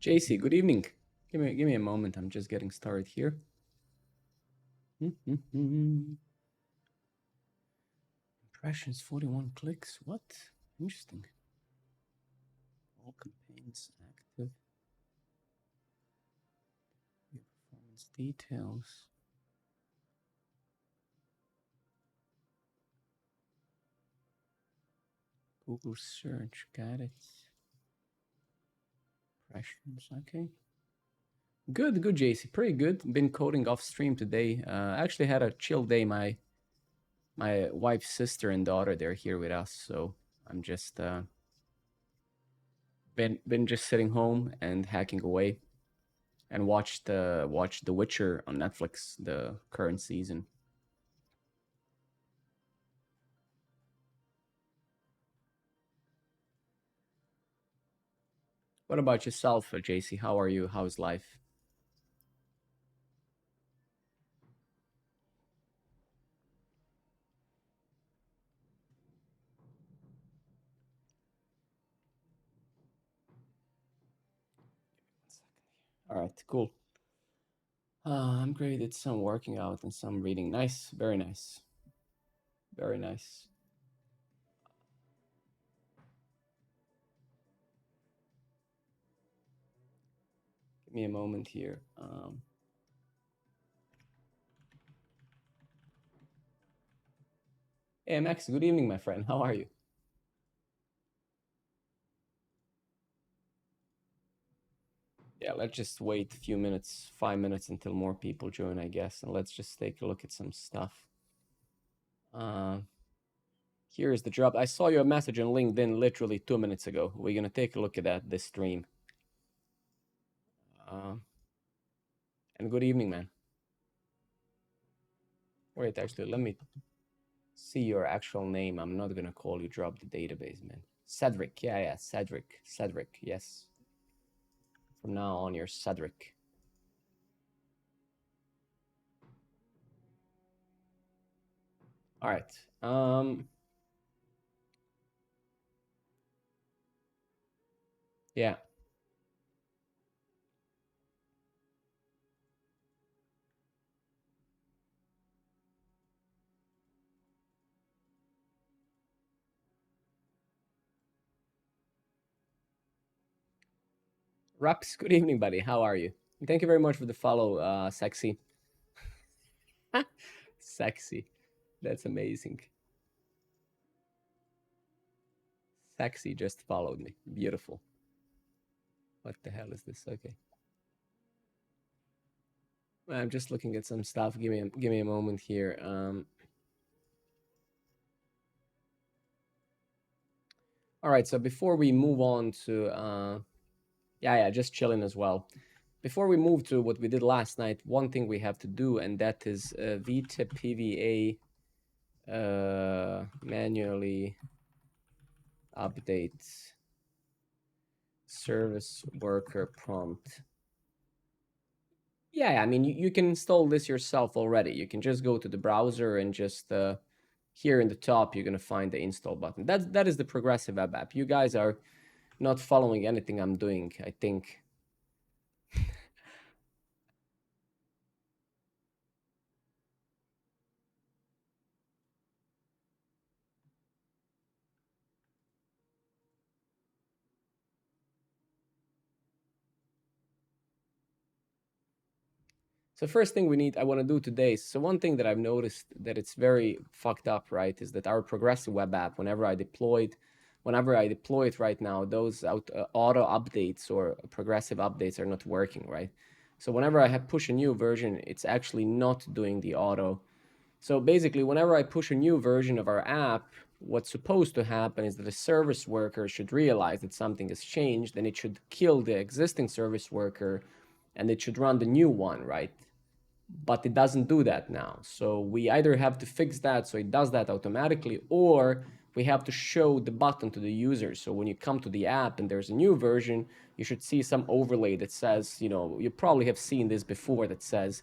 JC, good evening. Give me a moment. I'm just getting started here. Impressions 41 clicks. What? Interesting. All campaigns active. Your performance details. Google search. Got it. Impressions. Okay. Good, JC. Pretty good. Been coding off stream today. Actually had a chill day. My wife's sister and daughter, they're here with us, so I'm just been just sitting home and hacking away, and watched The Witcher on Netflix, the current season. What about yourself, JC? How are you? How's life? All right, cool. I'm great. It's some working out and some reading. Nice, very nice, very nice. Give me a moment here. Hey, Max. Good evening, my friend. How are you? Yeah, let's just wait a few minutes, 5 minutes until more people join, I guess, and let's just take a look at some stuff. Here is the drop. I saw your message on LinkedIn literally 2 minutes ago. We're gonna take a look at that this stream. And good evening, man. Wait, actually, let me see your actual name. I'm not gonna call you drop the database, man. Cedric, yeah, Cedric, yes. From now on, you're Cedric. All right. Yeah. Raps, good evening, buddy. How are you? Thank you very much for the follow, Sexy. Sexy. That's amazing. Sexy just followed me. Beautiful. What the hell is this? Okay. I'm just looking at some stuff. Give me a moment here. All right. So before we move on to yeah, just chilling as well. Before we move to what we did last night, one thing we have to do, and that is vita PVA manually update service worker prompt. Yeah, I mean, you can install this yourself already. You can just go to the browser and just here in the top, you're gonna find the install button. That is the progressive web app. You guys are not following anything I'm doing, I think. So first thing I want to do today. So one thing that I've noticed that it's very fucked up, right, is that our progressive web app, whenever I deploy it right now, those auto updates or progressive updates are not working, right? So whenever I have push a new version, it's actually not doing the auto. So basically, whenever I push a new version of our app, what's supposed to happen is that the service worker should realize that something has changed, and it should kill the existing service worker, and it should run the new one, right? But it doesn't do that now. So we either have to fix that so it does that automatically, or we have to show the button to the user. So when you come to the app and there's a new version, you should see some overlay that says, you probably have seen this before, that says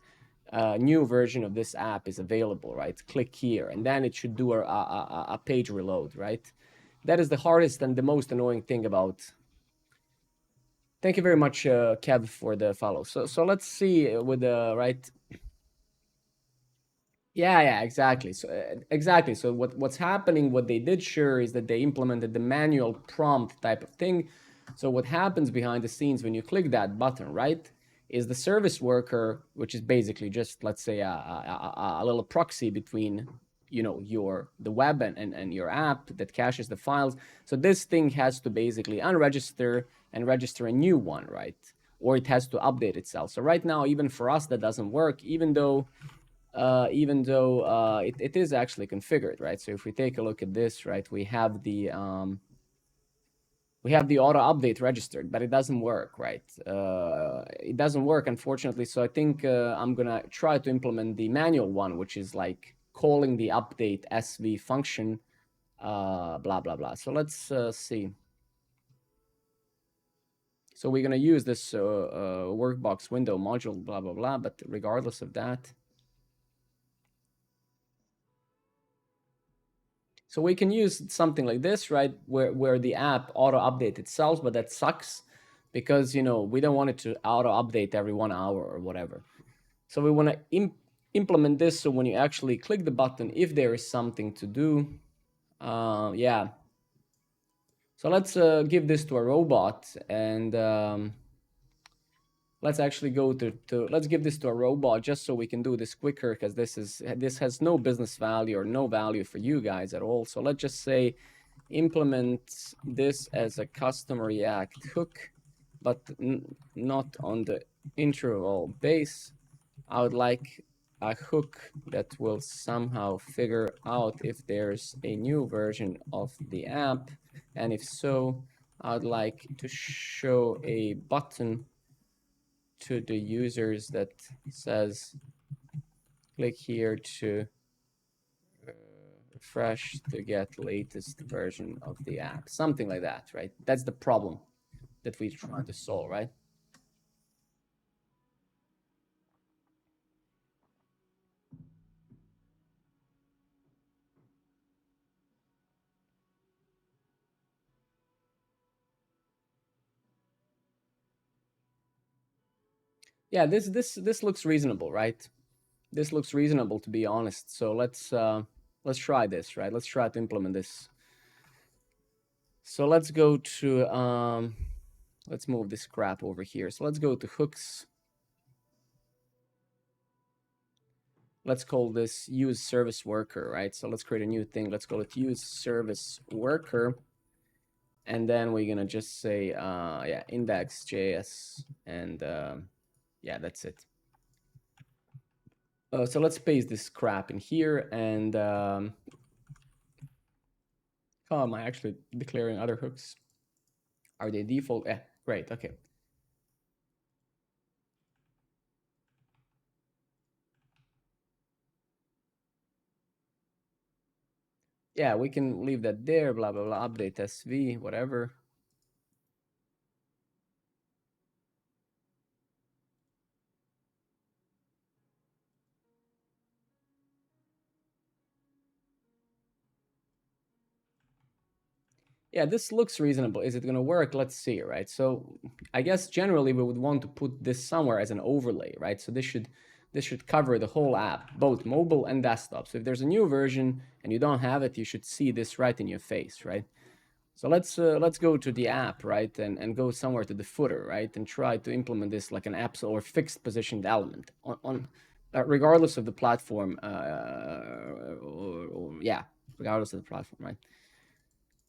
new version of this app is available, right? Click here, and then it should do a page reload, right? That is the hardest and the most annoying thing about Thank you very much, Kev, for the follow. So let's see with the right. Yeah, exactly. So exactly. So what's happening? What they did sure is that they implemented the manual prompt type of thing. So what happens behind the scenes when you click that button, right, is the service worker, which is basically just, let's say, a little proxy between the web and your app that caches the files. So this thing has to basically unregister and register a new one, right? Or it has to update itself. So right now, even for us, that doesn't work, even though it is actually configured, right? So if we take a look at this, right, we have the auto update registered, but it doesn't work, right? It doesn't work, unfortunately. So I think I'm gonna try to implement the manual one, which is like calling the update SV function, blah blah blah. So let's see. So we're gonna use this workbox window module, blah blah blah. But regardless of that, so we can use something like this, right, where the app auto update itself, but that sucks because we don't want it to auto update every 1 hour or whatever. So we want to implement this so when you actually click the button, if there is something to do, yeah. So let's give this to a robot, and let's actually go let's give this to a robot just so we can do this quicker, because this has no business value or no value for you guys at all. So let's just say implement this as a custom React hook, but not on the interval base. I would like a hook that will somehow figure out if there's a new version of the app, and if so, I'd like to show a button to the users that says click here to refresh to get latest version of the app, something like that, right? That's the problem that we're trying to solve, right? Yeah, this looks reasonable, right? This looks reasonable, to be honest. So let's try this, right? Let's try to implement this. So let's go to let's move this crap over here. So let's go to hooks. Let's call this use service worker, right? So let's create a new thing. Let's call it use service worker. And then we're gonna just say yeah, index.js, and yeah, that's it. So let's paste this crap in here, and oh, am I actually declaring other hooks? Are they default? Great, okay. Yeah, we can leave that there, blah, blah, blah, update SV, whatever. Yeah, this looks reasonable. Is it going to work? Let's see, right? So I guess generally we would want to put this somewhere as an overlay, right? So this should cover the whole app, both mobile and desktop. So if there's a new version and you don't have it, you should see this right in your face, right? So let's go to the app, right, and go somewhere to the footer, right, and try to implement this like an app or fixed positioned element on regardless of the platform, or yeah, regardless of the platform, right?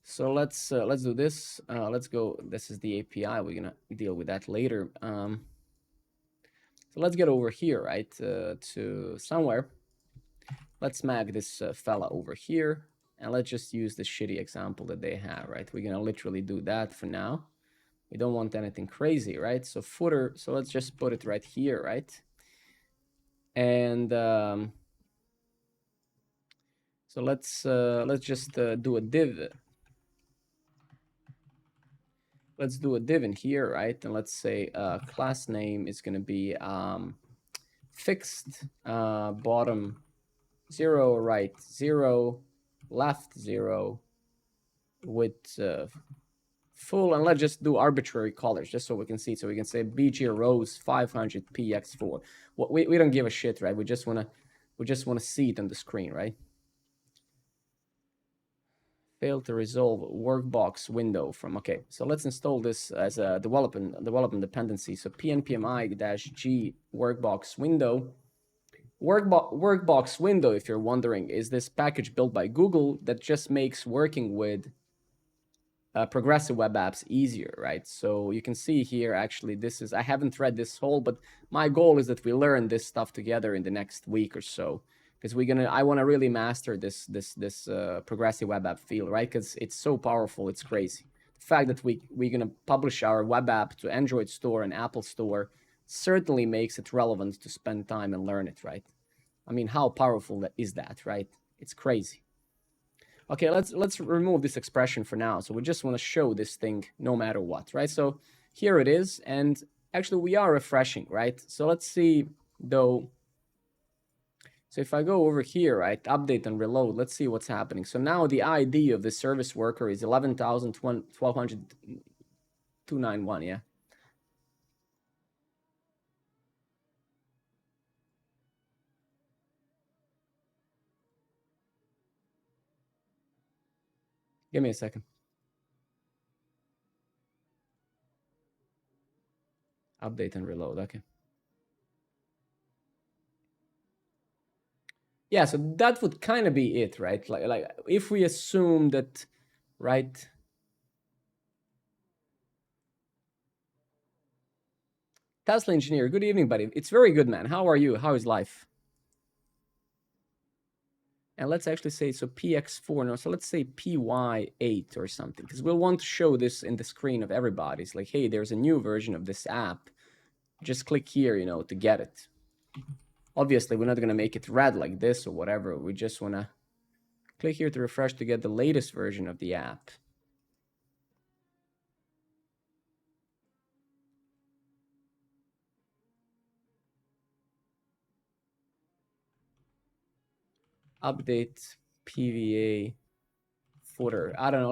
So let's do this. Let's go. This is the API. We're gonna deal with that later. So let's get over here, right, to somewhere. Let's mag this fella over here, and let's just use the shitty example that they have, right? We're gonna literally do that for now. We don't want anything crazy, right? So footer. So let's just put it right here, right? And so let's just do a div. Let's do a div in here, right? And let's say class name is going to be fixed bottom 0, right 0, left 0, width full, and let's just do arbitrary colors just so we can see. So we can say BG rows 500 px4. Well, we don't give a shit, right? We just wanna see it on the screen, right? Failed to resolve workbox window from, okay, so let's install this as a development dependency. So pnpmi-g workbox window. Workbox window, if you're wondering, is this package built by Google that just makes working with progressive web apps easier, right? So you can see here, actually, this is, I haven't read this whole, but my goal is that we learn this stuff together in the next week or so, because I want to really master this progressive web app field, right? Because it's so powerful, it's crazy. The fact that we're gonna publish our web app to Android Store and Apple Store certainly makes it relevant to spend time and learn it, right? I mean, how powerful is that, right? It's crazy. Okay, let's remove this expression for now. So we just want to show this thing no matter what, right? So here it is, and actually we are refreshing, right? So let's see though. So if I go over here, right, update and reload, let's see what's happening. So now the ID of the service worker is 11,291, yeah. Give me a second. Update and reload, okay. Yeah, so that would kind of be it, right? Like if we assume that, right? Tesla engineer, good evening, buddy. It's very good, man. How are you? How is life? And let's actually say, so px4, no, so let's say py8 or something, because we'll want to show this in the screen of everybody. It's like, hey, there's a new version of this app. Just click here, to get it. Obviously, we're not going to make it red like this or whatever. We just want to click here to refresh to get the latest version of the app. Update PVA footer. I don't know.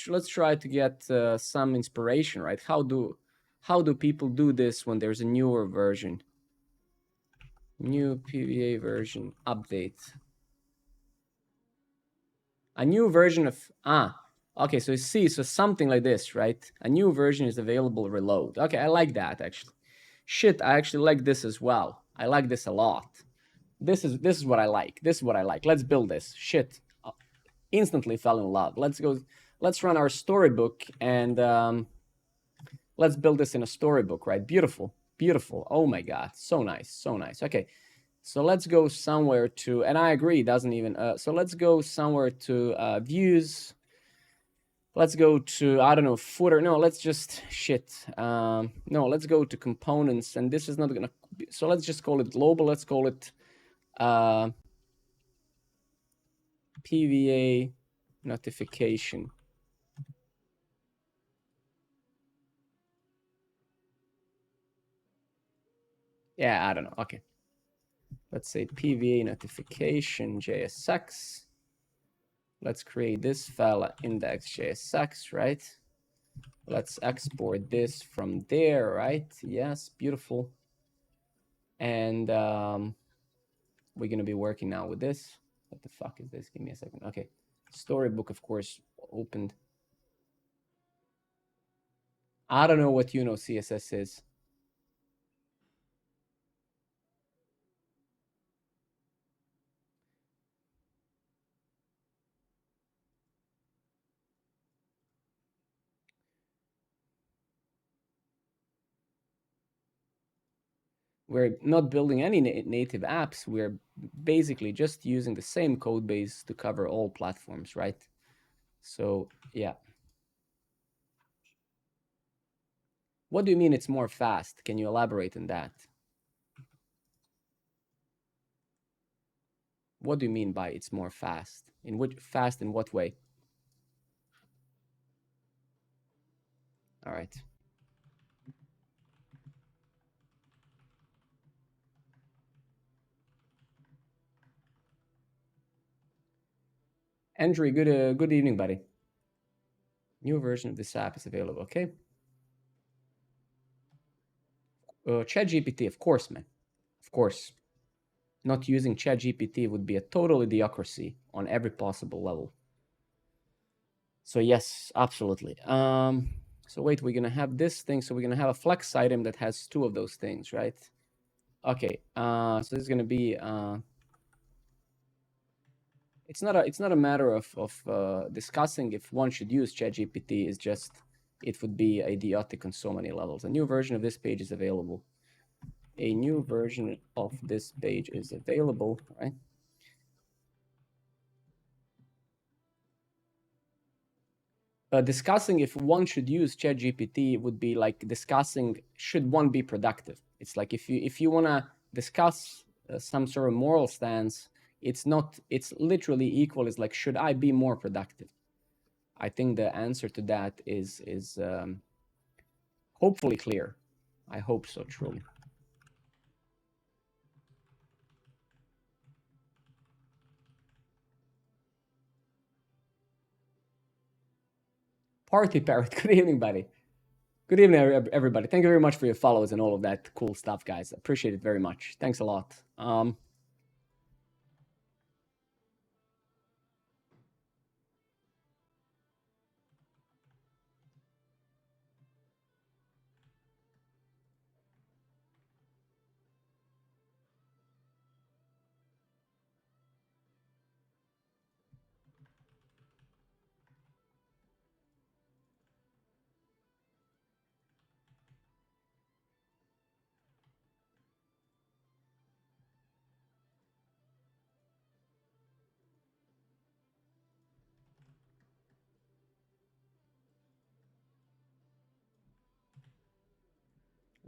Let's try to get some inspiration, right? How do people do this when there's a newer version? New PVA version update. A new version of okay, so you see, so something like this, right? A new version is available, reload. Okay, I like that actually. Shit, I actually like this as well. I like this a lot. This is what I like. This is what I like. Let's build this. Shit. Instantly fell in love. Let's run our storybook and let's build this in a storybook, right? Beautiful. Beautiful. Oh my god. So nice. So nice. Okay. So let's go somewhere to, and I agree, it doesn't even, so let's go somewhere to views. Let's go to, I don't know, footer. No, let's just, no, let's go to components, and this is not gonna, so let's just call it global. Let's call it PVA notification. Yeah, I don't know. Okay. Let's say PVA notification JSX. Let's create this file index.jsx, right? Let's export this from there, right? Yes, beautiful. And we're gonna be working now with this. What the fuck is this? Give me a second. Okay, storybook, of course, opened. I don't know what CSS is. We're not building any native apps. We're basically just using the same code base to cover all platforms, right? So yeah. What do you mean it's more fast? Can you elaborate on that? What do you mean by it's more fast? In which fast in what way? All right. Andrew, good evening, buddy. New version of this app is available. Okay. ChatGPT, of course, man. Of course. Not using ChatGPT would be a total idiocracy on every possible level. So yes, absolutely. So wait, we're gonna have this thing. So we're gonna have a flex item that has two of those things, right? Okay. So this is gonna be. It's not a matter of discussing if one should use ChatGPT. It's just it would be idiotic on so many levels. A new version of this page is available. A new version of this page is available, right? Discussing if one should use ChatGPT would be like discussing should one be productive. It's like if you want to discuss some sort of moral stance, it's literally equal. It's like should I be more productive? I think the answer to that is hopefully clear. I hope so, truly. Party Parrot, good evening, buddy. Good evening, everybody. Thank you very much for your follows and all of that cool stuff, guys. Appreciate it very much. Thanks a lot.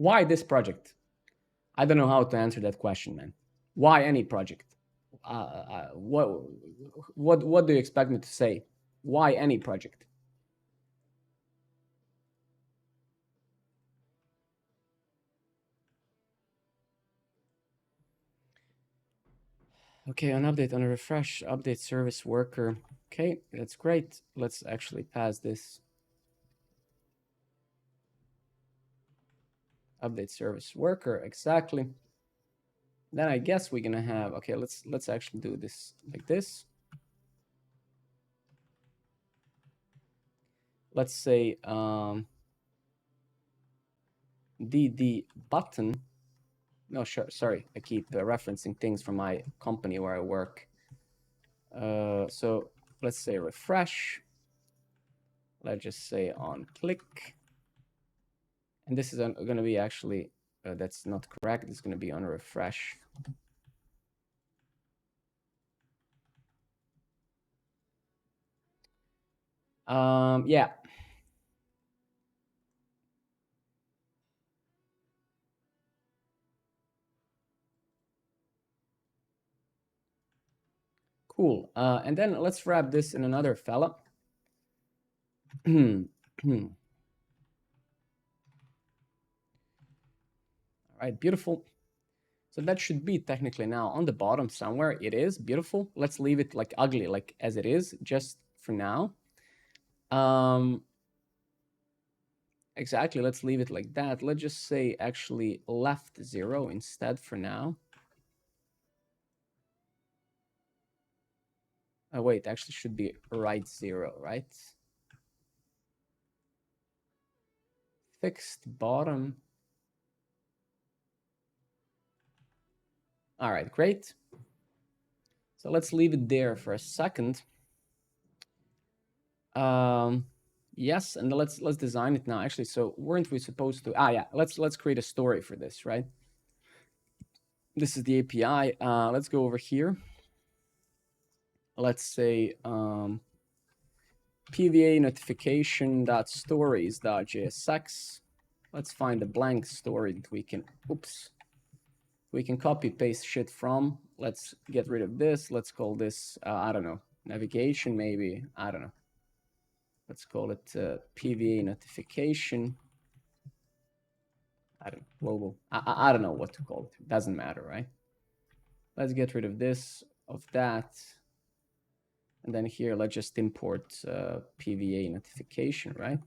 Why this project? I don't know how to answer that question, man. Why any project? What do you expect me to say? Why any project? Okay, an update on a refresh, update service worker. Okay, that's great. Let's actually pass this. Update service worker, exactly. Then I guess we're gonna have, okay, let's actually do this like this. Let's say DD button. No, sure, sorry, I keep referencing things from my company where I work. So let's say refresh. Let's just say on click. And this is going to be actually, that's not correct. It's going to be on refresh. Yeah. Cool. And then let's wrap this in another fella. All right, beautiful. So that should be technically now on the bottom somewhere. It is beautiful. Let's leave it like ugly, like as it is, just for now. Exactly, let's leave it like that. Let's just say actually left 0 instead for now. Oh, wait, actually should be right 0, right? Fixed bottom. All right, great. So let's leave it there for a second. Yes, and let's design it now. Actually, so weren't we supposed to? Yeah, let's create a story for this, right? This is the API. Let's go over here. Let's say PVA notification.stories.jsx. Let's find a blank story that we can. Oops. We can copy paste shit from. Let's get rid of this. Let's call this, I don't know, navigation maybe. I don't know. Let's call it PVA notification. I don't know, global. I don't know what to call it. It doesn't matter, right? Let's get rid of this, of that. And then here, let's just import PVA notification, right?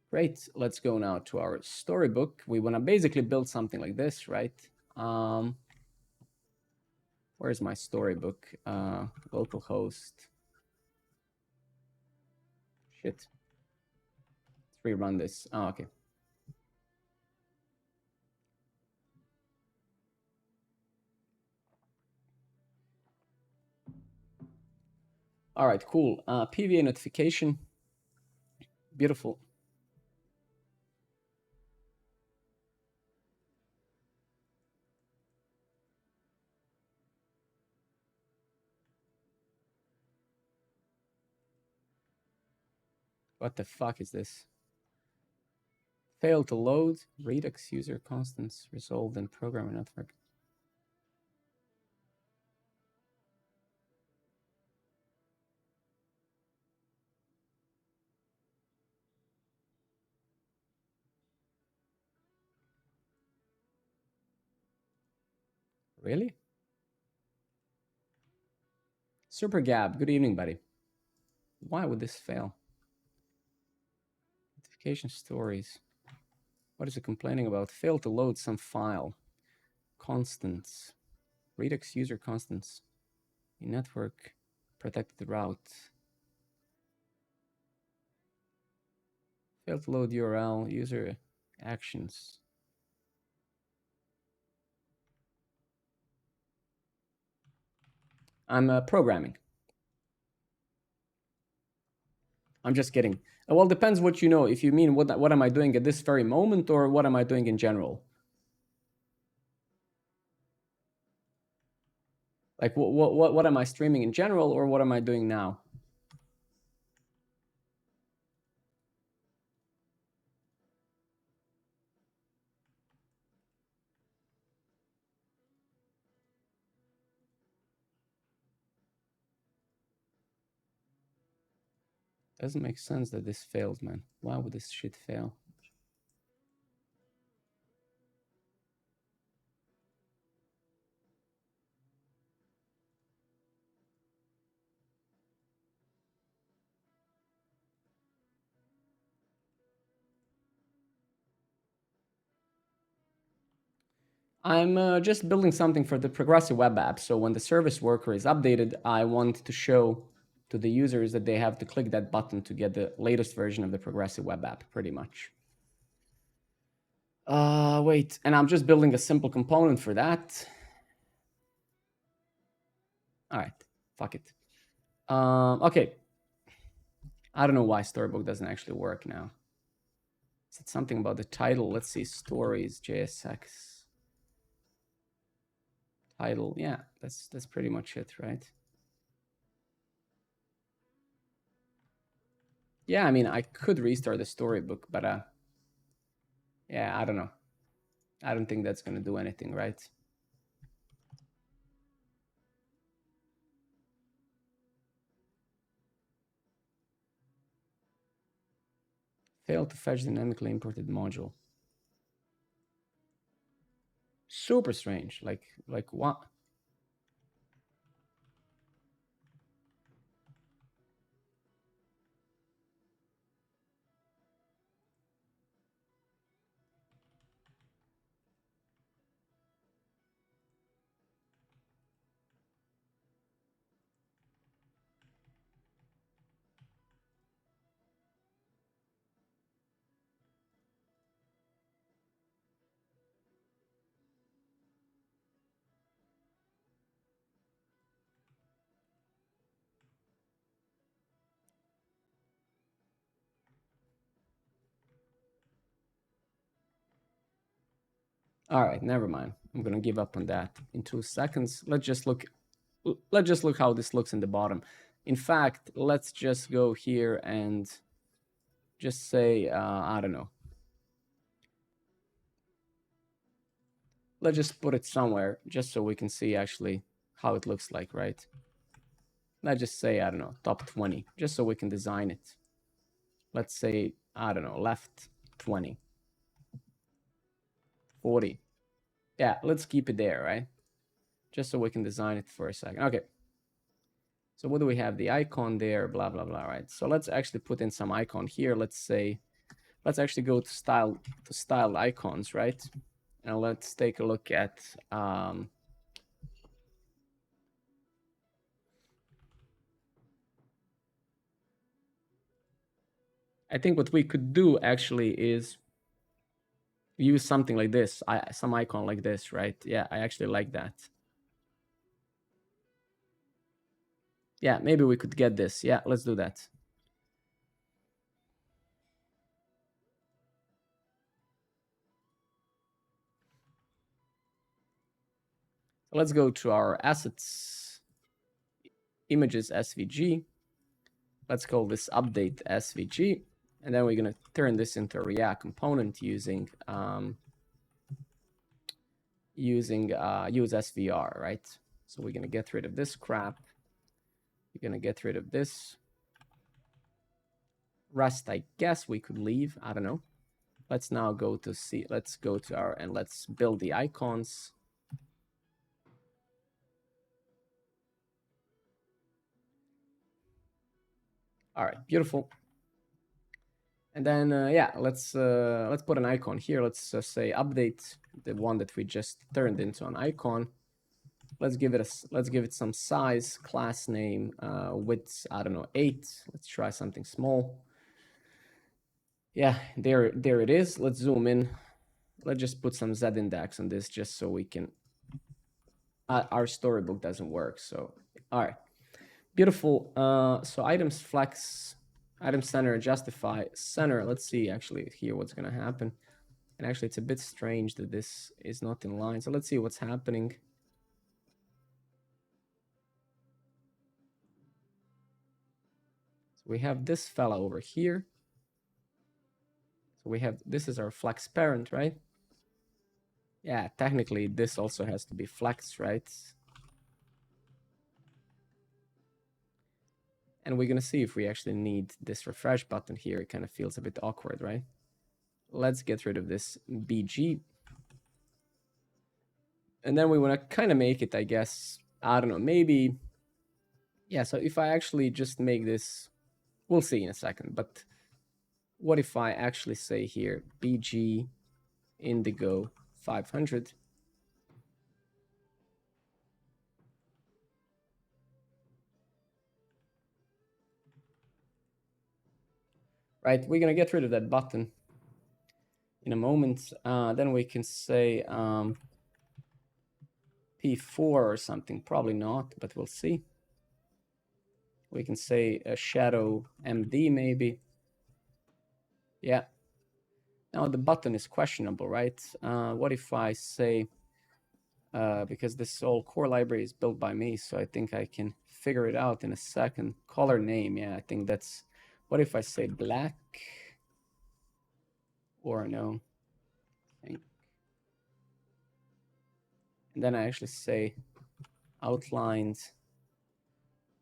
Great. Let's go now to our storybook. We want to basically build something like this, right? Where's my storybook? Localhost. Shit. Let's rerun this. Oh, okay. All right, cool. PVA notification. Beautiful. What the fuck is this? Failed to load. Redux user constants resolved in programmer network. Really? Super Gab, good evening, buddy. Why would this fail? Notification stories. What is it complaining about? Failed to load some file. Constants. Redux user constants. Network protected route. Failed to load URL. User actions. I'm programming. I'm just kidding. Well, depends what you know. If you mean what am I doing at this very moment, or what am I doing in general? Like what am I streaming in general, or what am I doing now? Doesn't make sense that this failed, man. Why would this shit fail? I'm just building something for the progressive web app. So when the service worker is updated, I want to show to the users that they have to click that button to get the latest version of the progressive web app, pretty much. Wait, and I'm just building a simple component for that. All right, fuck it. Okay. I don't know why Storybook doesn't actually work now. Is it something about the title? Let's see, stories, JSX. Title, yeah, that's pretty much it, right? Yeah, I mean, I could restart the storybook, but yeah, I don't know. I don't think that's gonna do anything, right? Failed to fetch dynamically imported module. Super strange. Like what? All right, never mind. I'm gonna give up on that in 2 seconds. Let's just look how this looks in the bottom. In fact, let's just go here and just say, I don't know. Let's just put it somewhere just so we can see actually how it looks like, right? Let's just say, I don't know, top 20, just so we can design it. Let's say, I don't know, left 20, 40. Yeah, let's keep it there, right? Just so we can design it for a second. Okay. So what do we have? The icon there, blah, blah, blah, right? So let's actually put in some icon here. Let's say, let's actually go to style icons, right? And let's take a look at, I think what we could do actually is use something like this, some icon like this, right? Yeah, I actually like that. Yeah, maybe we could get this. Yeah, let's do that. So let's go to our assets, images SVG. Let's call this update SVG. And then we're going to turn this into a React component using use SVR, right? So we're going to get rid of this crap. We're going to get rid of this. Rest, I guess we could leave. I don't know. Let's now go to see. Let's go to our and let's build the icons. All right, beautiful. And then yeah, let's put an icon here. Let's say update the one that we just turned into an icon. Let's give it some size, class name, width, I don't know, 8. Let's try something small. Yeah, there it is. Let's zoom in. Let's just put some Z index on this just so we can, our storybook doesn't work. So, all right, beautiful. So items flex, item center, justify center. Let's see actually here what's gonna happen. And actually it's a bit strange that this is not in line. So let's see what's happening. So we have this fella over here. So we have, this is our flex parent, right? Yeah, technically this also has to be flex, right? And we're gonna see if we actually need this refresh button here. It kind of feels a bit awkward, right? Let's get rid of this BG. And then we wanna kind of make it, I guess, I don't know, maybe, yeah, so if I actually just make this, we'll see in a second, but what if I actually say here, BG indigo 500? Right, we're gonna get rid of that button in a moment. Then we can say P4 or something, probably not, but we'll see. We can say a shadow MD maybe. Yeah. Now the button is questionable, right? What if I say, because this whole core library is built by me, so I think I can figure it out in a second. Color name, yeah, I think that's, what if I say black? Or no. And then I actually say outlined.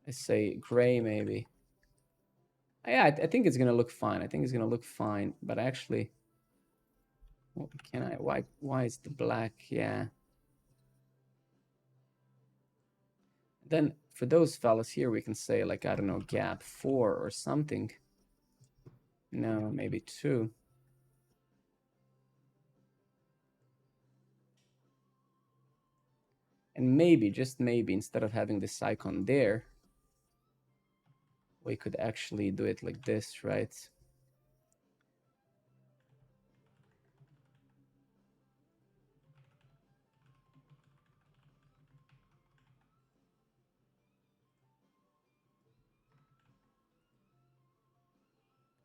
I say gray maybe. Yeah, I think it's gonna look fine. I think it's gonna look fine, but actually, what can I? Why is the black? Yeah. Then for those fellas here, we can say like, I don't know, gap 4 or something. No, maybe 2. And maybe, just maybe, instead of having this icon there, we could actually do it like this, right?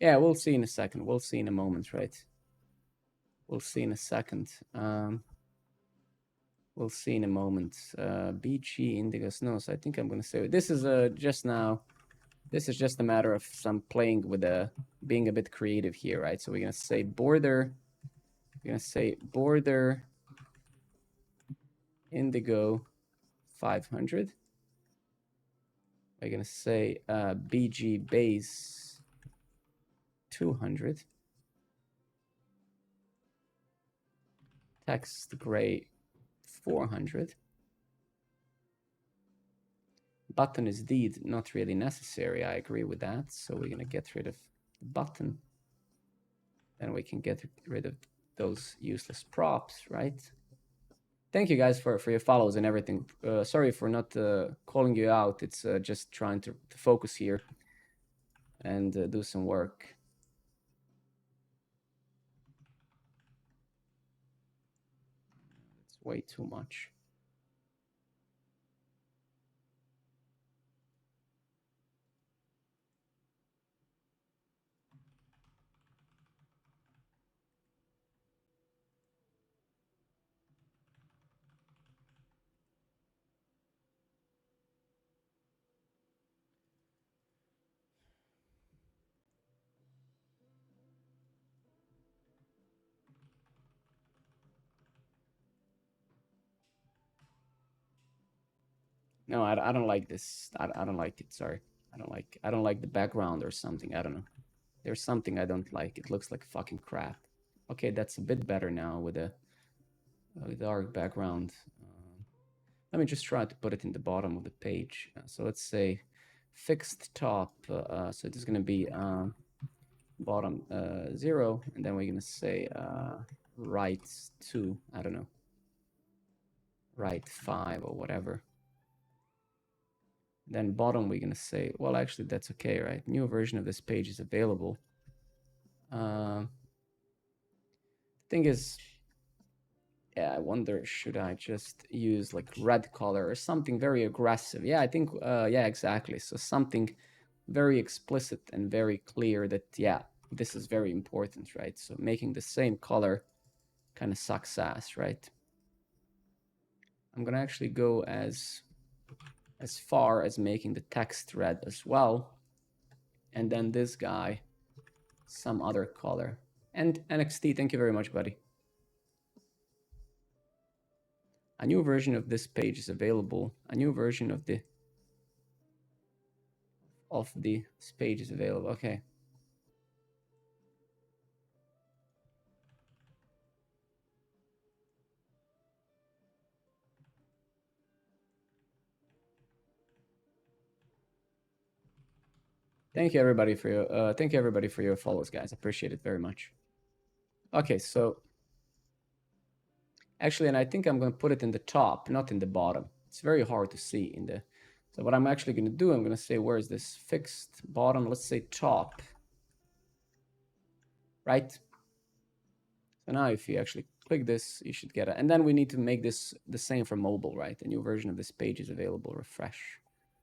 Yeah, we'll see in a second. We'll see in a moment, right? We'll see in a second. We'll see in a moment. BG indigo snow. So I think I'm going to say this is just now. This is just a matter of some playing with being a bit creative here, right? So we're going to say border. We're going to say border indigo 500. We're going to say BG base 200. Text gray 400. button is indeed not really necessary. I agree with that. So we're gonna get rid of the button. Then we can get rid of those useless props, right? Thank you guys for your follows and everything. Sorry for not calling you out. It's just trying to focus here and do some work. It's way too much. No, I don't like this. I don't like it. Sorry, I don't like the background or something. I don't know. There's something I don't like. It looks like fucking crap. Okay, that's a bit better now with a dark background. Let me just try to put it in the bottom of the page. So let's say fixed top. So it is going to be bottom 0, and then we're going to say right 2. I don't know, right 5 or whatever. Then bottom, we're going to say, well, actually, that's okay, right? New version of this page is available. Thing is, yeah, I wonder, should I just use like red color or something very aggressive? Yeah, I think, yeah, exactly. So something very explicit and very clear that, yeah, this is very important, right? So making the same color kind of sucks ass, right? I'm going to actually go as far as making the text red as well. And then this guy, some other color. And NXT, thank you very much, buddy. A new version of this page is available. A new version of this page is available. Okay. Thank you everybody for your follows, guys. Appreciate it very much. Okay, so actually, and I think I'm going to put it in the top, not in the bottom. It's very hard to see in the. So what I'm actually going to do, I'm going to say, where is this fixed bottom? Let's say top, right? So now if you actually click this, you should get it. And then we need to make this the same for mobile, right? A new version of this page is available. Refresh.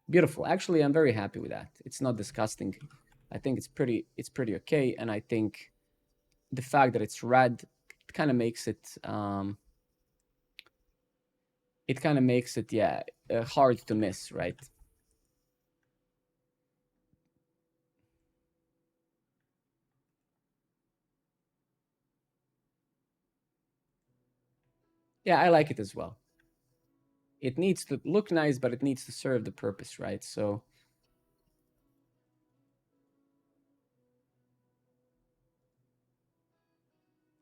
Beautiful. Actually, I'm very happy with that. It's not disgusting. I think it's pretty okay. And I think the fact that it's red kind of makes it yeah, hard to miss, right? Yeah, I like it as well. It needs to look nice, but it needs to serve the purpose, right? So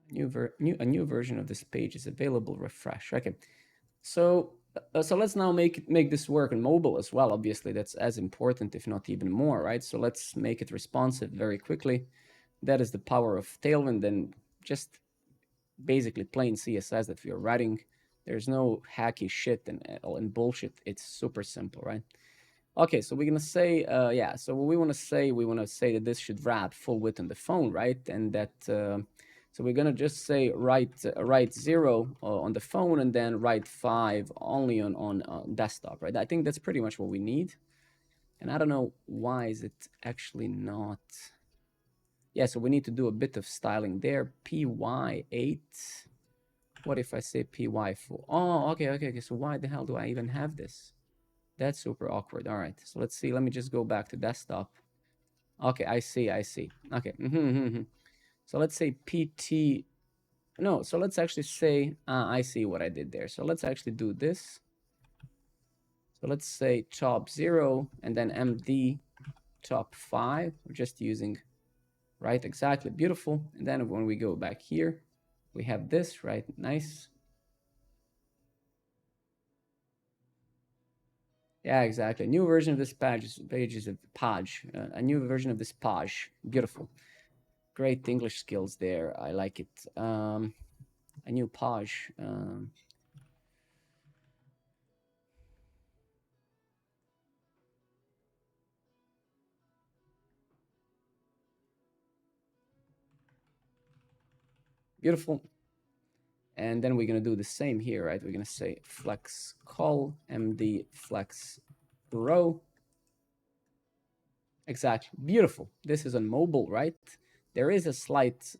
a new version of this page is available. Refresh. Okay. So let's now make this work in mobile as well. Obviously, that's as important, if not even more, right? So let's make it responsive very quickly. That is the power of Tailwind and just basically plain CSS that we are writing. There's no hacky shit and bullshit. It's super simple, right? Okay, so we're gonna say, yeah. So what we want to say that this should wrap full width on the phone, right? And that, so we're gonna just say write 0 on the phone and then write 5 only on desktop, right? I think that's pretty much what we need. And I don't know why is it actually not. Yeah, so we need to do a bit of styling there. PY8. What if I say PY4? Oh, okay. So why the hell do I even have this? That's super awkward. All right, so let's see. Let me just go back to desktop. Okay, I see. Okay. So let's say PT. No, so let's actually say, I see what I did there. So let's actually do this. So let's say top 0 and then MD top 5. We're just using, right? Exactly. Beautiful. And then when we go back here, we have this, right? Nice. Yeah, exactly. New version of this page is a page. A new version of this page. Beautiful. Great English skills there. I like it. A new page. Beautiful. And then we're going to do the same here, right? We're going to say flex call md flex row. Exactly. Beautiful. This is on mobile, right? There is a slight,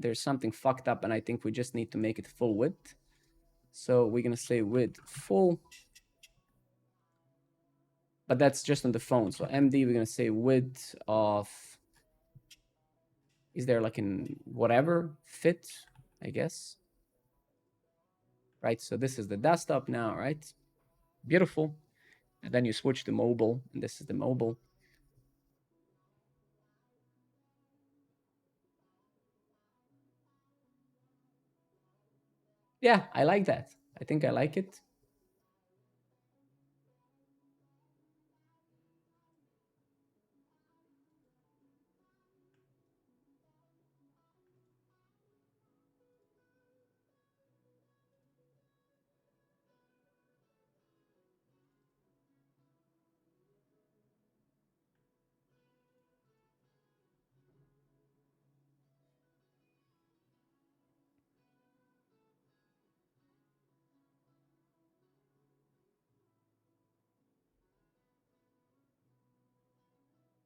there's something fucked up, and I think we just need to make it full width. So we're going to say width full, but that's just on the phone. So MD, we're going to say width of, is there like in whatever fit, I guess, right? So this is the desktop now, right? Beautiful. And then you switch to mobile, and this is the mobile. Yeah, I like that. I think I like it.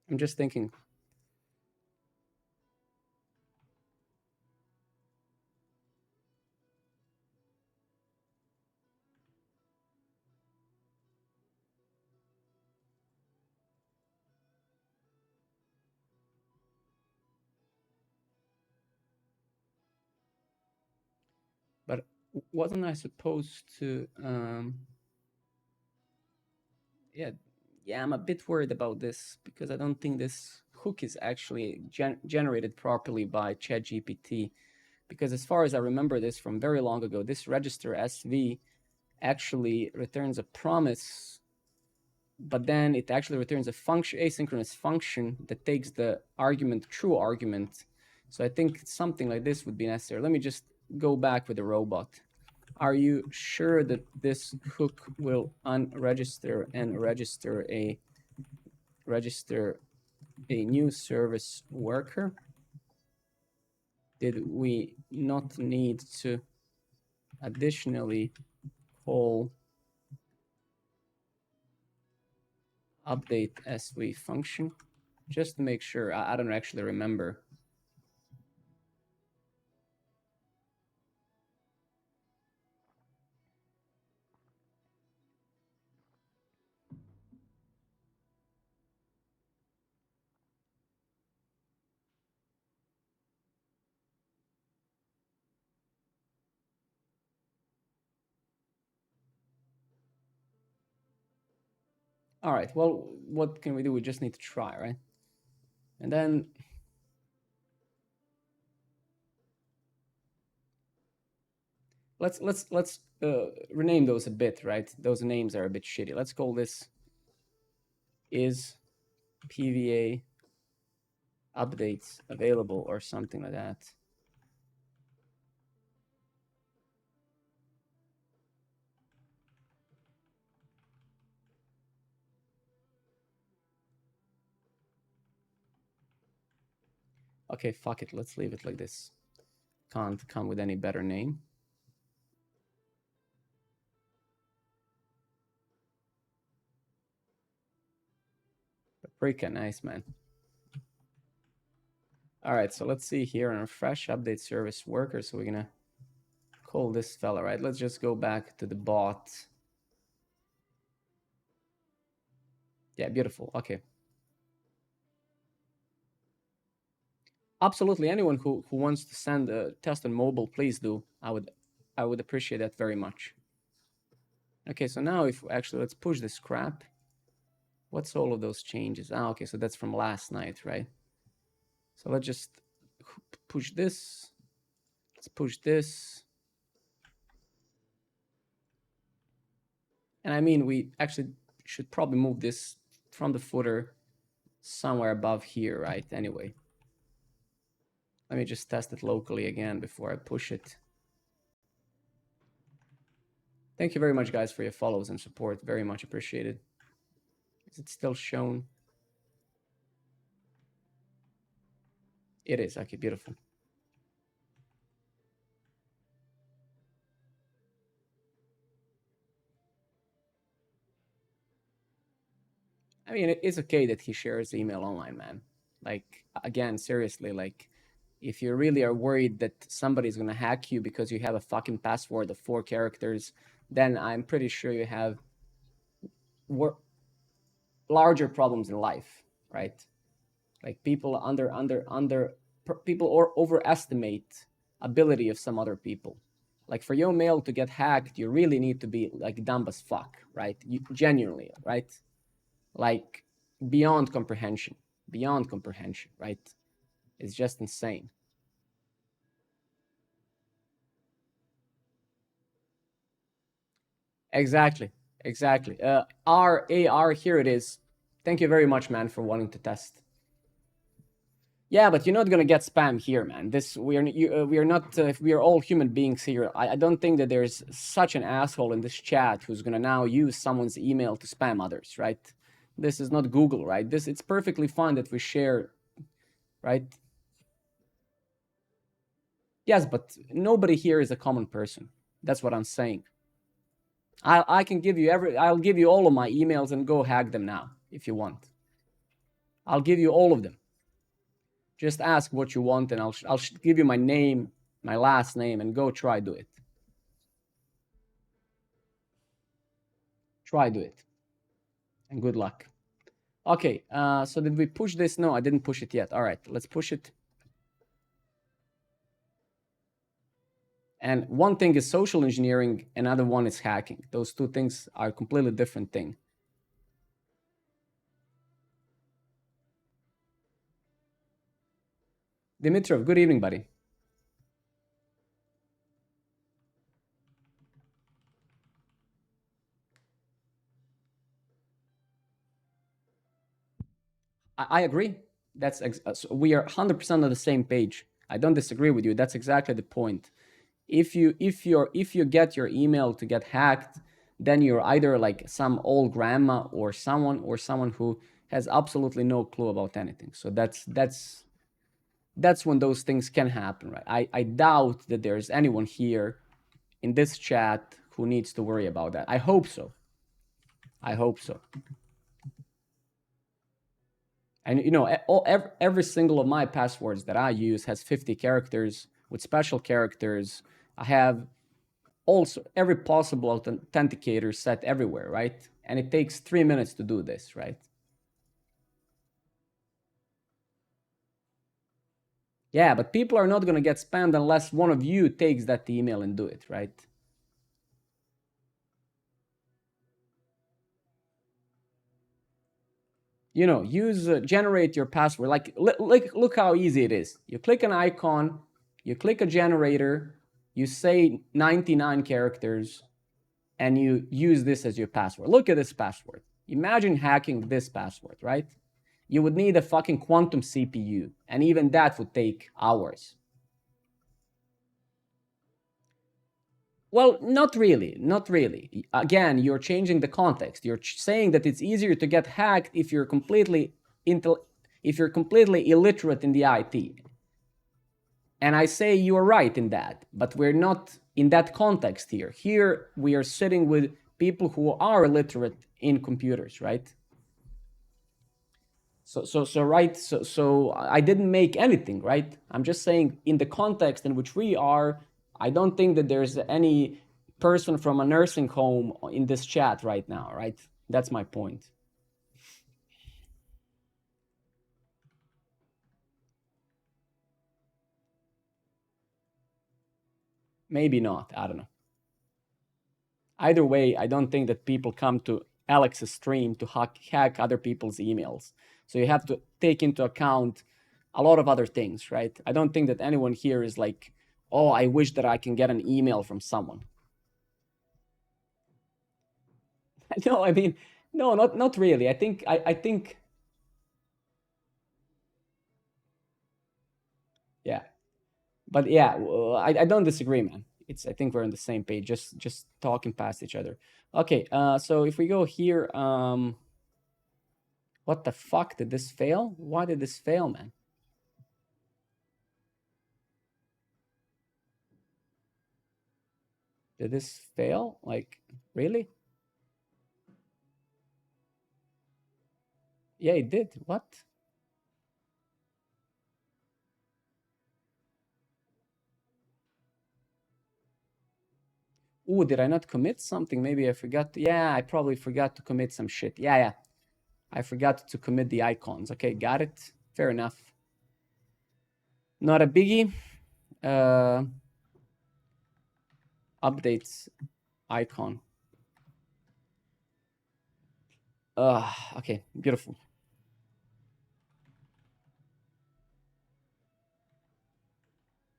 I'm just thinking. But wasn't I supposed to? Yeah, yeah. I'm a bit worried about this because I don't think this hook is actually generated properly by ChatGPT. Because as far as I remember this from very long ago, this register SV actually returns a promise, but then it actually returns a function, asynchronous function that takes the argument, true argument. So I think something like this would be necessary. Let me just go back with the robot. Are you sure that this hook will unregister and register a new service worker? Did we not need to additionally call update SV function? Just to make sure. I don't actually remember. All right, well, what can we do? We just need to try, right? And then let's rename those a bit, right? Those names are a bit shitty. Let's call this is PVA updates available or something like that. Okay, fuck it. Let's leave it like this. Can't come with any better name. Paprika, nice, man. All right, so let's see here on fresh update service worker. So we're gonna call this fella, right? Let's just go back to the bot. Yeah, beautiful. Okay. Absolutely, anyone who wants to send a test on mobile, please do. I would appreciate that very much. Okay, so now if actually let's push this crap. What's all of those changes? Ah, okay, so that's from last night, right? So let's just push this. Let's push this. And I mean, we actually should probably move this from the footer somewhere above here, right? Anyway, let me just test it locally again before I push it. Thank you very much, guys, for your follows and support. Very much appreciated. Is it still shown? It is. Okay, beautiful. I mean, it's okay that he shares email online, man. Like, again, seriously, like, if you really are worried that somebody's gonna hack you because you have a fucking password of 4 characters, then I'm pretty sure you have larger problems in life, right? Like people people or overestimate ability of some other people. Like for your mail to get hacked, you really need to be like dumb as fuck, right? You genuinely, right? Like beyond comprehension, right? It's just insane. Exactly. RAR, here it is. Thank you very much, man, for wanting to test. Yeah, but you're not gonna get spam here, man. We are not. We are all human beings here. I don't think that there's such an asshole in this chat who's gonna now use someone's email to spam others, right? This is not Google, right? It's perfectly fine that we share, right? Yes, but nobody here is a common person. That's what I'm saying. I can give you I'll give you all of my emails and go hack them now if you want. I'll give you all of them. Just ask what you want, and I'll give you my name, my last name, and go try do it. Try do it, and good luck. Okay, so did we push this? No, I didn't push it yet. All right, let's push it. And one thing is social engineering, another one is hacking. Those two things are a completely different thing. Dimitrov, good evening, buddy. I agree. So we are 100% on the same page. I don't disagree with you. That's exactly the point. If you get your email to get hacked, then you're either like some old grandma or someone who has absolutely no clue about anything. So that's when those things can happen, right? I doubt that there's anyone here in this chat who needs to worry about that. I hope so. And you know, every single of my passwords that I use has 50 characters with special characters. I have also every possible authenticator set everywhere, right? And it takes 3 minutes to do this, right? Yeah, but people are not going to get spammed unless one of you takes that email and do it, right? You know, use generate your password. Like look how easy it is. You click an icon, you click a generator, you say 99 characters, and you use this as your password. Look at this password. Imagine hacking this password, right? You would need a fucking quantum CPU, and even that would take hours. Well, not really, not really. Again, you're changing the context. You're saying that it's easier to get hacked if you're completely illiterate in the IT. And I say you are right in that, but we're not in that context here. Here we are sitting with people who are illiterate in computers, right? So I didn't make anything, right? I'm just saying in the context in which we are, I don't think that there's any person from a nursing home in this chat right now, right? That's my point. Maybe not, I don't know. Either way, I don't think that people come to Alex's stream to hack other people's emails. So you have to take into account a lot of other things, right? I don't think that anyone here is like, oh, I wish that I can get an email from someone. No, I mean, No, not really. I think yeah. But yeah, I don't disagree, man. I think we're on the same page, just talking past each other. Okay, so if we go here, what the fuck, did this fail? Why did this fail, man? Did this fail? Like, really? Yeah, it did. What? Ooh, did I not commit something? Maybe I forgot. Yeah, I probably forgot to commit some shit. Yeah. I forgot to commit the icons. Okay, got it. Fair enough. Not a biggie. Updates icon. Okay, beautiful.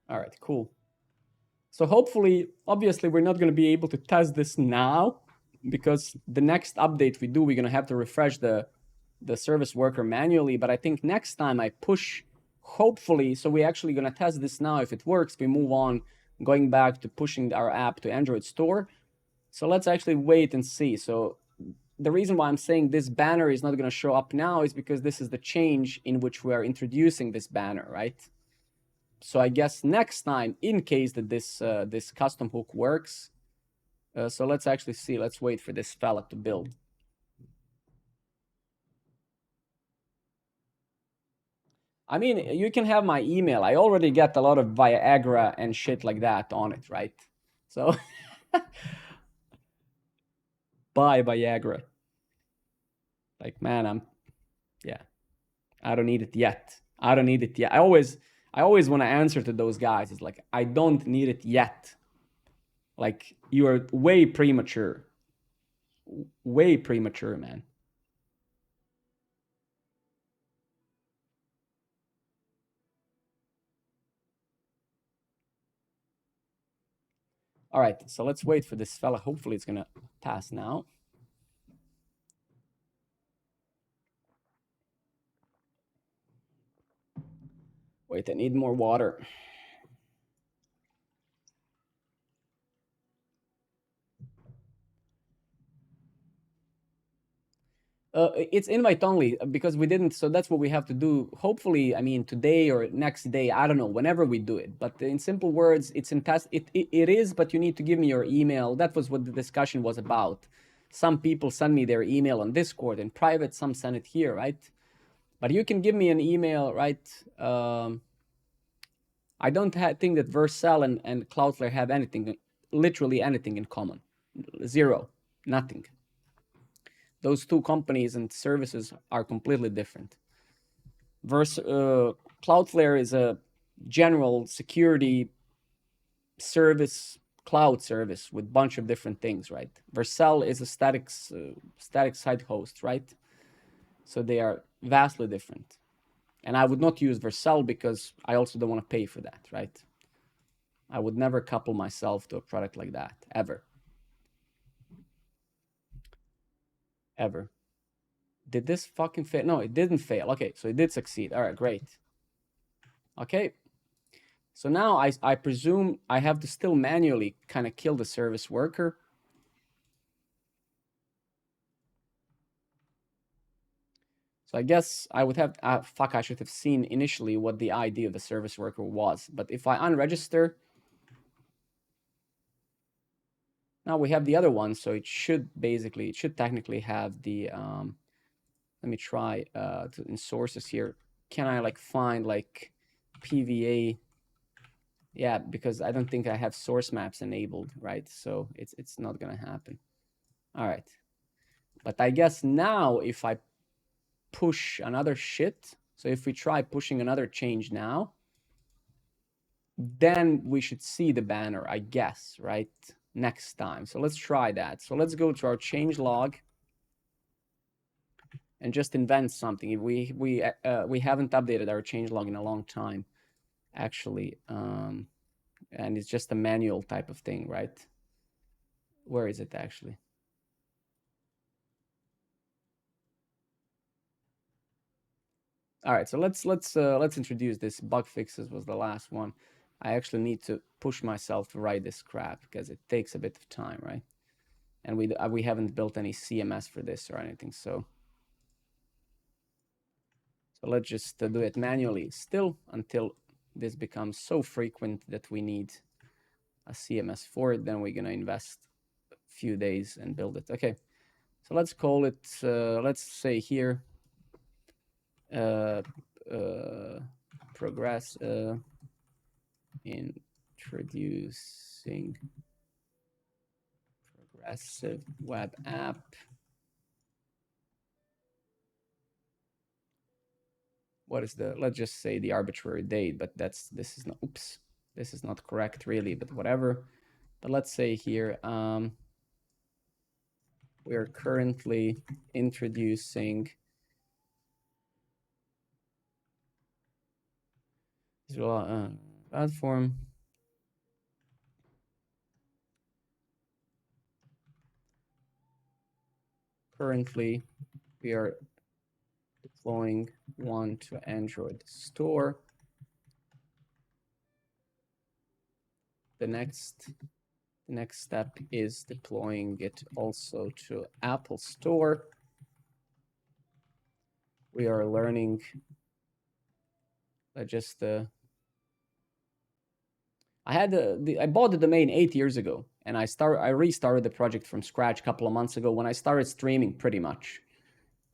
All right, cool. So hopefully, obviously, we're not going to be able to test this now because the next update we do, we're going to have to refresh the service worker manually. But I think next time I push, hopefully, so we're actually going to test this now. If it works, we move on, going back to pushing our app to Android Store. So let's actually wait and see. So the reason why I'm saying this banner is not going to show up now is because this is the change in which we are introducing this banner, right? So I guess next time, in case that this custom hook works, so let's actually see. Let's wait for this fella to build. I mean, you can have my email. I already get a lot of Viagra and shit like that on it, right? So buy Viagra. Like, man, yeah, I don't need it yet. I don't need it yet. I always want to answer to those guys. It's like, I don't need it yet. Like, you are way premature. Way premature, man. All right, so let's wait for this fella. Hopefully it's gonna pass now. Wait, I need more water. It's invite only because we didn't. So that's what we have to do. Hopefully, I mean today or next day. I don't know. Whenever we do it. But in simple words, it's in test. It is. But you need to give me your email. That was what the discussion was about. Some people send me their email on Discord in private. Some send it here, right? But you can give me an email, right? I don't think that Vercel and Cloudflare have anything, literally anything in common. Zero, nothing. Those two companies and services are completely different. Cloudflare is a general security service, cloud service with a bunch of different things, right? Vercel is a static site host, right? So they are vastly different. And I would not use Vercel because I also don't want to pay for that, right? I would never couple myself to a product like that, ever. Ever. Did this fucking fail? No, it didn't fail. Okay, so it did succeed. All right, great. Okay. So now I presume I have to still manually kind of kill the service worker. So I guess I would have, fuck, I should have seen initially what the ID of the service worker was. But if I unregister, now we have the other one. So it should technically have the, let me try in sources here. Can I like find like PVA? Yeah, because I don't think I have source maps enabled, right? So it's not gonna happen. All right. But I guess now if I push another shit, so if we try pushing another change now, then we should see the banner, I guess, right? Next time. So let's try that. So let's go to our change log and just invent something. We haven't updated our change log in a long time, actually, and it's just a manual type of thing, right? Where is it actually? All right, so let's introduce this. Bug fixes was the last one. I actually need to push myself to write this crap because it takes a bit of time, right? And we haven't built any CMS for this or anything, so let's just do it manually still until this becomes so frequent that we need a CMS for it. Then we're gonna invest a few days and build it. Okay, so let's call it. Let's say here. Progress introducing progressive web app. What is the, let's just say the arbitrary date, but this is not, oops, this is not correct really, but whatever. But let's say here, we are currently introducing platform. Currently, we are deploying one to Android store. The next step is deploying it also to Apple Store. We are learning just I bought the domain 8 years ago, and I restarted the project from scratch a couple of months ago when I started streaming pretty much.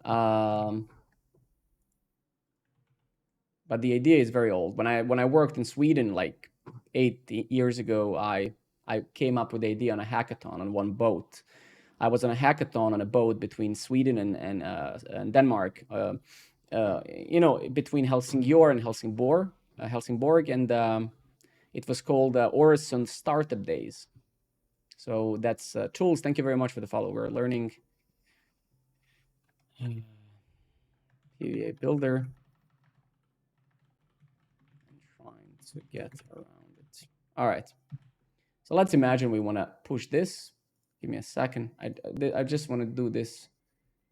But the idea is very old. When I worked in Sweden like 8 years ago, I came up with the idea on a hackathon on one boat. I was on a hackathon on a boat between Sweden and Denmark. You know, between Helsingør and Helsingborg, and it was called Orison Startup Days. So that's tools. Thank you very much for the follow. We're learning PVA Builder and trying to get around it. All right. So let's imagine we want to push this. Give me a second. I just want to do this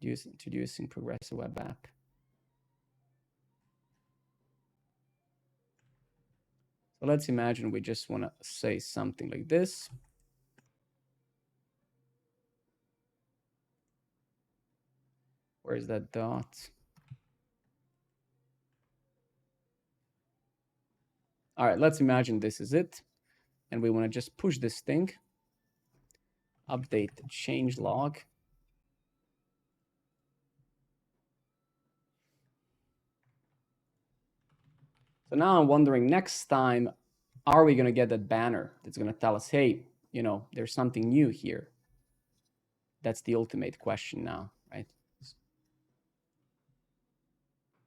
introducing progressive web app. So let's imagine we just want to say something like this. Where's that dot? All right, let's imagine this is it. And we want to just push this thing. Update change log. So now I'm wondering, next time, are we going to get that banner that's going to tell us, hey, you know, there's something new here? That's the ultimate question now, right?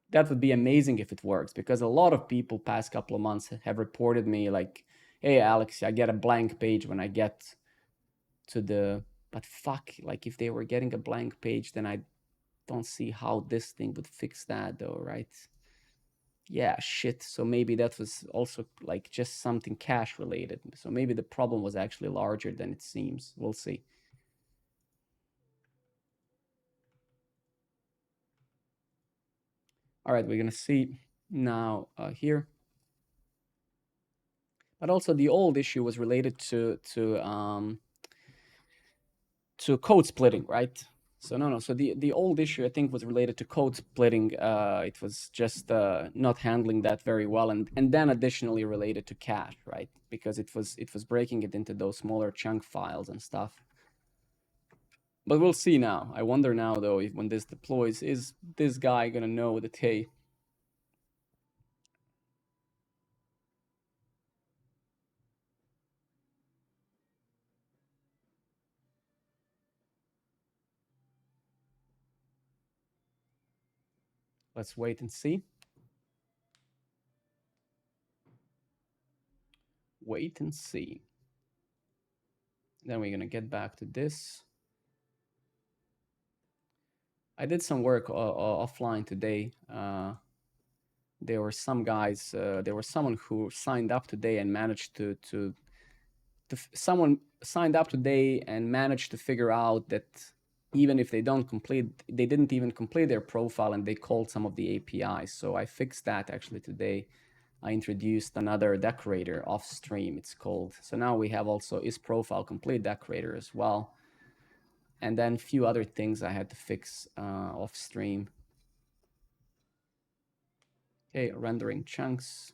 That would be amazing if it works, because a lot of people past couple of months have reported me like, hey, Alex, I get a blank page when I get to the, but fuck, like if they were getting a blank page, then I don't see how this thing would fix that though, right? Yeah, shit. So maybe that was also like just something cache related. So maybe the problem was actually larger than it seems. We'll see. All right, we're gonna see now here. But also the old issue was related to code splitting, right? So no. So the old issue I think was related to code splitting. It was just not handling that very well, and then additionally related to cache, right? Because it was breaking it into those smaller chunk files and stuff. But we'll see now. I wonder now though, if when this deploys, is this guy gonna know that, hey, let's wait and see. Wait and see. Then we're gonna get back to this. I did some work offline today. There were some guys. There was someone who signed up today and managed to someone signed up today and managed to figure out that even if they didn't even complete their profile, and they called some of the APIs. So I fixed that actually today. I introduced another decorator off stream, it's called. So now we have also is profile complete decorator as well. And then a few other things I had to fix off stream. Okay, rendering chunks.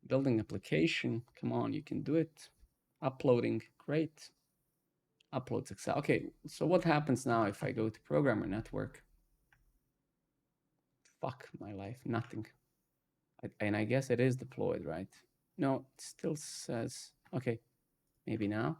Building application, come on, you can do it. Uploading, great. Upload success. Okay, so what happens now if I go to programmer network? Fuck my life, nothing. And I guess it is deployed, right? No, it still says, okay, maybe now.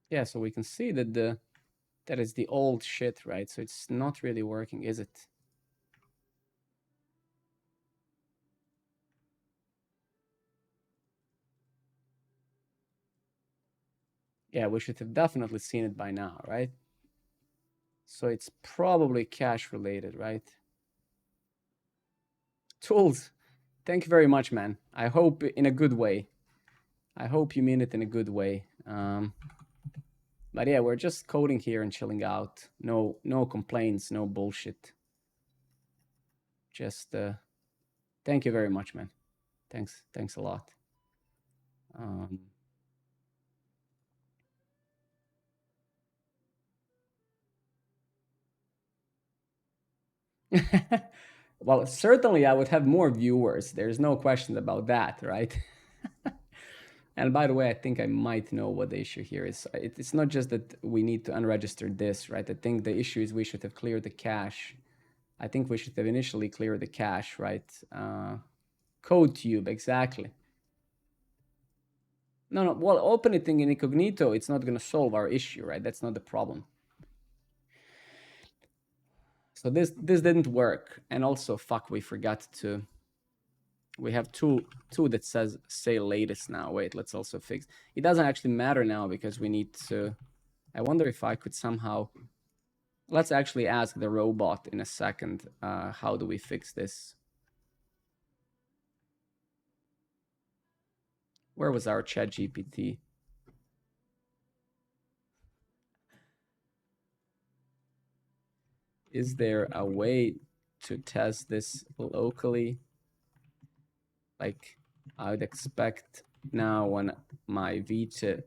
Yeah, so we can see that that is the old shit, right? So it's not really working, is it? Yeah, we should have definitely seen it by now, right? So it's probably cache related, right? Tools. Thank you very much, man. I hope in a good way. I hope you mean it in a good way. But yeah, we're just coding here and chilling out. No complaints, no bullshit. Just thank you very much, man. Thanks a lot. Well, certainly I would have more viewers. There's no question about that, right? And by the way, I think I might know what the issue here is. It's not just that we need to unregister this, right? I think the issue is we should have cleared the cache. I think we should have initially cleared the cache, right? Code tube, exactly. No. Well, open it in incognito, it's not going to solve our issue, right? That's not the problem. So this didn't work. And also, fuck, we forgot to. We have two that say latest now. Wait, let's also fix. It doesn't actually matter now because we need to. I wonder if I could somehow. Let's actually ask the robot in a second. How do we fix this? Where was our chat GPT? Is there a way to test this locally? Like I would expect now when my Vita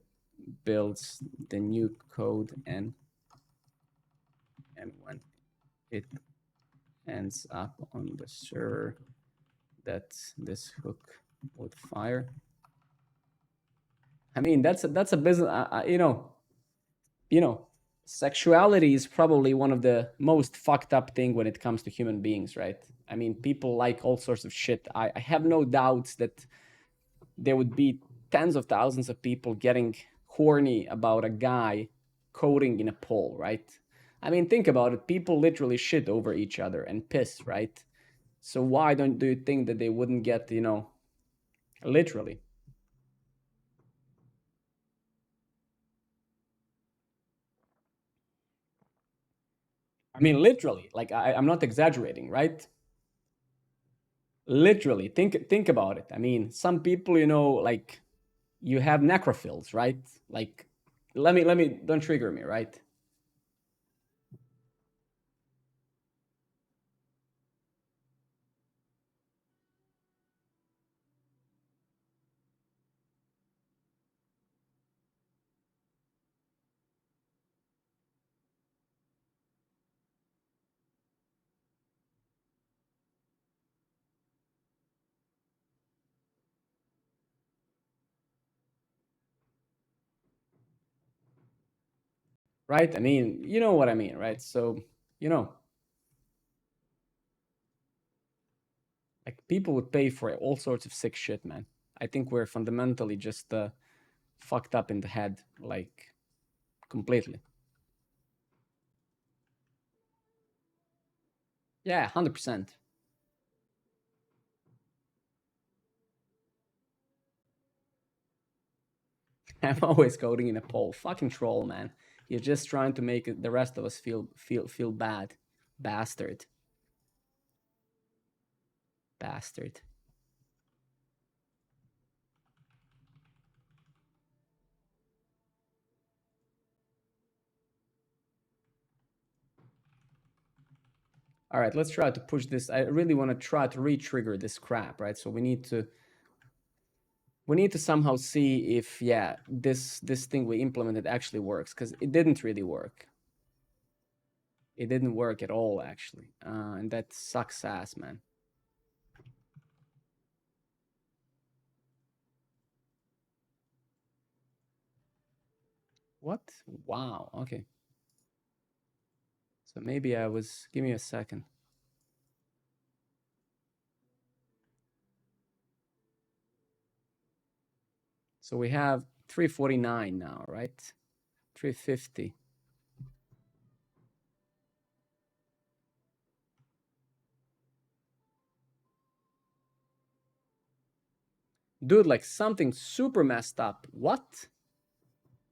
builds the new code and when it ends up on the server that this hook would fire. I mean, that's a business. You know, sexuality is probably one of the most fucked up thing when it comes to human beings, right? I mean, people like all sorts of shit. I have no doubts that there would be tens of thousands of people getting horny about a guy coding in a poll, right? I mean, think about it. People literally shit over each other and piss, right? So why do you think that they wouldn't get, literally? I mean, literally. Like I'm not exaggerating, right? Literally. Think about it. I mean, some people, like you have necrophiles, right? Like, let me don't trigger me, right? Right? I mean, you know what I mean, right? So, you know, like people would pay for all sorts of sick shit, man. I think we're fundamentally just fucked up in the head, like completely. Yeah, 100%. I'm always coding in a poll. Fucking troll, man. You're just trying to make the rest of us feel bad. Bastard. Bastard. All right, let's try to push this. I really want to try to re-trigger this crap, right? So we need to somehow see if, yeah, this thing we implemented actually works, because it didn't really work. It didn't work at all, actually, and that sucks ass, man. What? Wow. Okay. So maybe I was. Give me a second. So we have 349 now, right? 350. Dude, like something super messed up. What?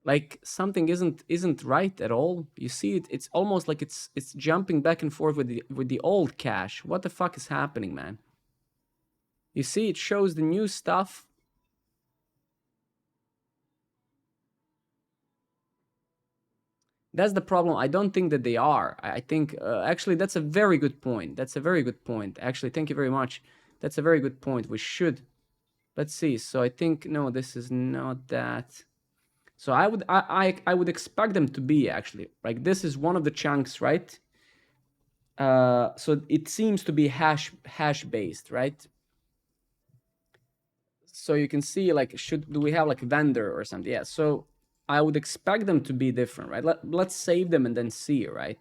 Like something isn't right at all. You see it, it's almost like it's jumping back and forth with the old cache. What the fuck is happening, man? You see it shows the new stuff. That's the problem. I don't think that they are. I think actually that's a very good point. That's a very good point. Actually, thank you very much. That's a very good point. We should. Let's see. So I think no, this is not that. So I would expect them to be actually like this is one of the chunks, right? So it seems to be hash based, right? So you can see like do we have like vendor or something? Yeah. So I would expect them to be different, right? Let's save them and then see, right?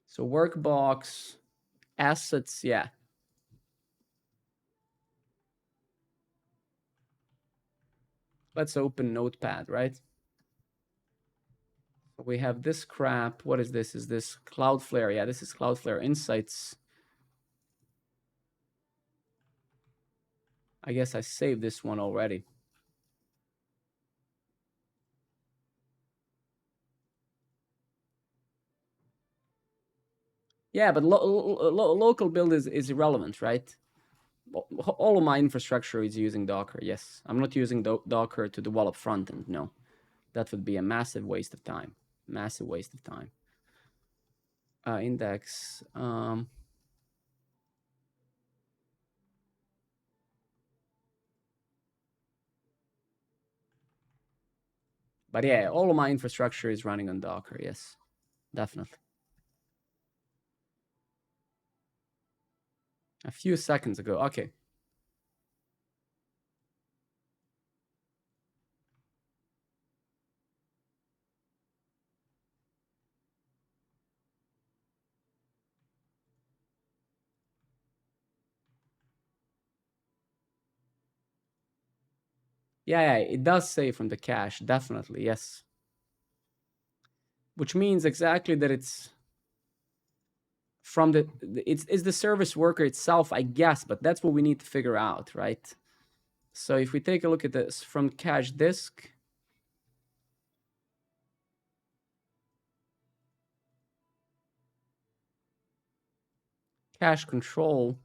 So workbox assets, yeah. Let's open Notepad, right? We have this crap. What is this? Is this Cloudflare? Yeah, this is Cloudflare Insights. I guess I saved this one already. Yeah, but local build is irrelevant, right? All of my infrastructure is using Docker. Yes, I'm not using Docker to develop front end. No, that would be a massive waste of time. Massive waste of time. Index. But yeah, all of my infrastructure is running on Docker. Yes, definitely. A few seconds ago. Okay. Yeah, it does say from the cache, definitely, yes. Which means exactly that it's from it's the service worker itself, I guess, but that's what we need to figure out, right? So if we take a look at this from cache disk, cache control.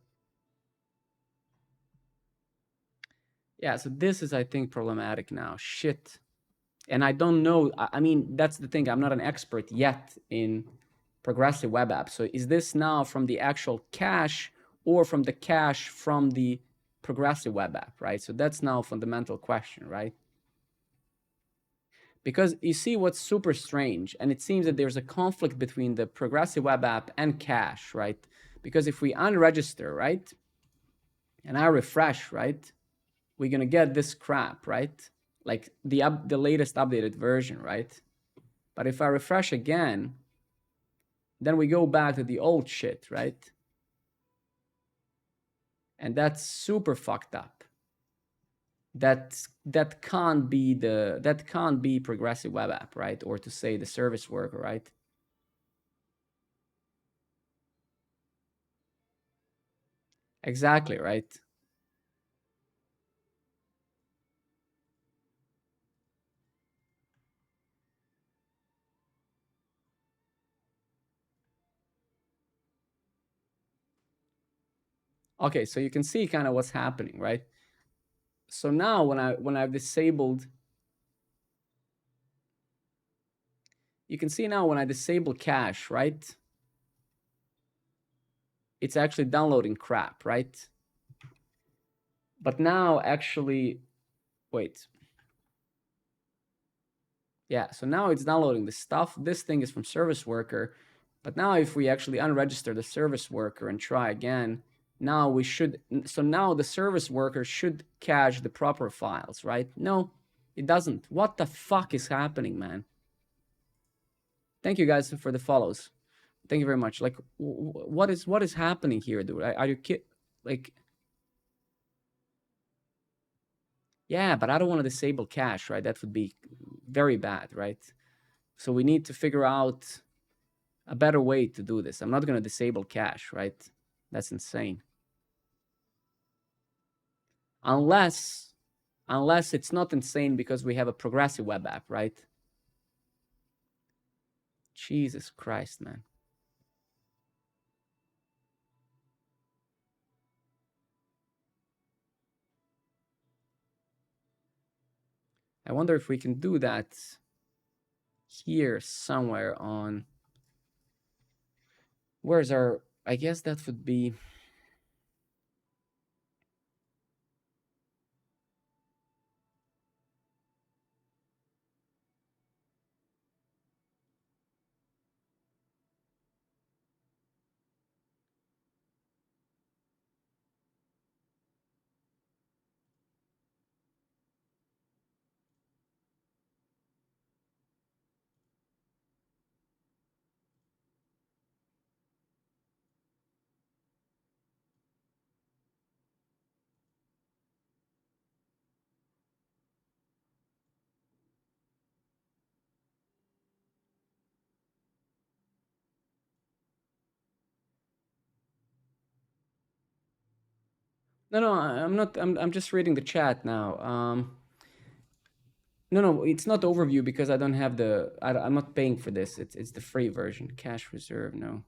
Yeah, so this is, I think, problematic now. Shit. And I don't know. I mean, that's the thing. I'm not an expert yet in progressive web apps. So is this now from the actual cache or from the cache from the progressive web app, right? So that's now a fundamental question, right? Because you see what's super strange, and it seems that there's a conflict between the progressive web app and cache, right? Because if we unregister, right, and I refresh, right, we're gonna get this crap, right? Like the latest updated version, right? But if I refresh again, then we go back to the old shit, right? And that's super fucked up. that can't be progressive web app, right? Or to say the service worker, right? Exactly, right? Okay, so you can see kind of what's happening, right? So now when I've disabled, you can see now when I disable cache, right? It's actually downloading crap, right? But now actually, wait. Yeah, so now it's downloading the stuff. This thing is from service worker. But now if we actually unregister the service worker and try again, now we should, so now the service worker should cache the proper files, right? No, it doesn't. What the fuck is happening, man? Thank you guys for the follows. Thank you very much. Like, what is happening here, dude? Are you kid? Like, yeah, but I don't want to disable cache, right? That would be very bad, right? So we need to figure out a better way to do this. I'm not going to disable cache, right? That's insane. Unless it's not insane because we have a progressive web app, right? Jesus Christ, man. I wonder if we can do that here somewhere on, where's our, I guess that would be, no, no, I'm not, I'm just reading the chat now. No, no, it's not overview because I don't have the, I'm not paying for this. It's the free version. Cache reserve, no.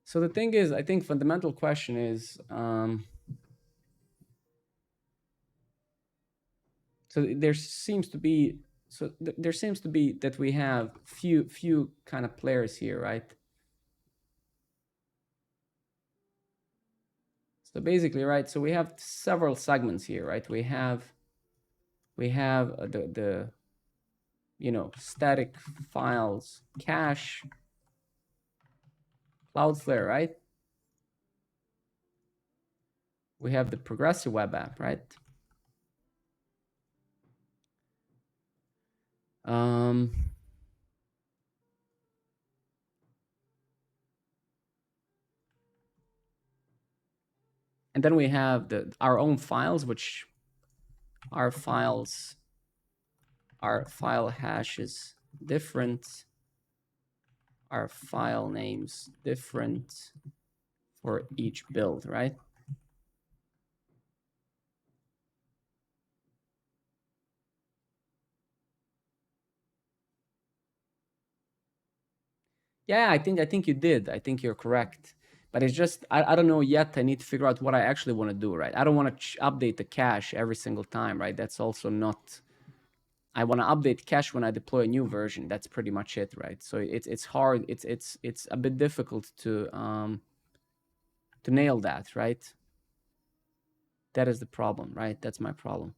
So the thing is, I think fundamental question is, so there seems to be, there seems to be that we have few kind of players here, right? So basically, right, so we have several segments here, right? We have the static files cache, Cloudflare, right? We have the progressive web app, right? um and then we have our own files, which our files, our file hashes different, our file names different for each build, right? Yeah, I think you did. I think you're correct. But it's just, I don't know yet. I need to figure out what I actually want to do, right? I don't want to update the cache every single time, right? That's also not, I want to update cache when I deploy a new version. That's pretty much it, right? So it's hard. It's a bit difficult to nail that, right? That is the problem, right? That's my problem.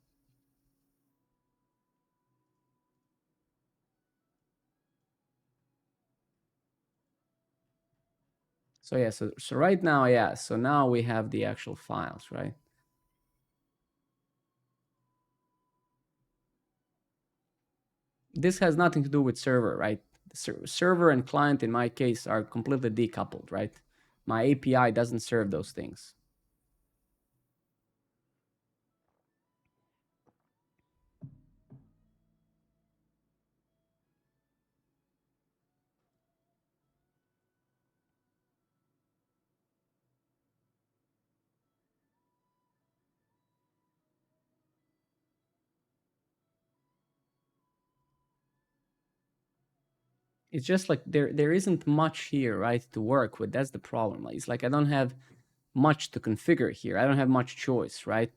So yeah, so right now, yeah, so now we have the actual files, right? This has nothing to do with server, right? Server and client in my case are completely decoupled, right? My API doesn't serve those things. It's just like there isn't much here, right, to work with. That's the problem. It's like I don't have much to configure here. I don't have much choice, right?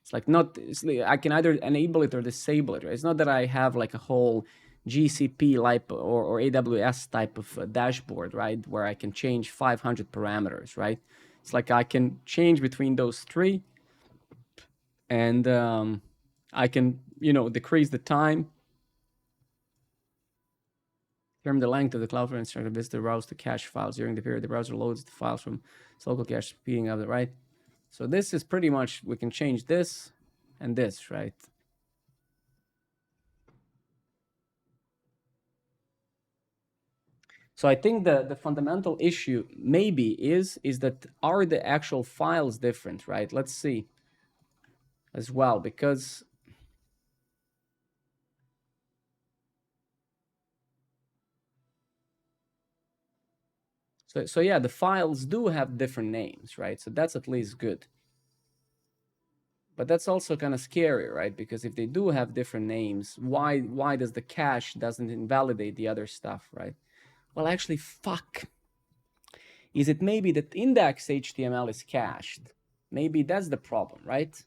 It's like not, I can either enable it or disable it. Right? It's not that I have like a whole GCP like or AWS type of dashboard, right, where I can change 500 parameters, right? It's like I can change between those three, and I can, decrease the time, determine the length of the Cloudflare instructor visitor routes to cache files during the period the browser loads the files from its local cache, speeding up the right. So this is pretty much, we can change this and this, right? So I think the fundamental issue maybe is that are the actual files different, right? Let's see as well, because so yeah, the files do have different names, right? So that's at least good. But that's also kind of scary, right? Because if they do have different names, why does the cache doesn't invalidate the other stuff, right? Well, actually, fuck. Is it maybe that index HTML is cached? Maybe that's the problem, right?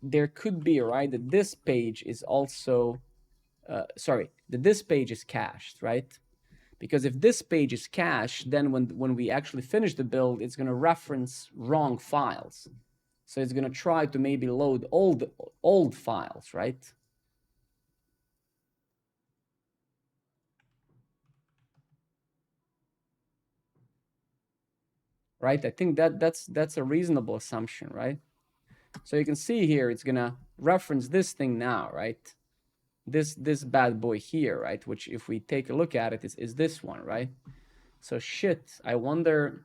There could be, right, that this page is also, that this page is cached, right? Because if this page is cached, then when we actually finish the build, it's going to reference wrong files. So it's going to try to maybe load old files, right? Right? I think that's a reasonable assumption, right? So you can see here, it's going to reference this thing now, right? This bad boy here, right? Which if we take a look at it, is this one, right? So shit, I wonder.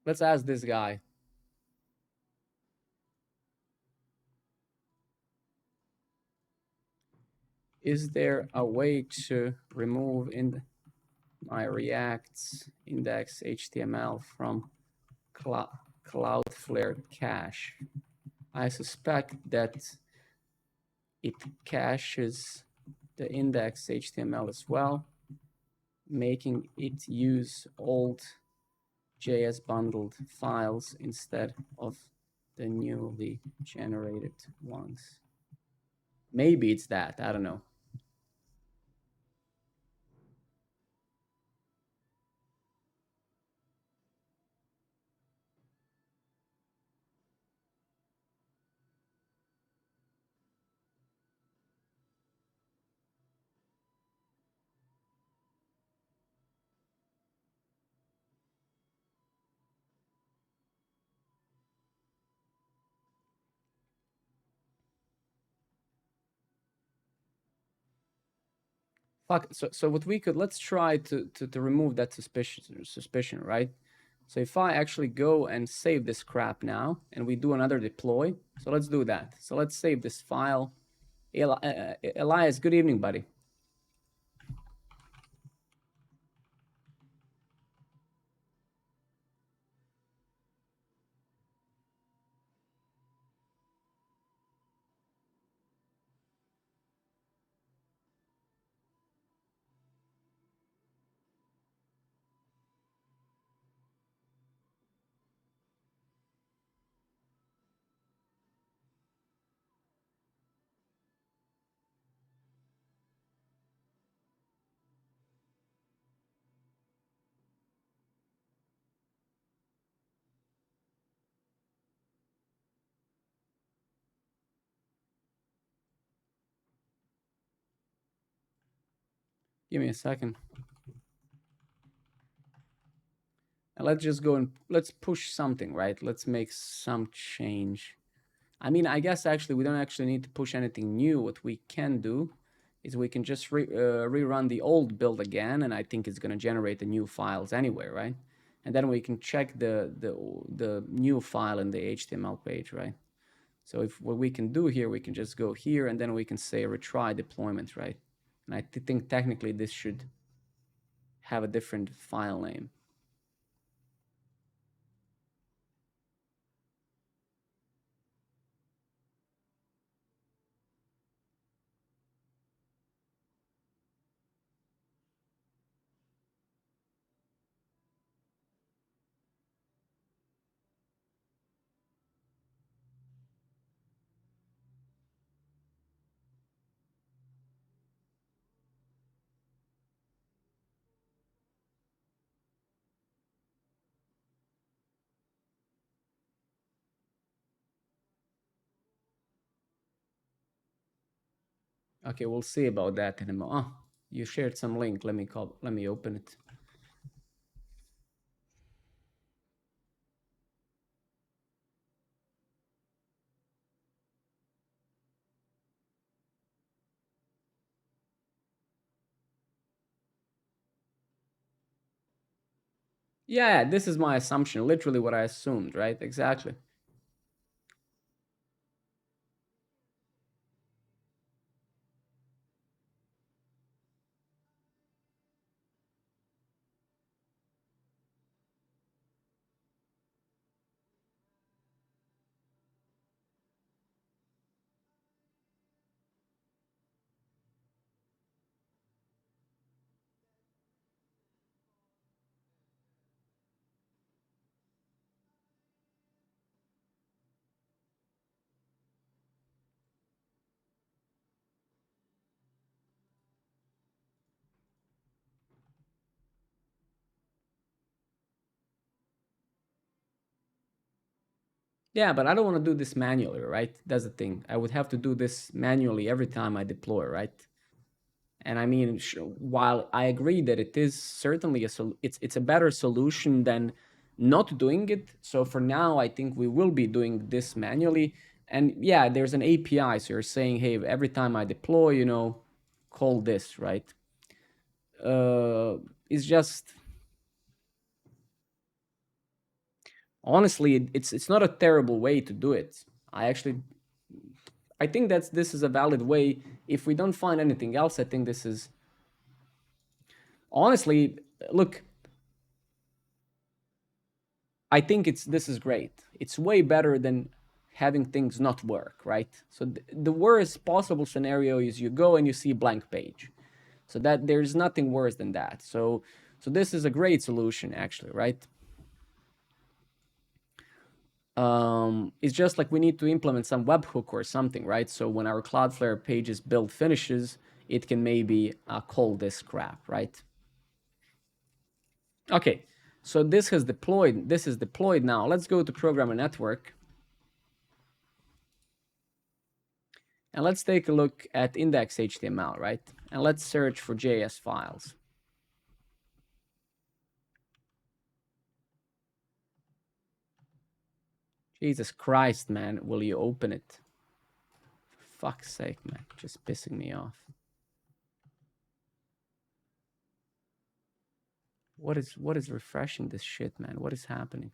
Let's ask this guy. Is there a way to remove in my React's index HTML from Cloudflare cache? I suspect that it caches the index HTML as well, making it use old JS bundled files instead of the newly generated ones. Maybe it's that, I don't know. Fuck. So what we could, let's try to remove that suspicion, right? So if I actually go and save this crap now, and we do another deploy, so let's do that. So let's save this file. Elias, good evening, buddy. Give me a second. And let's just go and let's push something, right? Let's make some change. I mean, I guess actually we don't actually need to push anything new. What we can do is we can just rerun the old build again, and I think it's going to generate the new files anyway, right? And then we can check the new file in the HTML page, right? So if what we can do here, we can just go here, and then we can say retry deployment, right? And I think technically this should have a different file name. Okay, we'll see about that in a moment. Oh, you shared some link. Let me open it. Yeah, this is my assumption. Literally what I assumed, right? Exactly. Yeah, but I don't want to do this manually, right? That's the thing. I would have to do this manually every time I deploy, right? And I mean, while I agree that it is certainly it's a better solution than not doing it. So for now, I think we will be doing this manually. And yeah, there's an API. So you're saying, hey, every time I deploy, call this, right? It's just honestly, it's not a terrible way to do it. I think this is a valid way. If we don't find anything else, I think this is honestly, look, I think this is great. It's way better than having things not work, right? So the worst possible scenario is you go and you see a blank page. So that there's nothing worse than that. So this is a great solution actually, right? It's just like we need to implement some webhook or something, right? So when our Cloudflare pages build finishes, it can maybe call this crap, right? Okay, so this is deployed now. Let's go to Programmer Network. And let's take a look at index.html, right? And let's search for JS files. Jesus Christ, man, will you open it? For fuck's sake, man, just pissing me off. What is refreshing this shit, man? What is happening?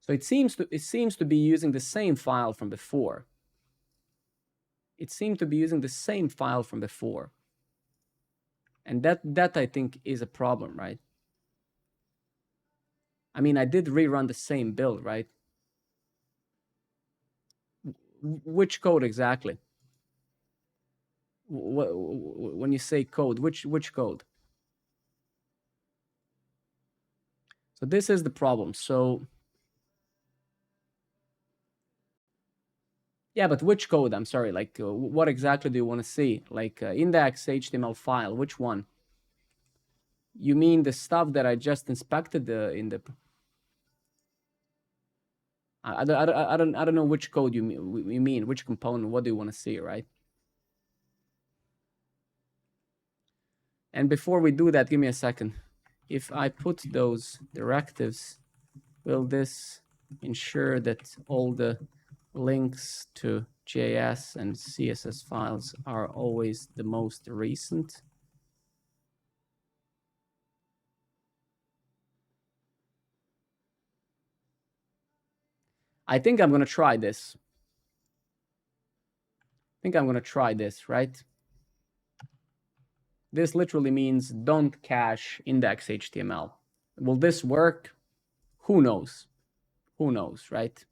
So it seems to be using the same file from before. It seemed to be using the same file from before. And that I think is a problem, right? I mean, I did rerun the same build, right? Which code exactly? When you say code, which code? So this is the problem. So yeah, but which code? I'm sorry. Like, what exactly do you want to see? Like, index HTML file. Which one? You mean the stuff that I just inspected in the? I don't know which code you mean, which component. What do you want to see, right? And before we do that, give me a second. If I put those directives, will this ensure that all the links to JS and CSS files are always the most recent? I think I'm going to try this. Right? This literally means don't cache index HTML. Will this work? Who knows? Who knows, right?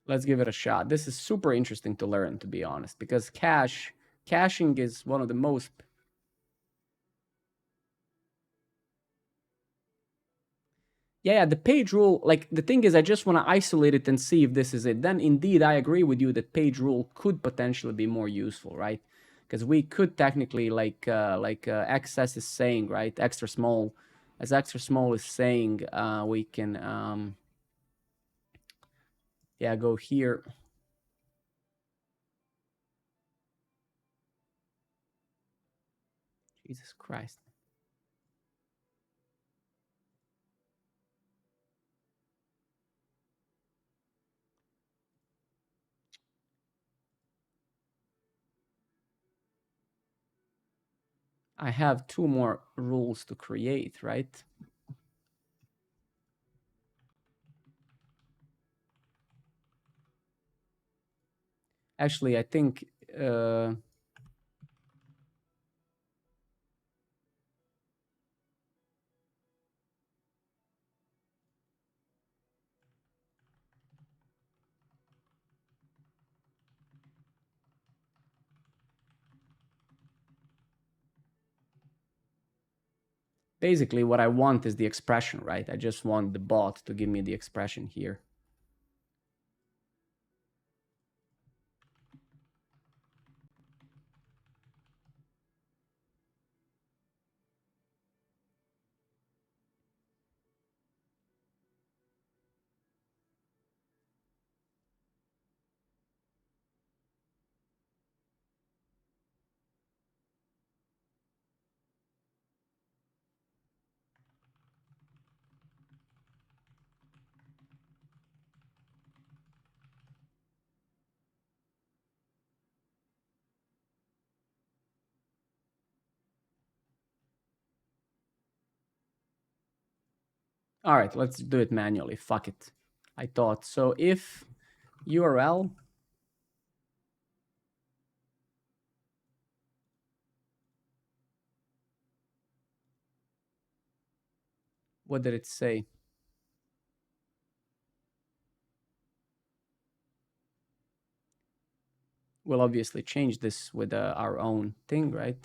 Let's give it a shot. This is super interesting to learn, to be honest, because caching is one of the most... Yeah, the page rule, like the thing is, I just want to isolate it and see if this is it. Then indeed, I agree with you that page rule could potentially be more useful, right? Because we could technically, like XS is saying, right? Extra small, as extra small is saying, we can, yeah, go here. Jesus Christ. I have 2 more rules to create, right? Actually, I think basically what I want is the expression, right? I just want the bot to give me the expression here. All right, let's do it manually. Fuck it. I thought. So if URL, what did it say? We'll obviously change this with our own thing, right?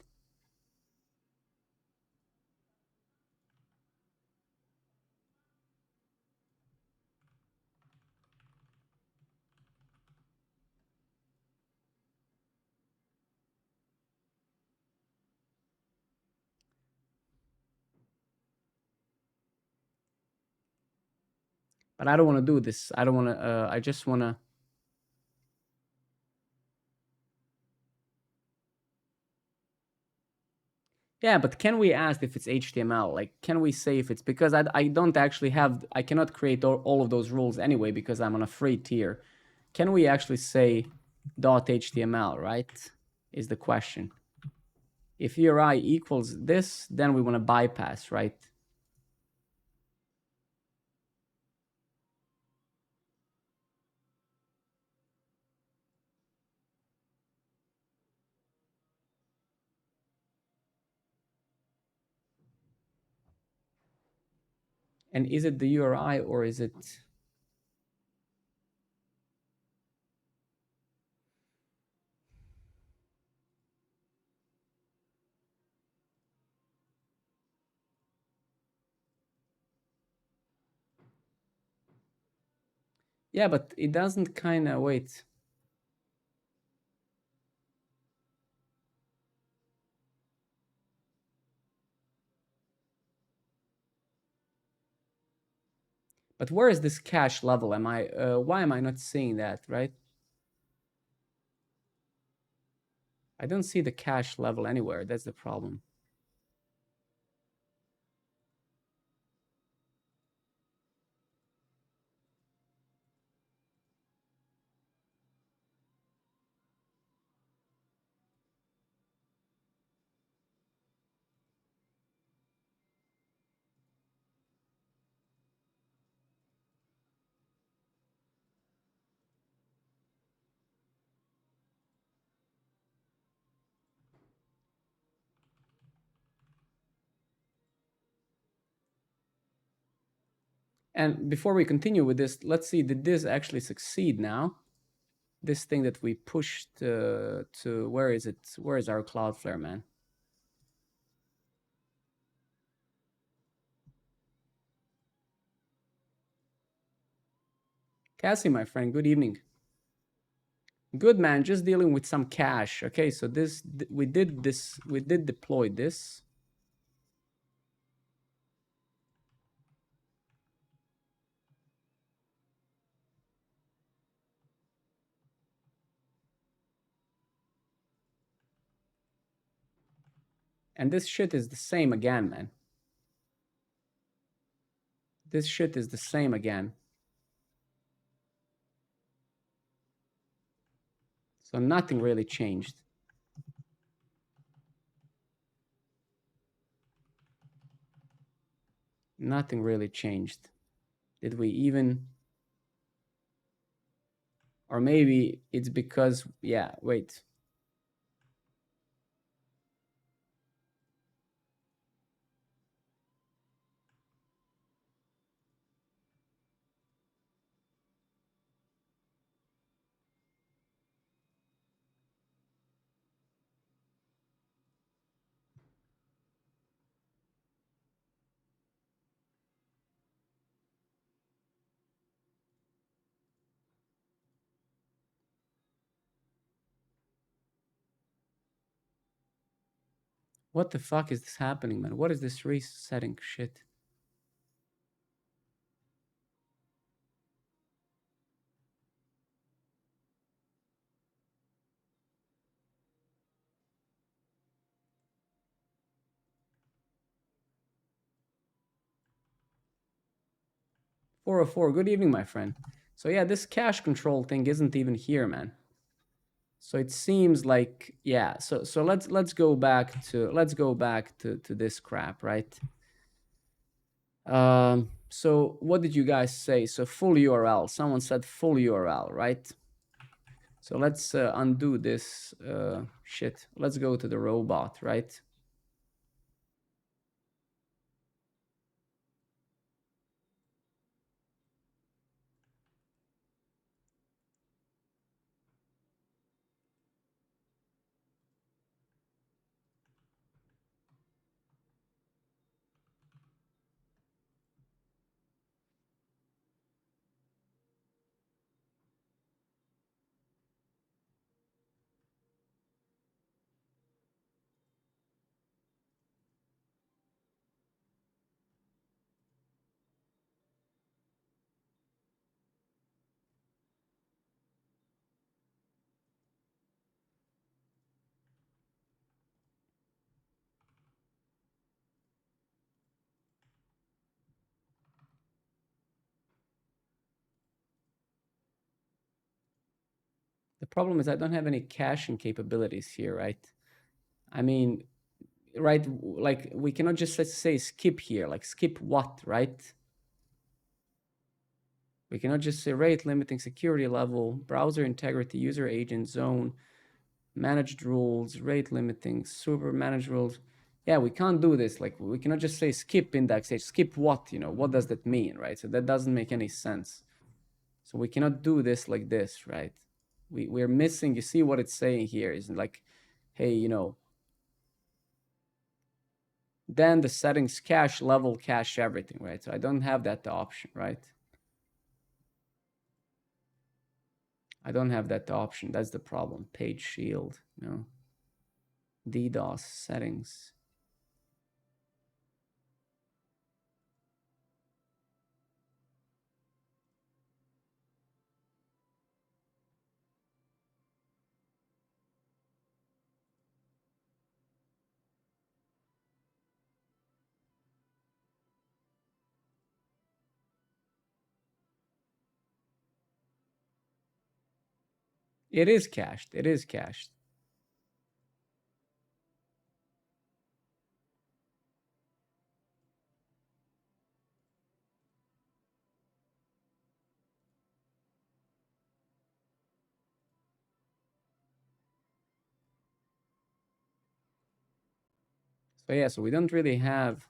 But I don't want to do this. I don't want to, I just want to... Yeah, but can we ask if it's HTML? Like, can we say if it's... Because I don't actually have... I cannot create all of those rules anyway because I'm on a free tier. Can we actually say .html, right? Is the question. If URI equals this, then we want to bypass, right? And is it the URI or is it... Yeah, but it doesn't kind of wait. But where is this cache level? Am I? Why am I not seeing that? Right? I don't see the cache level anywhere. That's the problem. And before we continue with this, let's see, did this actually succeed now? This thing that we pushed to, where is it? Where is our Cloudflare, man? Cassie, my friend, good evening. Good, man, just dealing with some cache. Okay, so we did deploy this. And this shit is the same again, man. This shit is the same again. So nothing really changed. Nothing really changed. Did we even? Or maybe it's because, yeah, wait. What the fuck is this happening, man? What is this resetting shit? Four oh four. Good evening, my friend. So yeah, this cache control thing isn't even here, man. So it seems like, yeah. So let's go back to this crap, right? So what did you guys say? So full URL. Someone said full URL, right? So let's undo this shit. Let's go to the robot, right? The problem is I don't have any caching capabilities here, right? I mean, right, like we cannot just say skip here, like skip what, right? We cannot just say rate limiting security level, browser integrity, user agent zone, managed rules, rate limiting, super managed rules. Yeah, we can't do this. Like we cannot just say skip index age. Skip what? What does that mean, right? So that doesn't make any sense. So we cannot do this like this, right? We're missing. You see what it's saying here is like, hey, then the settings cache level cache everything, right? So I don't have that option, right? I don't have that option. That's the problem. Page shield, no. DDoS settings. It is cached. It is cached. So yeah, so we don't really have.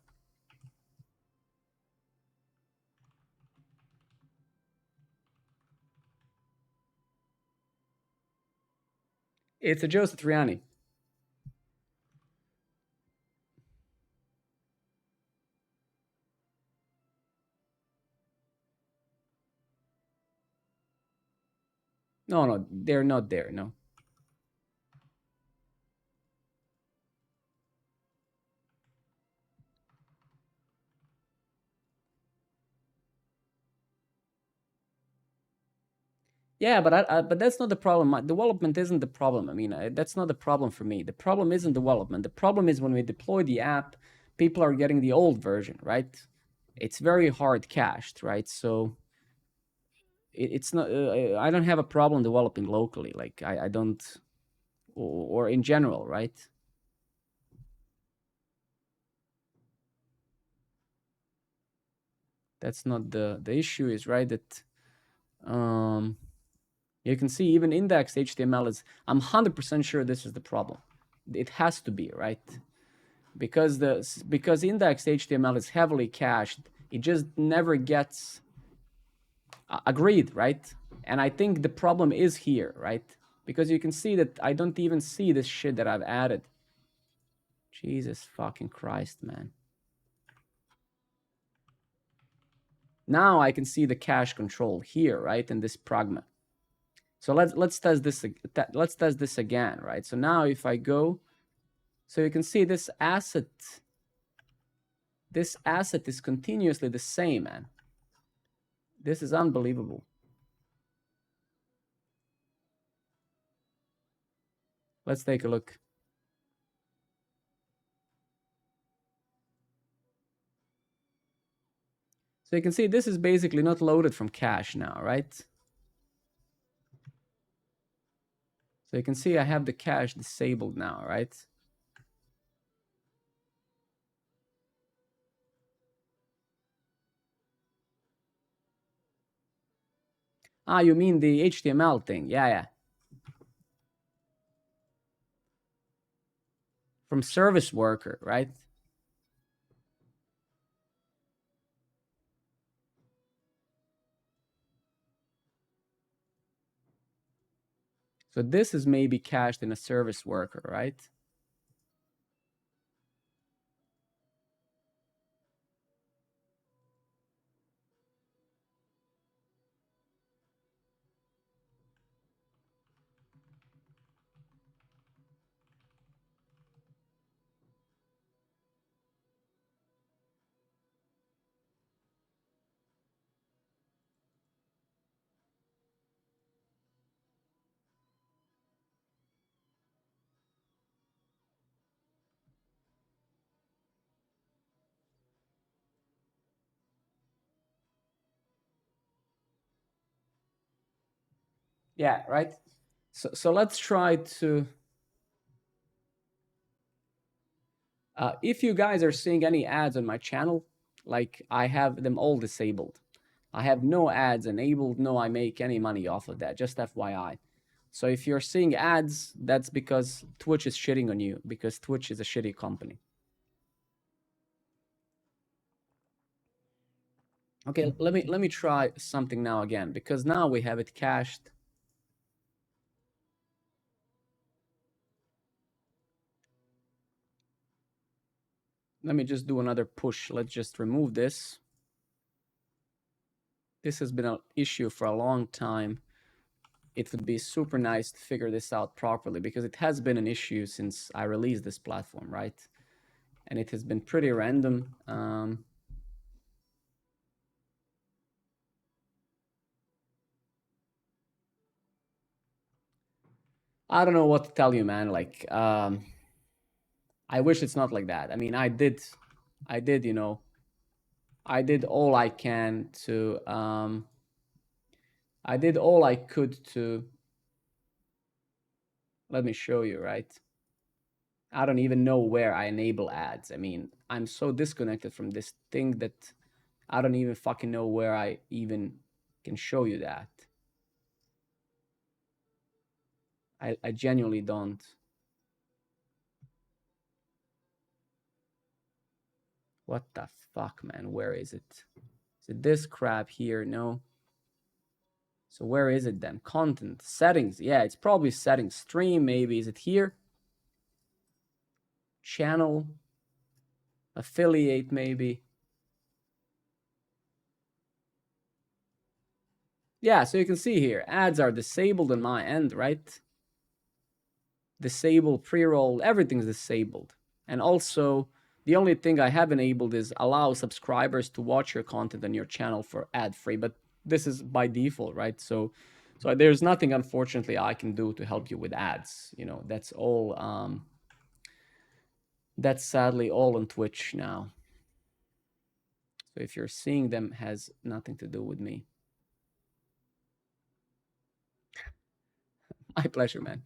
It's a Joe Satriani. No, no, they're not there. No. Yeah, but that's not the problem. Development isn't the problem. I mean, that's not the problem for me. The problem isn't development. The problem is when we deploy the app, people are getting the old version, right? It's very hard cached, right? So it's not. I don't have a problem developing locally. Like I don't, or in general, right? That's not the issue. Is right that you can see even indexed HTML is. I'm 100% sure this is the problem. It has to be, right? Because indexed HTML is heavily cached, it just never gets agreed, right? And I think the problem is here, right? Because you can see that I don't even see this shit that I've added. Jesus fucking Christ, man. Now I can see the cache control here, right, in this pragma. So let's test this. Let's test this again, right? So now if I go, so you can see this asset. This asset is continuously the same, man. This is unbelievable. Let's take a look. So you can see this is basically not loaded from cache now, right? So you can see I have the cache disabled now, right? Ah, you mean the HTML thing? Yeah, yeah. From service worker, right? So this is maybe cached in a service worker, right? Yeah, right? So let's try to... if you guys are seeing any ads on my channel, like I have them all disabled. I have no ads enabled, no I make any money off of that, just FYI. So if you're seeing ads, that's because Twitch is shitting on you, because Twitch is a shitty company. Okay, let me try something now again, because now we have it cached. Let me just do another push. Let's just remove this. This has been an issue for a long time. it would be super nice to figure this out properly, because it has been an issue since I released this platform, right? And it has been pretty random. I don't know what to tell you, man. Like, I wish it's not like that. I mean, I did, I did all I can to, I did all I could to, let me show you, right? I don't even know where I enable ads. I mean, I'm so disconnected from this thing that I don't even fucking know where I even can show you that. I genuinely don't. What the fuck, man? Where is it? Is it this crap here? No. So where is it then? Content, settings. Yeah, it's probably settings. Stream, maybe. Is it here? Channel, affiliate, maybe. Yeah, so you can see here, ads are disabled on my end, right? Disable, pre-roll, everything's disabled. And also, the only thing I have enabled is allow subscribers to watch your content on your channel for ad-free, but this is by default, right? So there's nothing, unfortunately, I can do to help you with ads. That's all, that's sadly all on Twitch now. So if you're seeing them, has nothing to do with me. My pleasure, man.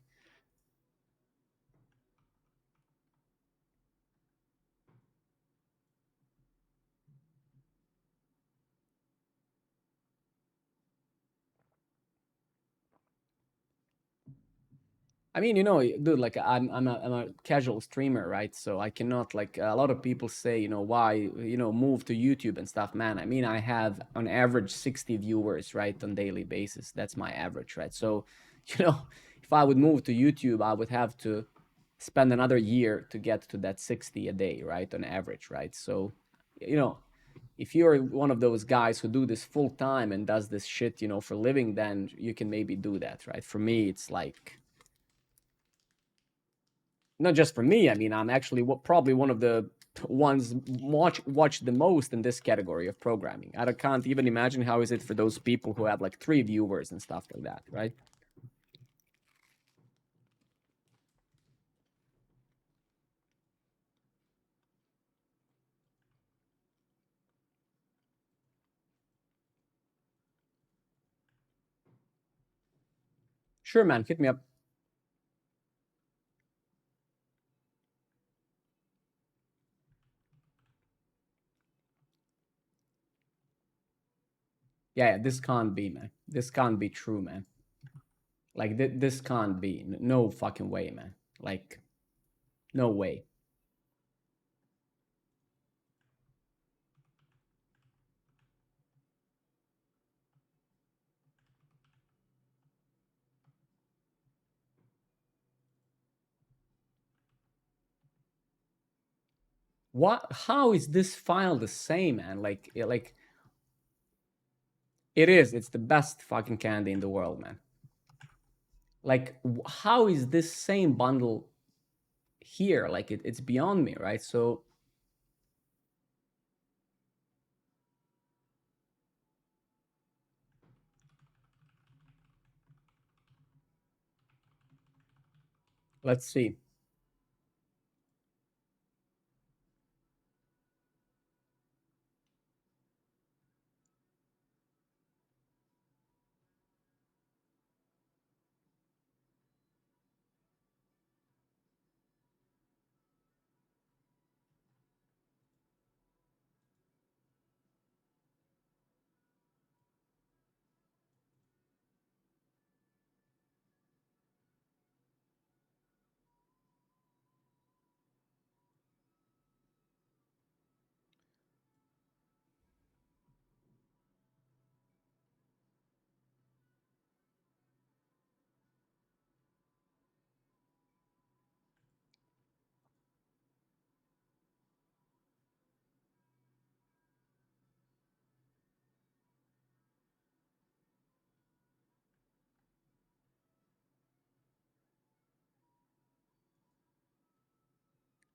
I mean, dude, like I'm a casual streamer, right? So I cannot, like, a lot of people say, why, move to YouTube and stuff, man. I mean, I have on average 60 viewers, right, on daily basis. That's my average, right? So, you know, if I would move to YouTube, I would have to spend another year to get to that 60 a day, right, on average, right? So, you know, if you're one of those guys who do this full time and does this shit, for living, then you can maybe do that, right? For me, it's like, not just for me. I mean, I'm actually probably one of the ones watch the most in this category of programming. I can't even imagine how is it for those people who have like 3 viewers and stuff like that, right? Sure, man, hit me up. Yeah, this can't be, man. This can't be true, man. Like, this can't be. No fucking way, man. Like, no way. What? How is this file the same, man? Like it is. It's the best fucking candy in the world, man. Like, how is this same bundle here? Like, it's beyond me, right? So let's see.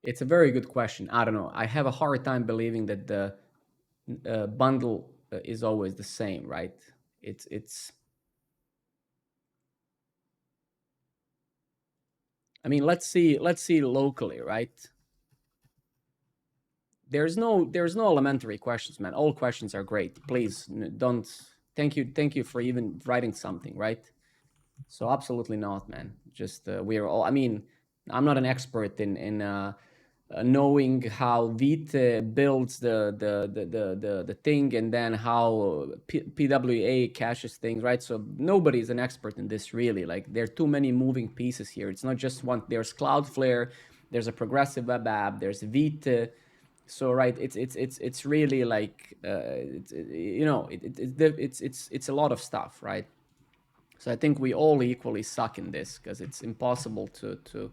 It's a very good question. I don't know. I have a hard time believing that the bundle is always the same, right? It's. I mean, let's see locally, right? There's no elementary questions, man. All questions are great. Please don't. Thank you for even writing something, right? So absolutely not, man. Just we are all. I mean, I'm not an expert in knowing how Vite builds the thing and then how PWA caches things, right? So nobody is an expert in this really. Like there are too many moving pieces here. It's not just one. There's Cloudflare, there's a progressive web app, there's Vite. So right, it's really like it's a lot of stuff, right? So I think we all equally suck in this because it's impossible to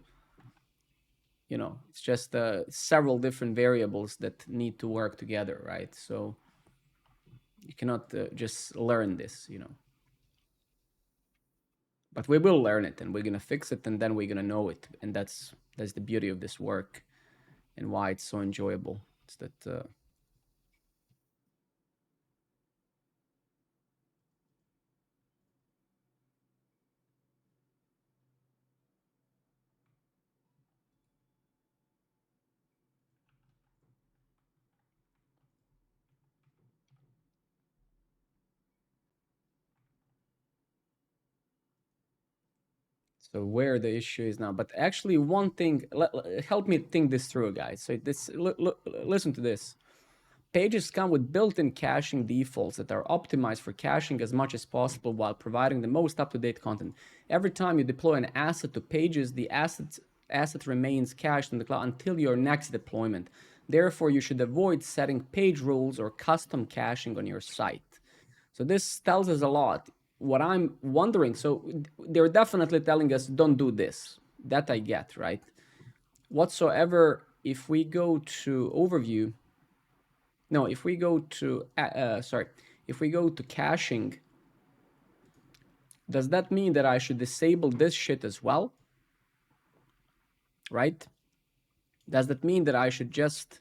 it's just several different variables that need to work together, right? So you cannot just learn this. But we will learn it and we're gonna fix it and then we're gonna know it, and that's the beauty of this work and why it's so enjoyable. It's that so where the issue is now. But actually, one thing, help me think this through, guys. So listen to this. Pages come with built-in caching defaults that are optimized for caching as much as possible while providing the most up-to-date content. Every time you deploy an asset to Pages, the asset remains cached in the cloud until your next deployment. Therefore, you should avoid setting page rules or custom caching on your site. So this tells us a lot. What I'm wondering, so they're definitely telling us don't do this. That I get, right? Whatsoever, if we go to overview, no, if we go to, if we go to caching, does that mean that I should disable this shit as well? Right? Does that mean that I should just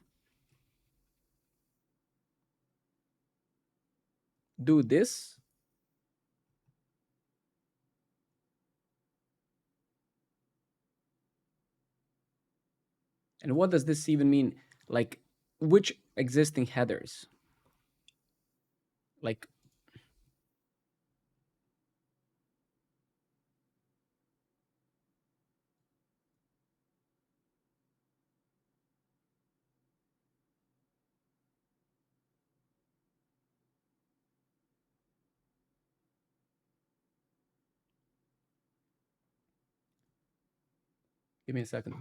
do this? And what does this even mean? Like, which existing headers? Like, give me a second.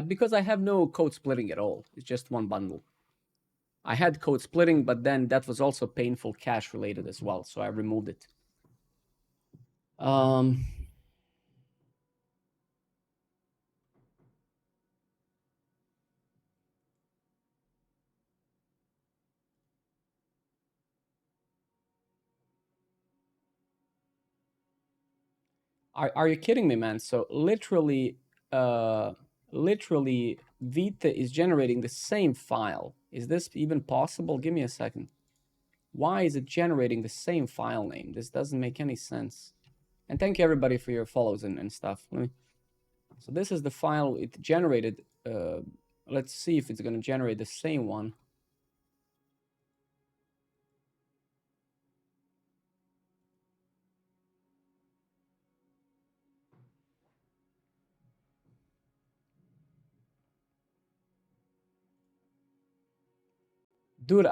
Because I have no code splitting at all. It's just one bundle. I had code splitting, but then that was also painful cache related as well, so I removed it. Um, are you kidding me, man? So literally, Vita is generating the same file. Is this even possible? Give me a second. Why is it generating the same file name? This doesn't make any sense. And thank you everybody for your follows and stuff. So this is the file it generated. Let's see if it's going to generate the same one. Dude,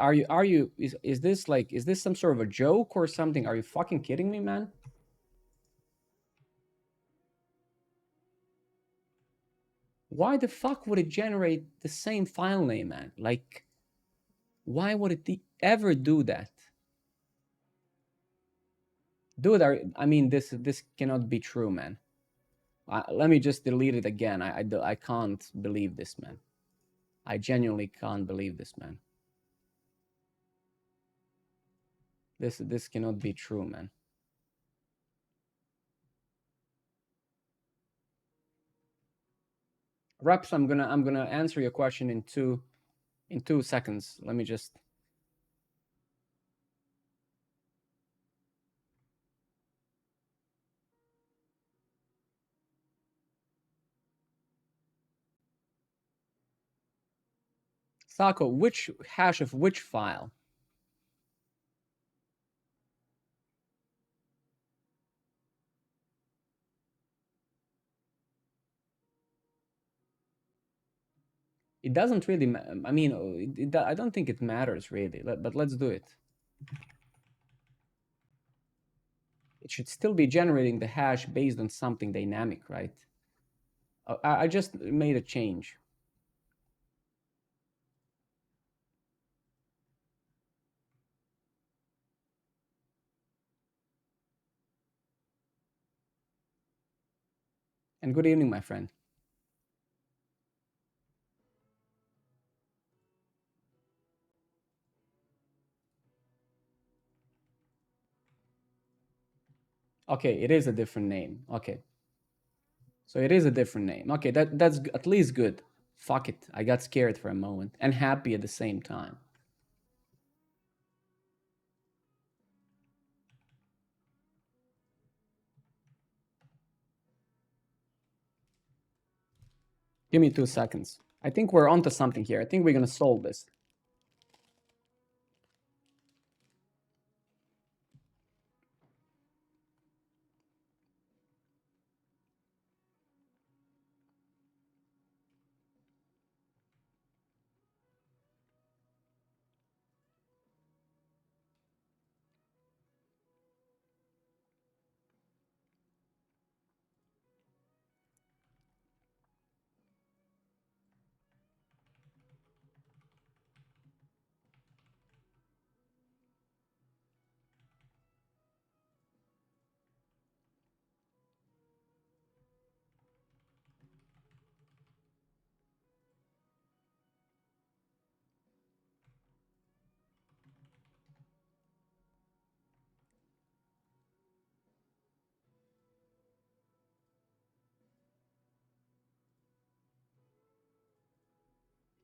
is this like, is this some sort of a joke or something? Are you fucking kidding me, man? Why the fuck would it generate the same file name, man? Like, why would it ever do that? Dude, I mean, this cannot be true, man. Let me just delete it again. I can't believe this, man. I genuinely can't believe this, man. This cannot be true, man. Reps, I'm gonna answer your question in 2 seconds. Let me just. Sako, which hash of which file? It doesn't really. I mean, I don't think it matters really. But let's do it. It should still be generating the hash based on something dynamic, right? I just made a change. And good evening, my friend. Okay, it is a different name. Okay, so it is a different name. Okay, that's at least good. Fuck it. I got scared for a moment and happy at the same time. Give me 2 seconds. I think we're onto something here. I think we're gonna solve this.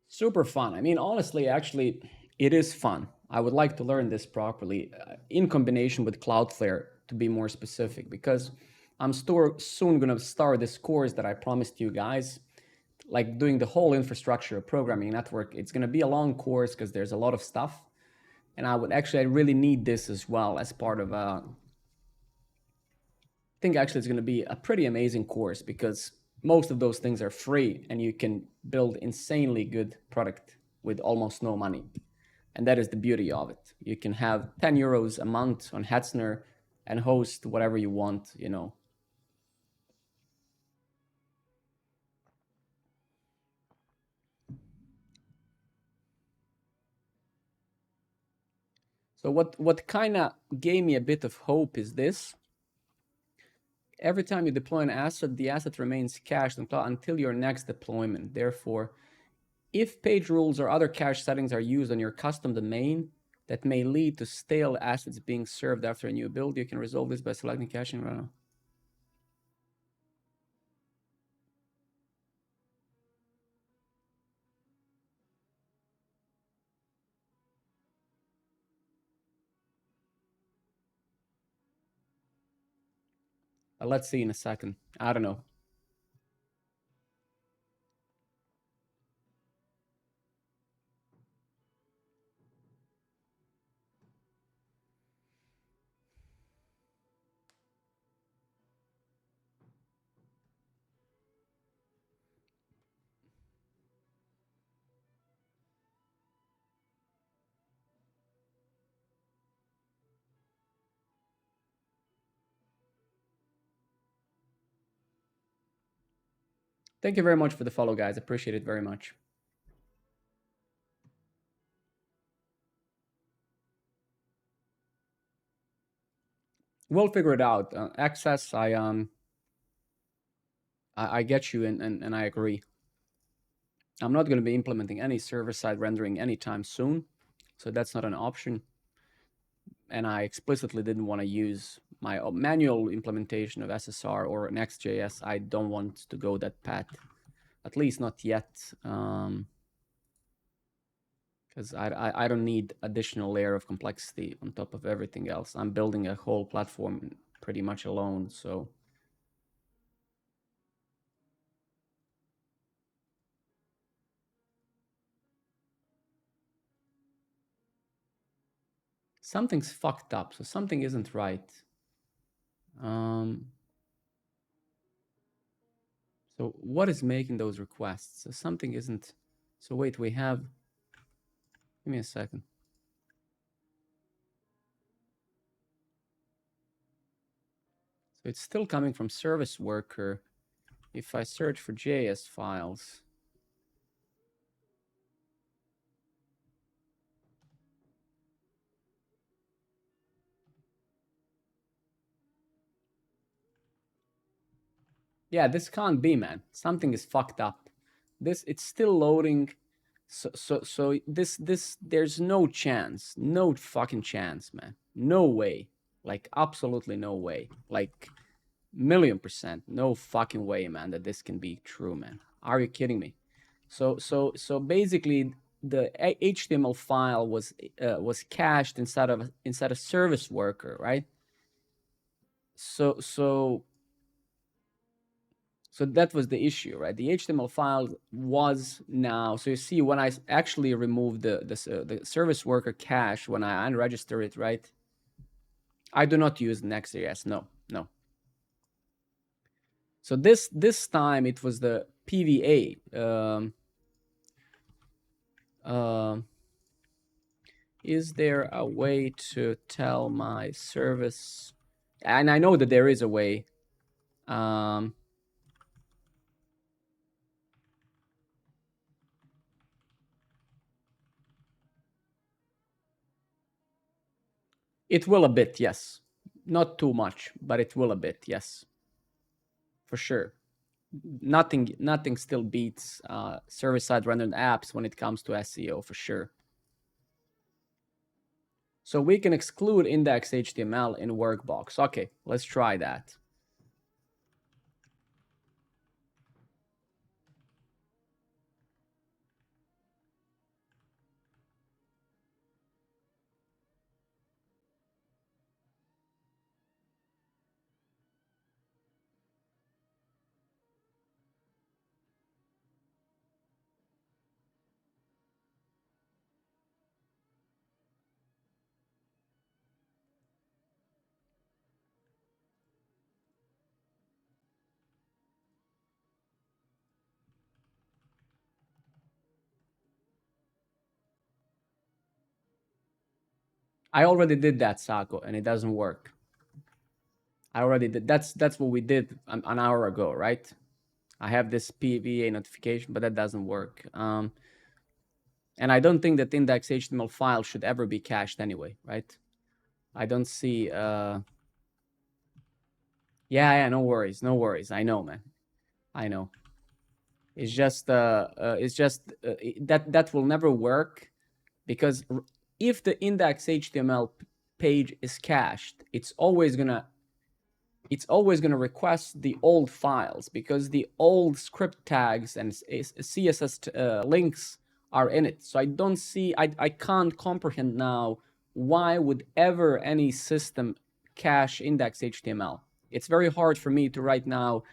Super fun. I mean, honestly, actually, it is fun. I would like to learn this properly in combination with Cloudflare to be more specific, because I'm soon going to start this course that I promised you guys, like doing the whole infrastructure of programming network. It's going to be a long course because there's a lot of stuff. And I really need this as well as part of I think actually it's going to be a pretty amazing course because most of those things are free and you can build insanely good product with almost no money. And that is the beauty of it. You can have 10 euros a month on Hetzner and host whatever you want, you know. So what kind of gave me a bit of hope is this. Every time you deploy an asset, the asset remains cached until your next deployment. Therefore, if page rules or other cache settings are used on your custom domain that may lead to stale assets being served after a new build, you can resolve this by selecting caching runoff. Let's see in a second. I don't know. Thank you very much for the follow, guys. Appreciate it very much. We'll figure it out. Access, I get you, and I agree. I'm not going to be implementing any server-side rendering anytime soon, so that's not an option. And I explicitly didn't want to use my manual implementation of SSR or Next.js. I don't want to go that path. at least not yet. Because I don't need additional layer of complexity on top of everything else. I'm building a whole platform pretty much alone, so. Something's fucked up, so something isn't right. So what is making those requests? So something isn't. So wait, we have. Give me a second. So it's still coming from service worker. If I search for JS files. Yeah, this can't be, man. Something is fucked up. It's still loading. So this there's no chance, no fucking chance, man. No way. Like absolutely no way. Like 1,000,000%, no fucking way, man, that this can be true, man. Are you kidding me? So basically, the HTML file was cached inside a service worker, right? So that was the issue, right? The HTML file was now. So you see, when I actually removed the service worker cache, when I unregister it, right? I do not use Next.js. No. So this time it was the PVA. Is there a way to tell my service? And I know that there is a way. It will a bit, yes. Not too much, but it will a bit, yes. For sure. Nothing still beats server-side rendered apps when it comes to SEO, for sure. So we can exclude index HTML in workbox. Okay, let's try that. I already did that, Sako, and it doesn't work. I already did. That's what we did an hour ago, right? I have this PVA notification, but that doesn't work. And I don't think that index HTML file should ever be cached anyway, right? I don't see. Yeah, no worries. I know, man. I know. It's just that will never work, because if the index HTML page is cached, it's always gonna request the old files, because the old script tags and CSS links are in it. So I don't see, I can't comprehend now why would ever any system cache index HTML. It's very hard for me to right now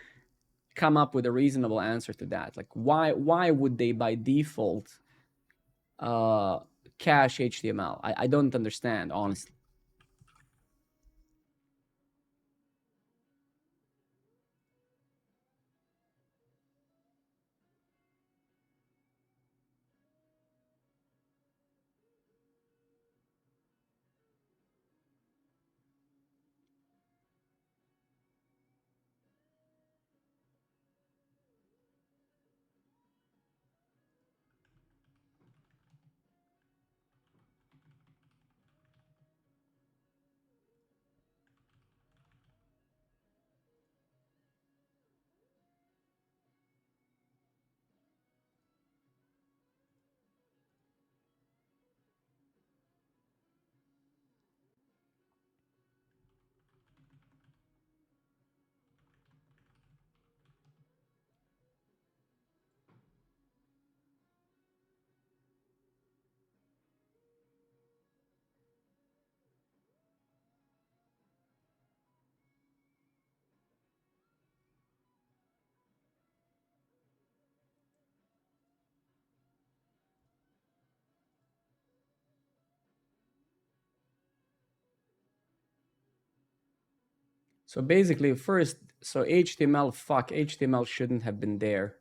come up with a reasonable answer to that. Like why would they by default cache HTML? I don't understand, honestly. So basically, first, so HTML, fuck, HTML shouldn't have been there.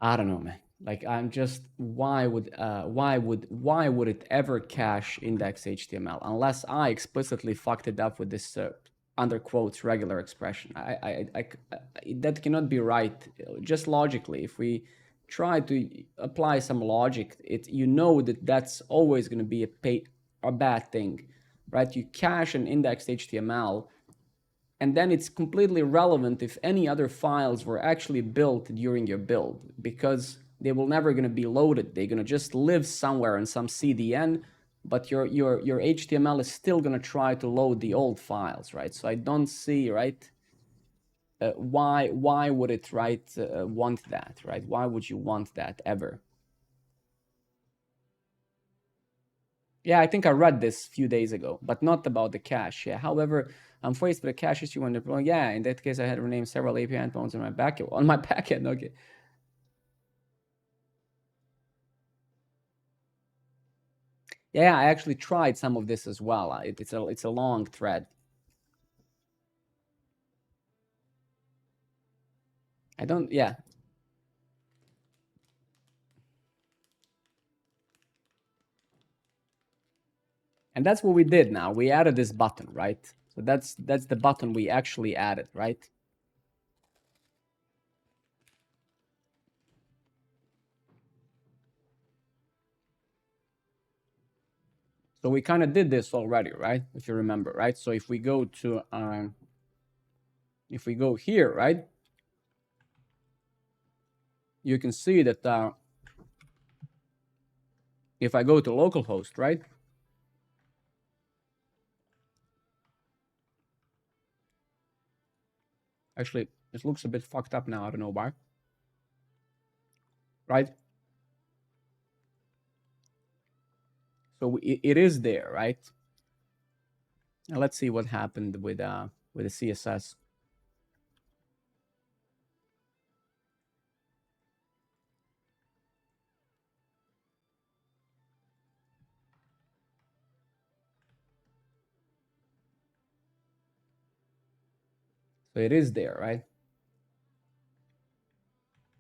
I don't know, man. Like I'm just why would it ever cache index HTML unless I explicitly fucked it up with this under quotes regular expression. That cannot be right. Just logically, if we try to apply some logic, you know that that's always going to be a bad thing, right? You cache an indexed HTML, and then it's completely irrelevant if any other files were actually built during your build, because they will never going to be loaded. They're going to just live somewhere in some CDN, but your HTML is still going to try to load the old files, right? So I don't see, right, why would it, right, want that, right? Why would you want that ever? Yeah, I think I read this a few days ago, but not about the cache. Yeah, however, I'm faced with a cache issue when deploying. Yeah, in that case, I had to rename several API endpoints on my backend. On my backend, okay. Yeah, I actually tried some of this as well. It's a long thread. I don't. Yeah, and that's what we did. Now we added this button, right? So that's the button we actually added, right? So we kind of did this already, right? If you remember, right? So if we go to if we go here, right, you can see that if I go to localhost, right, actually it looks a bit fucked up now. I don't know why, right? So it is there, right? Now let's see what happened with the CSS. So it is there, right?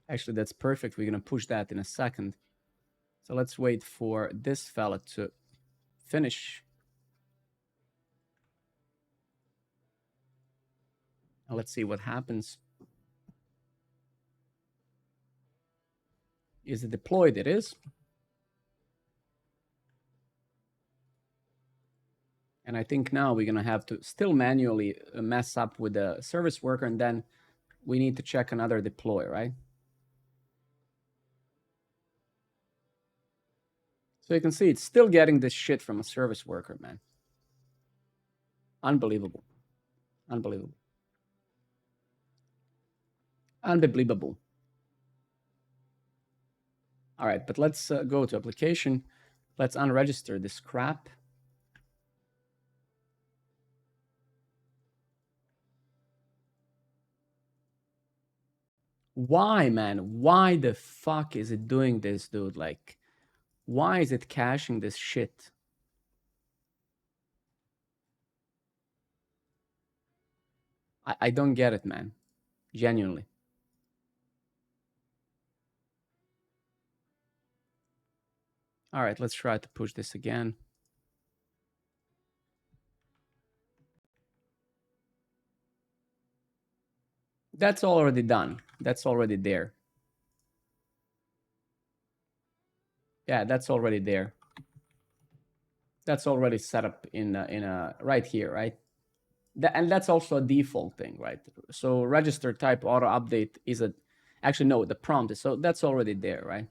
Actually, that's perfect. We're gonna push that in a second. So let's wait for this fella to finish. And let's see what happens. Is it deployed? It is. And I think now we're gonna have to still manually mess up with the service worker, and then we need to check another deploy, right? So you can see it's still getting this shit from a service worker, man. Unbelievable. Unbelievable. Unbelievable. All right, but let's go to application. Let's unregister this crap. Why, man? Why the fuck is it doing this, dude? Like, why is it caching this shit? I don't get it, man. Genuinely. All right, let's try to push this again. That's already done. That's already there. Yeah, that's already there. That's already set up in a right here, right? And that's also a default thing, right? So register type auto update is actually no, the prompt is, so that's already there, right?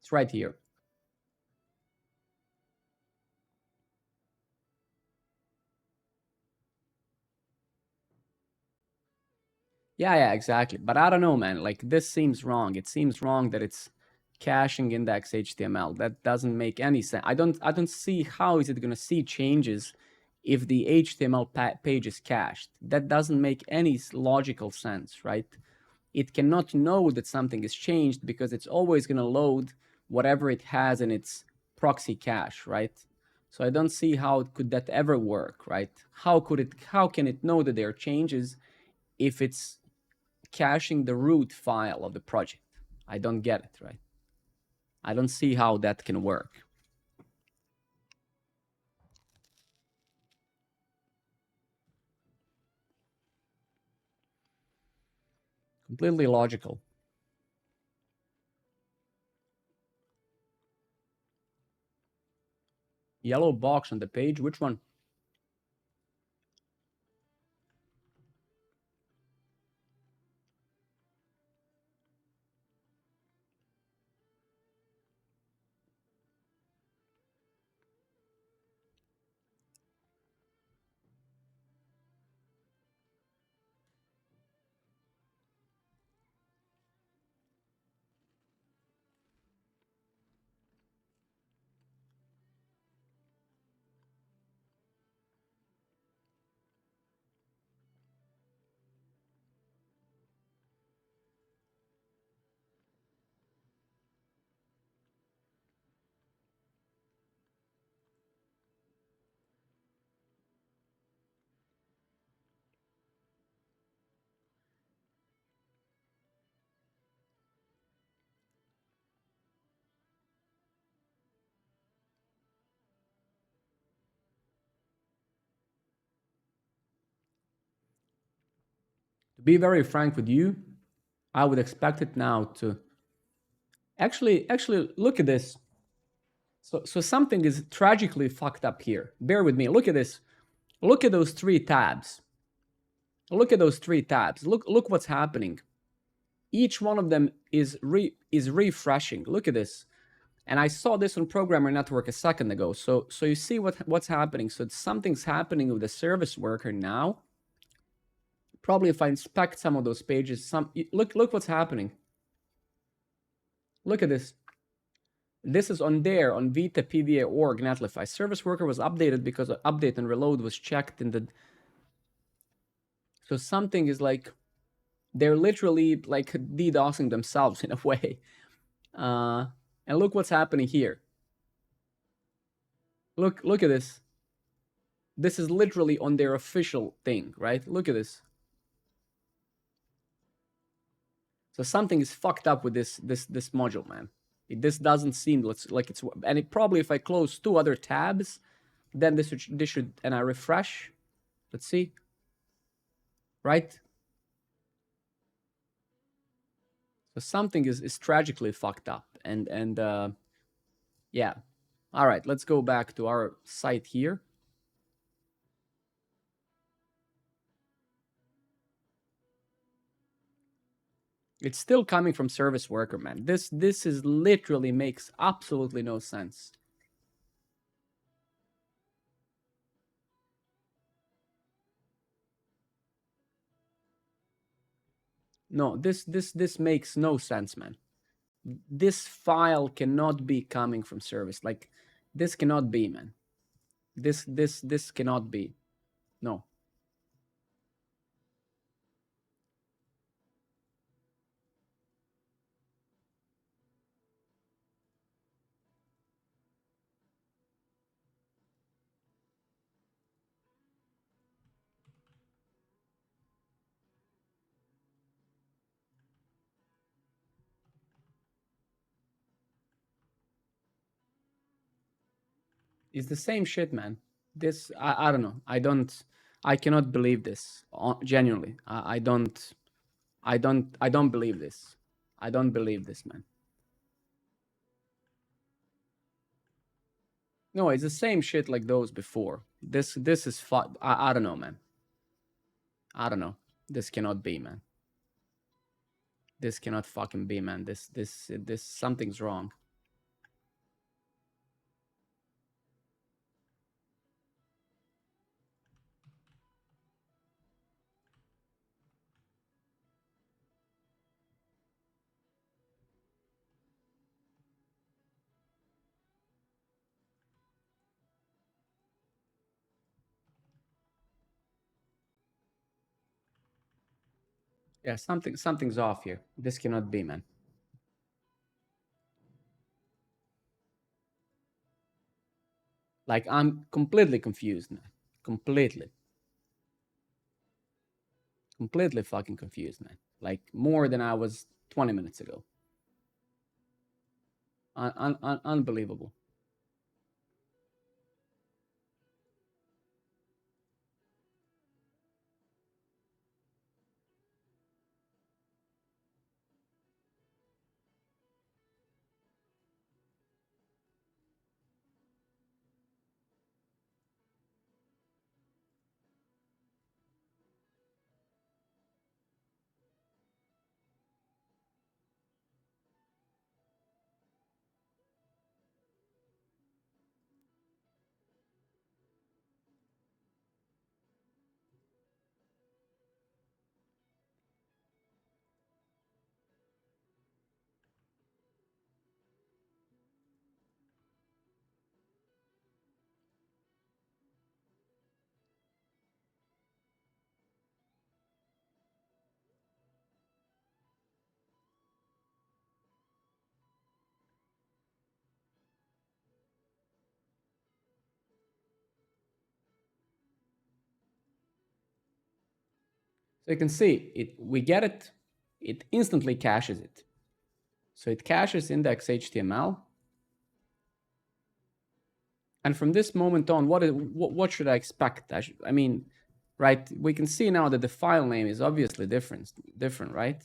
It's right here. Yeah, exactly. But I don't know, man. Like this seems wrong. It seems wrong that it's caching index HTML. That doesn't make any sense. I don't see how is it gonna see changes if the HTML page is cached. That doesn't make any logical sense, right? It cannot know that something is changed because it's always gonna load whatever it has in its proxy cache, right? So I don't see how could that ever work, right? How can it know that there are changes if it's caching the root file of the project? I don't get it, right? I don't see how that can work. Completely logical. Yellow box on the page, which one? To be very frank with you, I would expect it now to actually look at this. So something is tragically fucked up here. Bear with me. Look at this. Look at those three tabs. Look at those three tabs. Look what's happening. Each one of them is refreshing. Look at this. And I saw this on Programmer Network a second ago. So you see what's happening. So something's happening with the service worker now. Probably if I inspect some of those pages, look what's happening. Look at this. This is on there on Vita PVA org Netlify. Service worker was updated because update and reload was checked in the. So something is like they're literally like DDoSing themselves in a way. And look what's happening here. Look at this. This is literally on their official thing, right? Look at this. So something is fucked up with this module, man. This doesn't seem like it's, and it probably if I close two other tabs, then this should and I refresh. Let's see. Right? So something is tragically fucked up, and yeah. All right, let's go back to our site here. It's still coming from service worker, man. This is literally makes absolutely no sense. No, this makes no sense, man. This file cannot be coming from service. Like this cannot be, man. This cannot be. No. It's the same shit, man. This I don't know. I cannot believe this. Genuinely. I don't believe this. I don't believe this, man. No, it's the same shit like those before. This is I don't know, man. I don't know. This cannot be, man. This cannot fucking be, man. This something's wrong. Yeah, something's off here. This cannot be, man. Like I'm completely confused, man. Completely, completely fucking confused, man. Like more than I was 20 minutes ago. Unbelievable. So you can see it. We get it. It instantly caches it. So it caches index HTML. And from this moment on, what should I expect? I mean, right? We can see now that the file name is obviously different, right?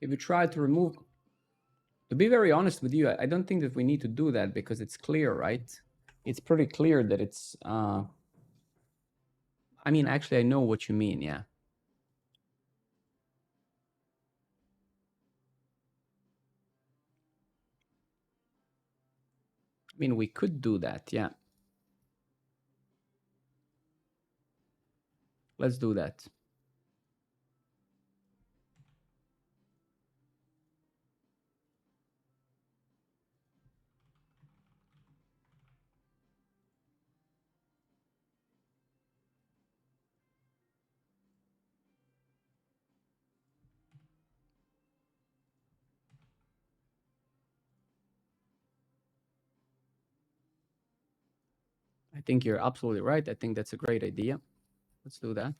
If you try to remove, To be very honest with you, I don't think that we need to do that because it's clear, right? It's pretty clear that it's, I mean, actually, I know what you mean, yeah. I mean, we could do that, yeah. Let's do that. I think you're absolutely right. I think that's a great idea. Let's do that.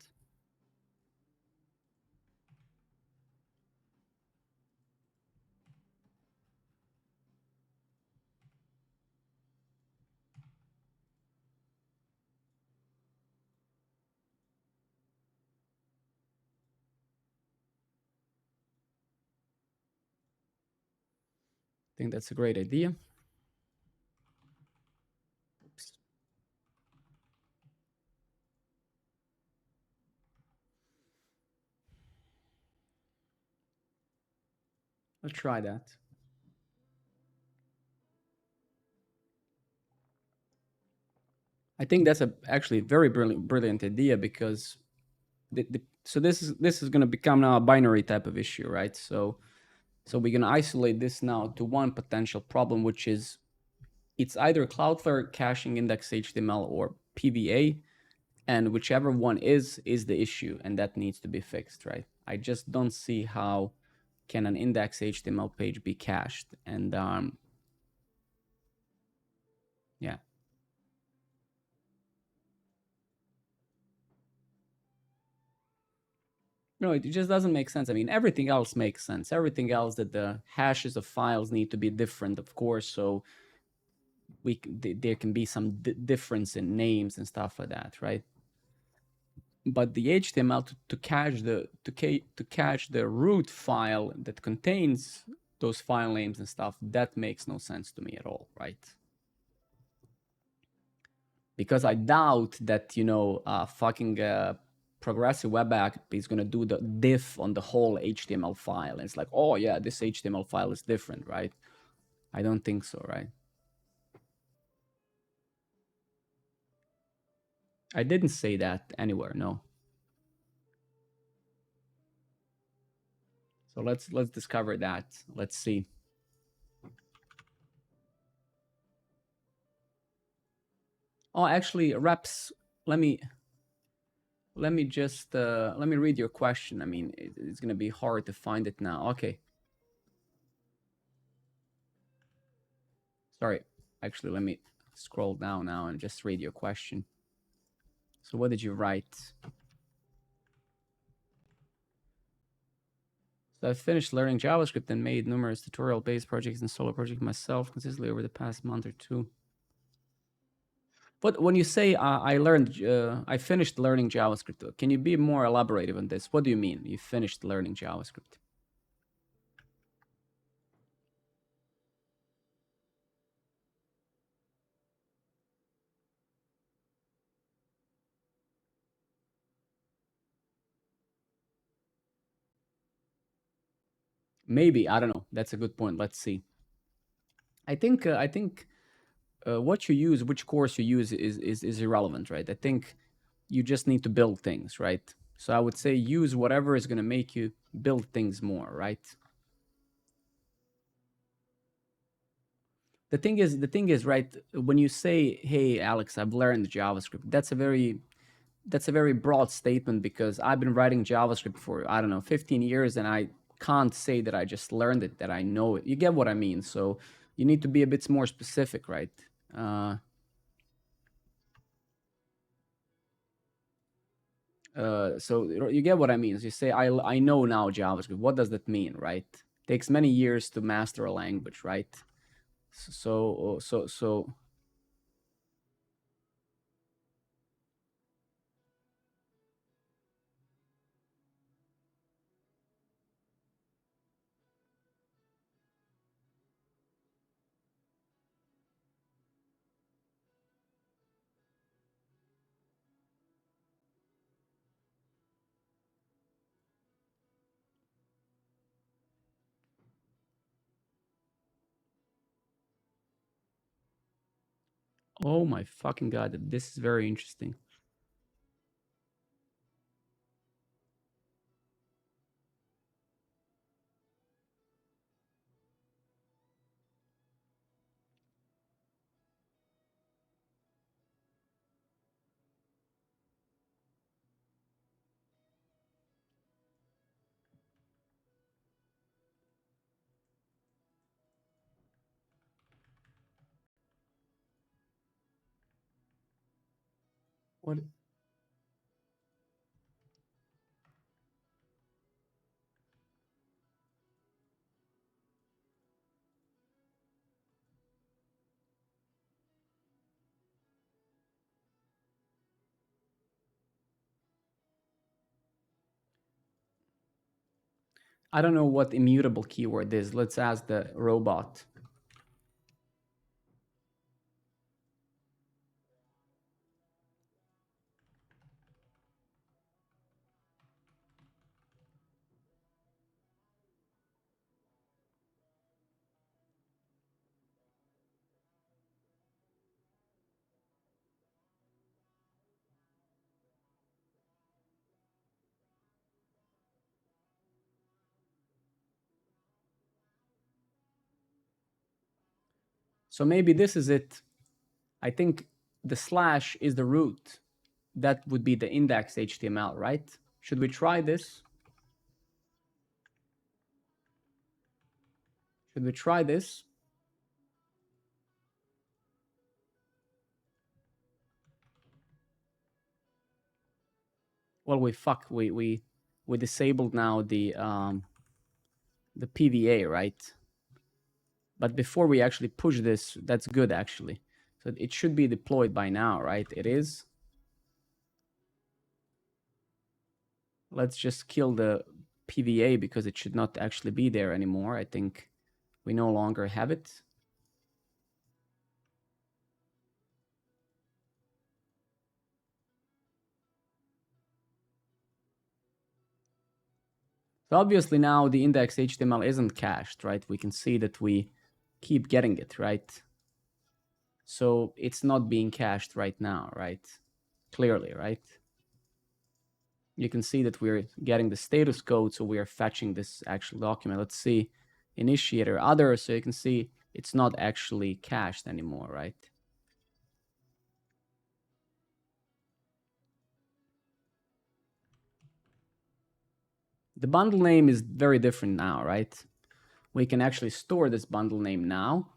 I think that's a great idea. Oops. Let's try that. I think that's actually very brilliant idea because so this is going to become now a binary type of issue, right? So we're going to isolate this now to one potential problem, which is it's either Cloudflare caching index HTML or PVA, and whichever one is the issue, and that needs to be fixed, right? I just don't see how can an index HTML page be cached, and yeah. No, it just doesn't make sense. I mean, everything else makes sense. Everything else that the hashes of files need to be different, of course. So there can be some difference in names and stuff like that, right? But the HTML to cache the root file that contains those file names and stuff, that makes no sense to me at all, right? Because I doubt that fucking progressive web app is gonna do the diff on the whole HTML file. And it's like, oh yeah, this HTML file is different, right? I don't think so, right? I didn't say that anywhere, no. So let's discover that. Let's see. Oh, actually, reps. Let me just let me read your question. I mean, it's gonna be hard to find it now. Okay. Sorry. Actually, let me scroll down now and just read your question. So what did you write? So I've finished learning JavaScript and made numerous tutorial-based projects and solo projects myself consistently over the past month or two. But when you say I finished learning JavaScript, can you be more elaborative on this? What do you mean you finished learning JavaScript? Maybe, I don't know. That's a good point. Let's see. I think what you use, which course you use is irrelevant, right? I think you just need to build things, right? So I would say use whatever is going to make you build things more, right? The thing is, right? When you say, "Hey, Alex, I've learned JavaScript," that's a very broad statement because I've been writing JavaScript for, I don't know, 15 years, and I can't say that I just learned it, that I know it. You get what I mean? So you need to be a bit more specific, right? So you get what I mean. So you say, I know now JavaScript. What does that mean, right? Takes many years to master a language, right? So Oh my fucking god, this is very interesting. What? I don't know what immutable keyword is. Let's ask the robot. So maybe this is it. I think the slash is the root. That would be the index HTML, right? Should we try this? Should we try this? Well, we disabled now the PVA, right? But before we actually push this, that's good actually. So it should be deployed by now, right? It is. Let's just kill the PVA because it should not actually be there anymore. I think we no longer have it. So obviously now the index HTML isn't cached, right? We can see that we keep getting it, right? So it's not being cached right now, right? Clearly, right? You can see that we're getting the status code, so we are fetching this actual document. Let's see, initiator, other, so you can see it's not actually cached anymore, right? The bundle name is very different now, right? We can actually store this bundle name now,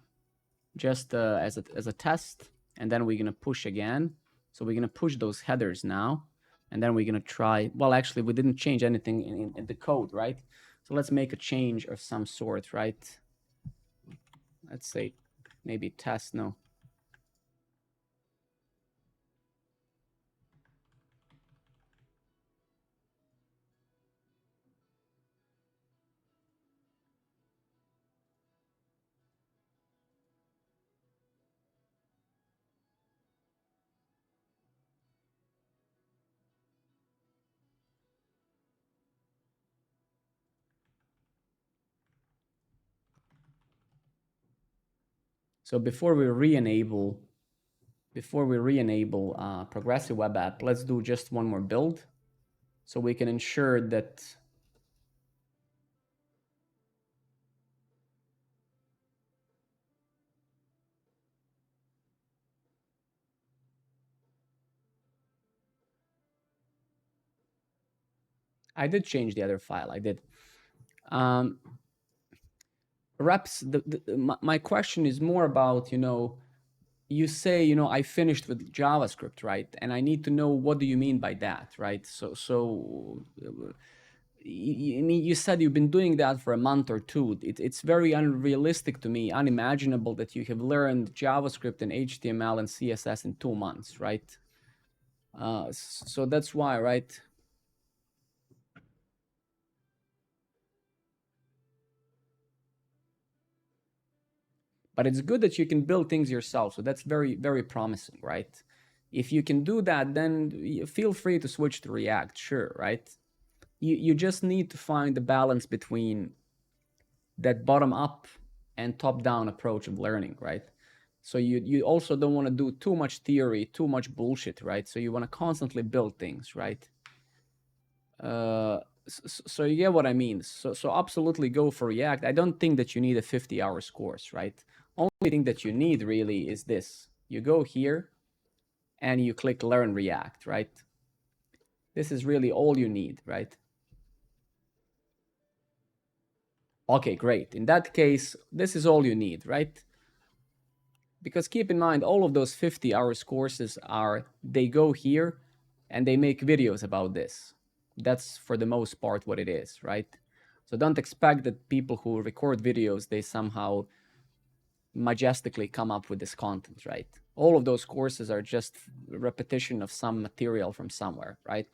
just as a test, and then we're gonna push again. So we're gonna push those headers now, and then we're gonna try. Well, actually, we didn't change anything in the code, right? So let's make a change of some sort, right? Let's say maybe test. No. So before we re-enable progressive web app, let's do just one more build, so we can ensure that. I did change the other file. I did. Reps. My question is more about, you say, I finished with JavaScript, right? And I need to know, what do you mean by that, right? I mean, you said you've been doing that for a month or two. It's very unrealistic to me, unimaginable that you have learned JavaScript and HTML and CSS in 2 months, right? So that's why, right? But it's good that you can build things yourself. So that's very, very promising, right? If you can do that, then feel free to switch to React, sure, right? You just need to find the balance between that bottom up and top down approach of learning, right? So you also don't want to do too much theory, too much bullshit, right? So you want to constantly build things, right? So you get what I mean. So absolutely go for React. I don't think that you need a 50 hours course, right? Only thing that you need really is this. You go here and you click learn React, right? This is really all you need, right? Okay, great. In that case, this is all you need, right? Because keep in mind, all of those 50 hours courses they go here and they make videos about this. That's for the most part what it is, right? So don't expect that people who record videos, they somehow majestically come up with this content, right? All of those courses are just repetition of some material from somewhere, right?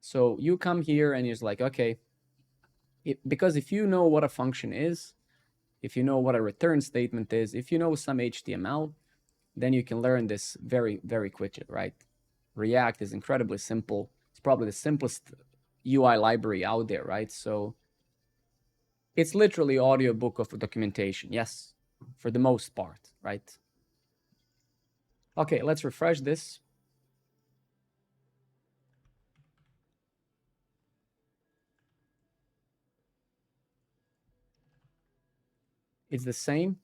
So you come here and you're like, okay, because if you know what a function is, if you know what a return statement is, if you know some HTML, then you can learn this very, very quickly, right? React is incredibly simple. It's probably the simplest UI library out there, right? So it's literally audiobook of documentation, yes, for the most part, right? Okay, let's refresh this. It's the same.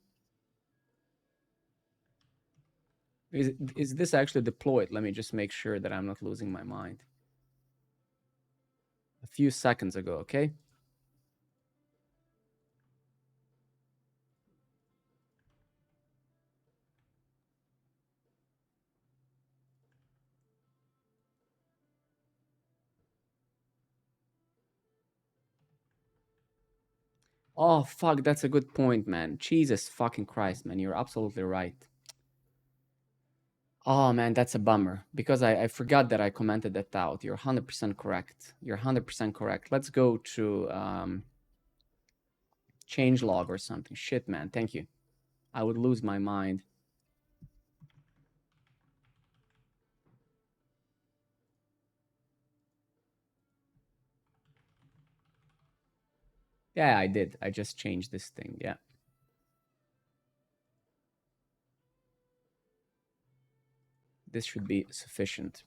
Is this actually deployed? Let me just make sure that I'm not losing my mind. A few seconds ago, okay? Oh, fuck, that's a good point, man. Jesus fucking Christ, man. You're absolutely right. Oh, man, that's a bummer because I forgot that I commented that out. You're 100% correct. You're 100% correct. Let's go to changelog or something. Shit, man. Thank you. I would lose my mind. Yeah, I did. I just changed this thing. Yeah. This should be sufficient.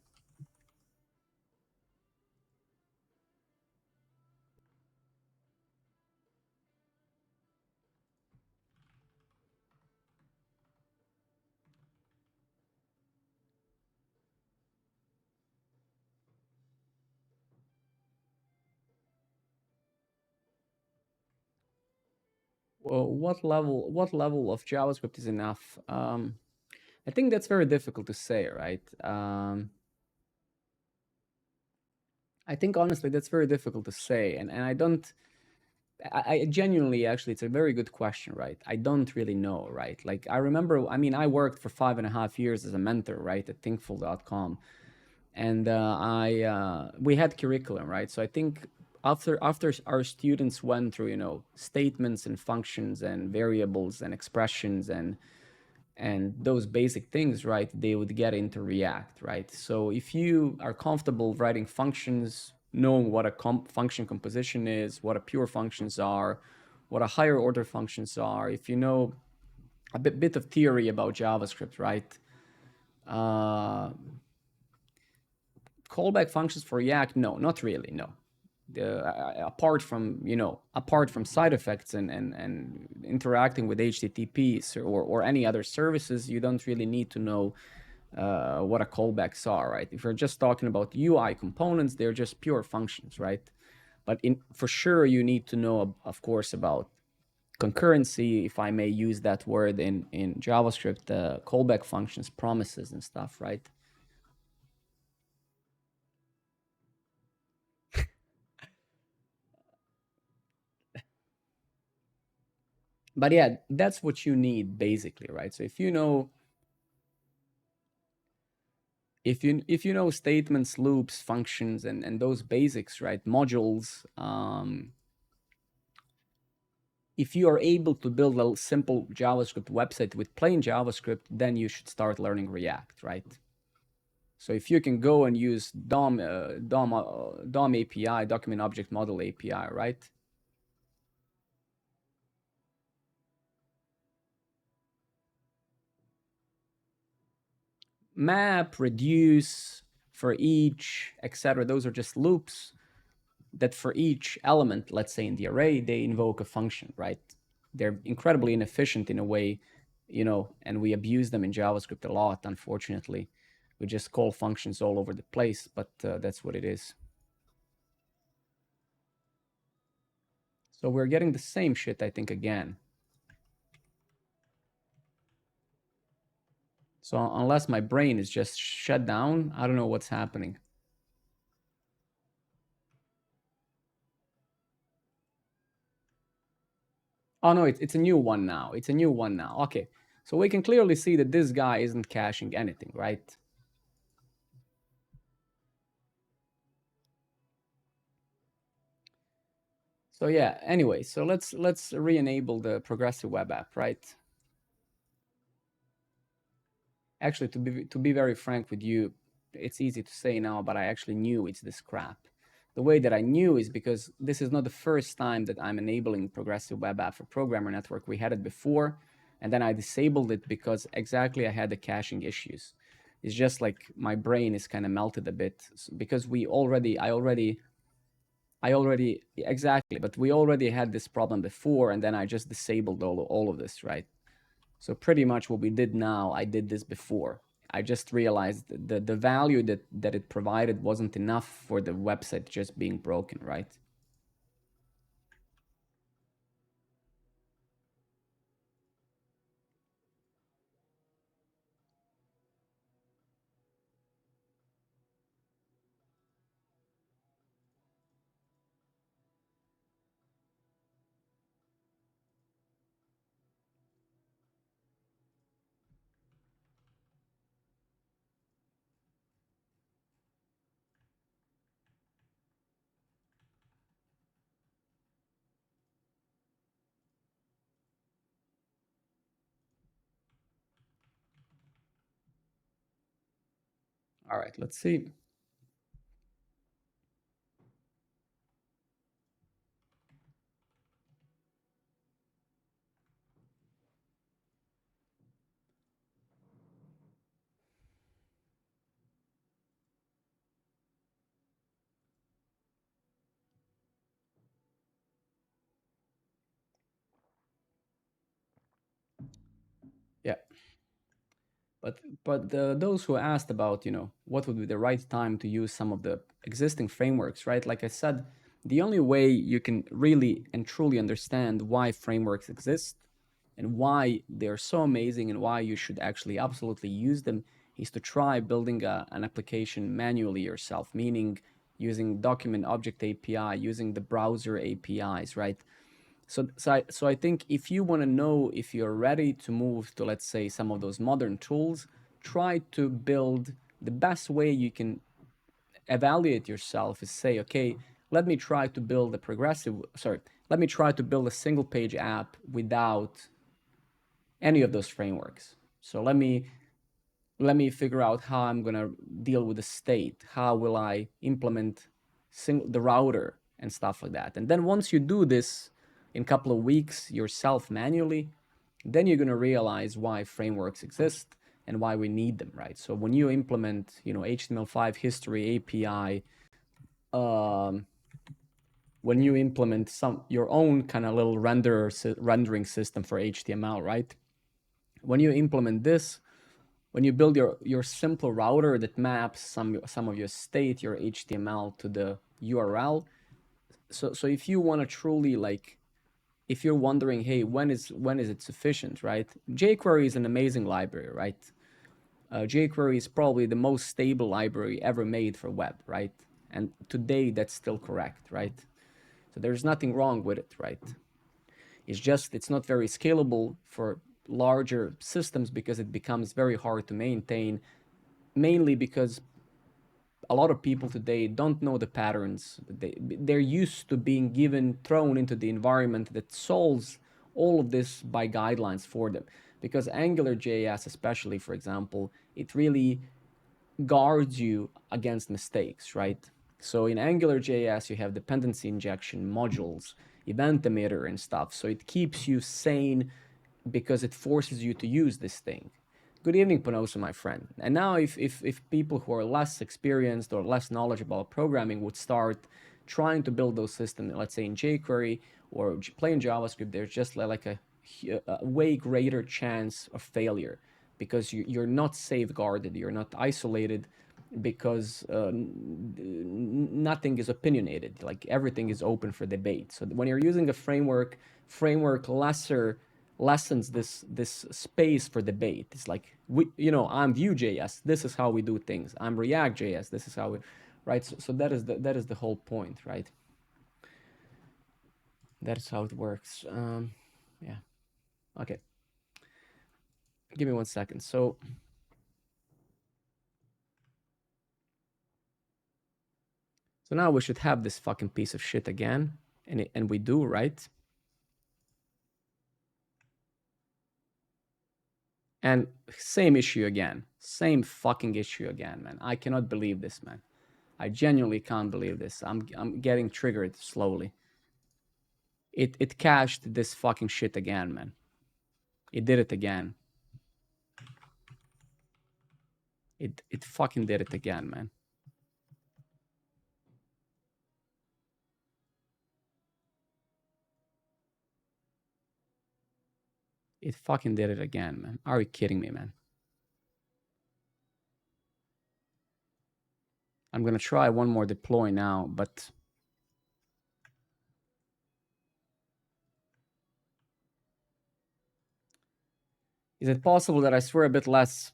Well, what level of JavaScript is enough? I think that's very difficult to say, right? I think honestly that's very difficult to say, and I don't. I genuinely actually, it's a very good question, right? I don't really know, right? Like I remember, I mean, I worked for 5.5 years as a mentor, right, at thinkful.com, and we had curriculum, right? So I think after our students went through, statements and functions and variables and expressions and those basic things, right, they would get into React, right? So if you are comfortable writing functions, knowing what a function composition is, what a pure functions are, what a higher order functions are, if you know a bit of theory about JavaScript, right? Uh, Callback functions for React, no, not really, no. Apart from side effects and interacting with HTTPs or any other services, you don't really need to know what a callbacks are, right? If you're just talking about UI components, they're just pure functions, right? But for sure, you need to know, of course, about concurrency, if I may use that word in JavaScript, callback functions, promises, and stuff, right? But yeah, that's what you need basically, right? So if you know statements, loops, functions, and those basics, right, modules, if you are able to build a simple JavaScript website with plain JavaScript, then you should start learning React, right? So if you can go and use DOM API, document object model API, right? map, reduce, for each, etc. Those are just loops that for each element, let's say in the array, they invoke a function, right? They're incredibly inefficient in a way, and we abuse them in JavaScript a lot, unfortunately. We just call functions all over the place, but that's what it is. So we're getting the same shit, I think, again. So unless my brain is just shut down, I don't know what's happening. Oh no, it's a new one now. It's a new one now. Okay. So we can clearly see that this guy isn't caching anything, right? So yeah, anyway, so let's re-enable the progressive web app, right? Actually, to be very frank with you, it's easy to say now, but I actually knew it's this crap. The way that I knew is because this is not the first time that I'm enabling progressive web app for Programmer Network. We had it before, and then I disabled it because exactly I had the caching issues. It's just like my brain is kind of melted a bit because I already exactly, but we already had this problem before, and then I just disabled all of this, right? So pretty much what we did now, I did this before. I just realized the value that it provided wasn't enough for the website just being broken, right? All right, let's see. Yeah, but those who asked about what would be the right time to use some of the existing frameworks, right? Like I said, the only way you can really and truly understand why frameworks exist and why they're so amazing and why you should actually absolutely use them is to try building an application manually yourself, meaning using document object API, using the browser APIs, right? So I think if you want to know if you're ready to move to, let's say, some of those modern tools, try to build the best way you can evaluate yourself is say, okay, let me try to build a let me try to build a single page app without any of those frameworks. So let me figure out how I'm gonna deal with the state. How will I implement the router and stuff like that? And then once you do this in a couple of weeks yourself manually, then you're gonna realize why frameworks exist and why we need them, right? So when you implement, HTML5 history API, um, when you implement your own kind of little rendering system for HTML, right? When you implement this, when you build your simple router that maps some of your state, your HTML to the URL. So if you want to truly if you're wondering, hey, when is it sufficient, right? jQuery is an amazing library, right? jQuery is probably the most stable library ever made for web, right? And today that's still correct, right? So there's nothing wrong with it, right? It's just it's not very scalable for larger systems because it becomes very hard to maintain, mainly because a lot of people today don't know the patterns. They're used to being thrown into the environment that solves all of this by guidelines for them. Because AngularJS, especially, for example, it really guards you against mistakes, right? So in AngularJS, you have dependency injection modules, event emitter, and stuff. So it keeps you sane because it forces you to use this thing. Good evening, Panosa, my friend. And now if people who are less experienced or less knowledgeable about programming would start trying to build those systems, let's say in jQuery or plain JavaScript, there's just like a way greater chance of failure because you're not safeguarded, you're not isolated, because nothing is opinionated. Like everything is open for debate. So when you're using a framework lessens this space for debate. It's like I'm Vue.js. This is how we do things. I'm React.js. This is how we, right? So that is the whole point, right? That's how it works. Yeah. Okay. Give me 1 second. So now we should have this fucking piece of shit again, and we do, right? And same issue again. Same fucking issue again, man. I cannot believe this, man. I genuinely can't believe this. I'm getting triggered slowly. It cached this fucking shit again, man. It did it again. It fucking did it again, man. It fucking did it again, man. Are you kidding me, man? I'm gonna try one more deploy now, but is it possible that I swear a bit less?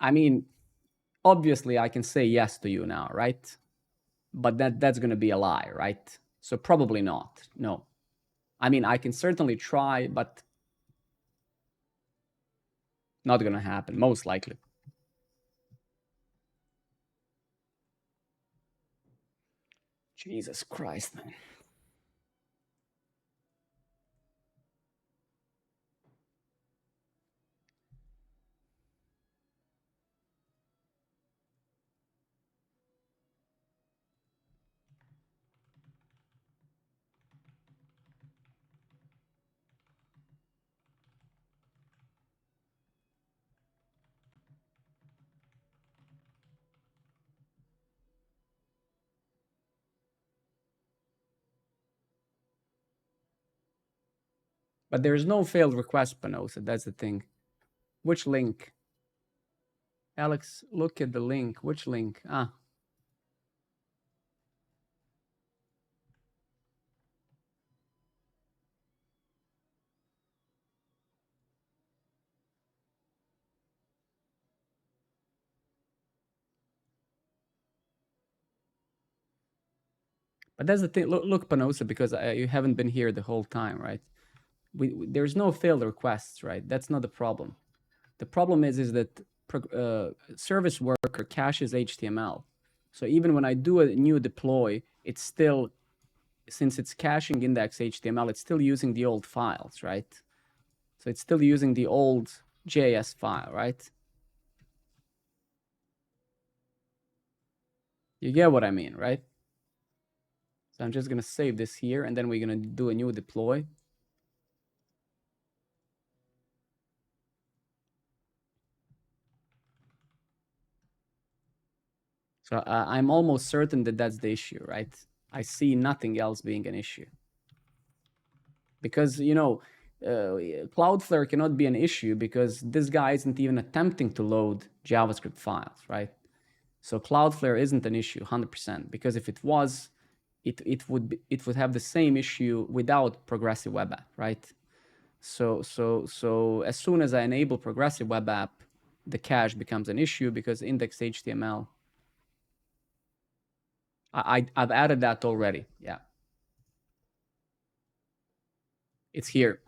I mean, obviously I can say yes to you now, right? But that's gonna be a lie, right? So probably not. No. I mean, I can certainly try, but not gonna happen, most likely. Jesus Christ, man. But there's no failed request, Panosa. That's the thing. Which link? Alex, look at the link. Which link? Ah. But that's the thing. Look, Panosa, because you haven't been here the whole time, right? There's no failed requests, right? That's not the problem. The problem is that service worker caches HTML. So even when I do a new deploy, it's still, since it's caching index HTML, it's still using the old files, right? So it's still using the old JS file, right? You get what I mean, right? So I'm just gonna save this here, and then we're gonna do a new deploy. So I'm almost certain that that's the issue, right? I see nothing else being an issue. Because, Cloudflare cannot be an issue because this guy isn't even attempting to load JavaScript files, right? So Cloudflare isn't an issue 100%, because if it was, it would have the same issue without progressive web app, right? So as soon as I enable progressive web app, the cache becomes an issue because index HTML. I've added that already. Yeah, it's here.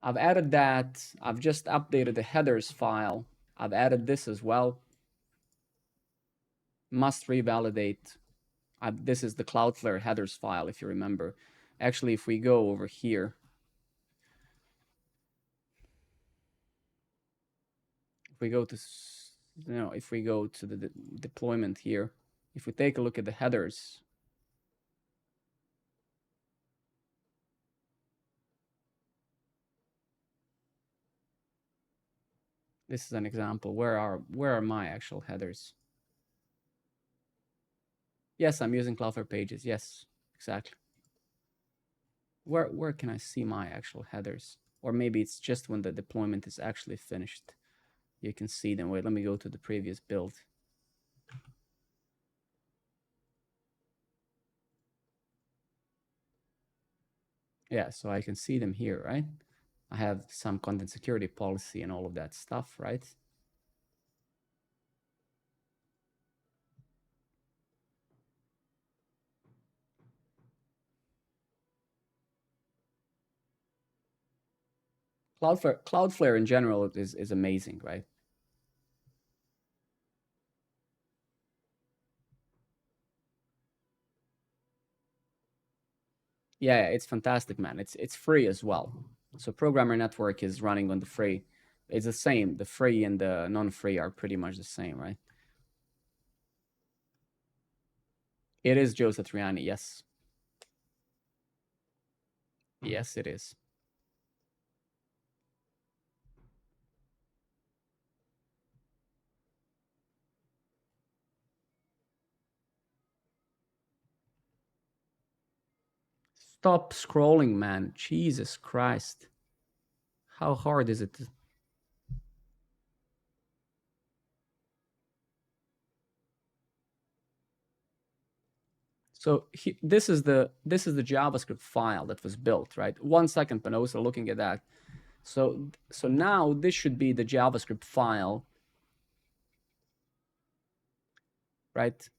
I've added that. I've just updated the headers file. I've added this as well. Must revalidate. This is the Cloudflare headers file, if you remember. Actually, if we go over here, if we go to, if we go to the deployment here, if we take a look at the headers, This is an example. Where are my actual headers? Yes, I'm using Cloudflare Pages. Yes, exactly. Where can I see my actual headers? Or maybe it's just when the deployment is actually finished. You can see them. Wait, let me go to the previous build. Yeah, so I can see them here, right? I have some content security policy and all of that stuff, right? Cloudflare in general is amazing, right? Yeah, it's fantastic, man. It's free as well. So Programmer Network is running on the free. It's the same. The free and the non-free are pretty much the same, right? It is Joe Satriani, yes. Yes, it is. Stop scrolling, man. Jesus Christ. How hard is it? So this is the JavaScript file that was built, right? 1 second, Panosa, looking at that. So now this should be the JavaScript file, right?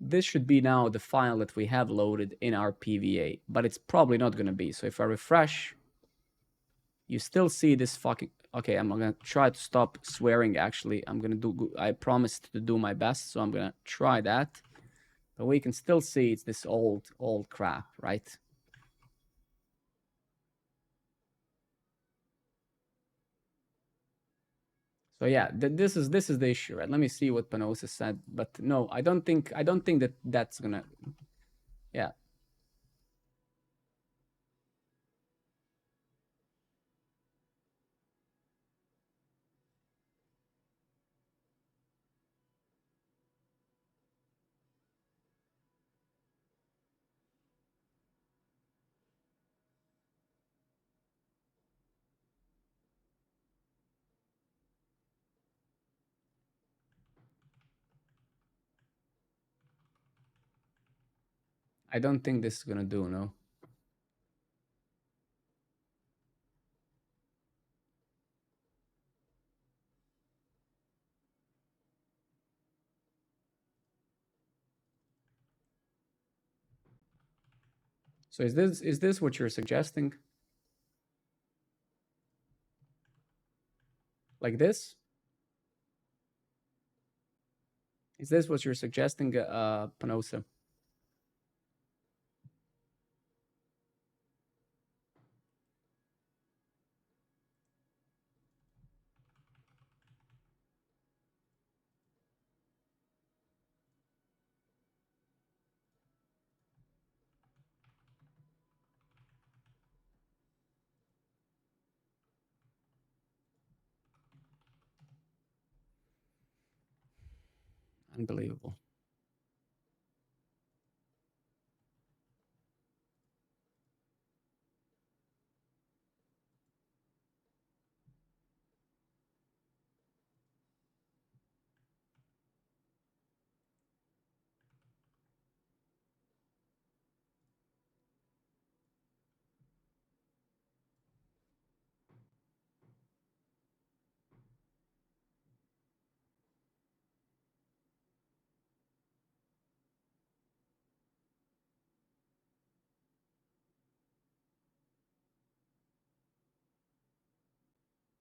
This should be now the file that we have loaded in our PVA, but it's probably not going to be. So if I refresh, you still see this fucking... Okay, I'm going to try to stop swearing, actually. I promised to do my best, so I'm going to try that. But we can still see it's this old crap, right? So yeah, this is the issue, right? Let me see what Panosa said, but no, I don't think that that's gonna... Yeah, I don't think this is gonna do, no. So is this what you're suggesting? Like this? Is this what you're suggesting, Panosa? Unbelievable.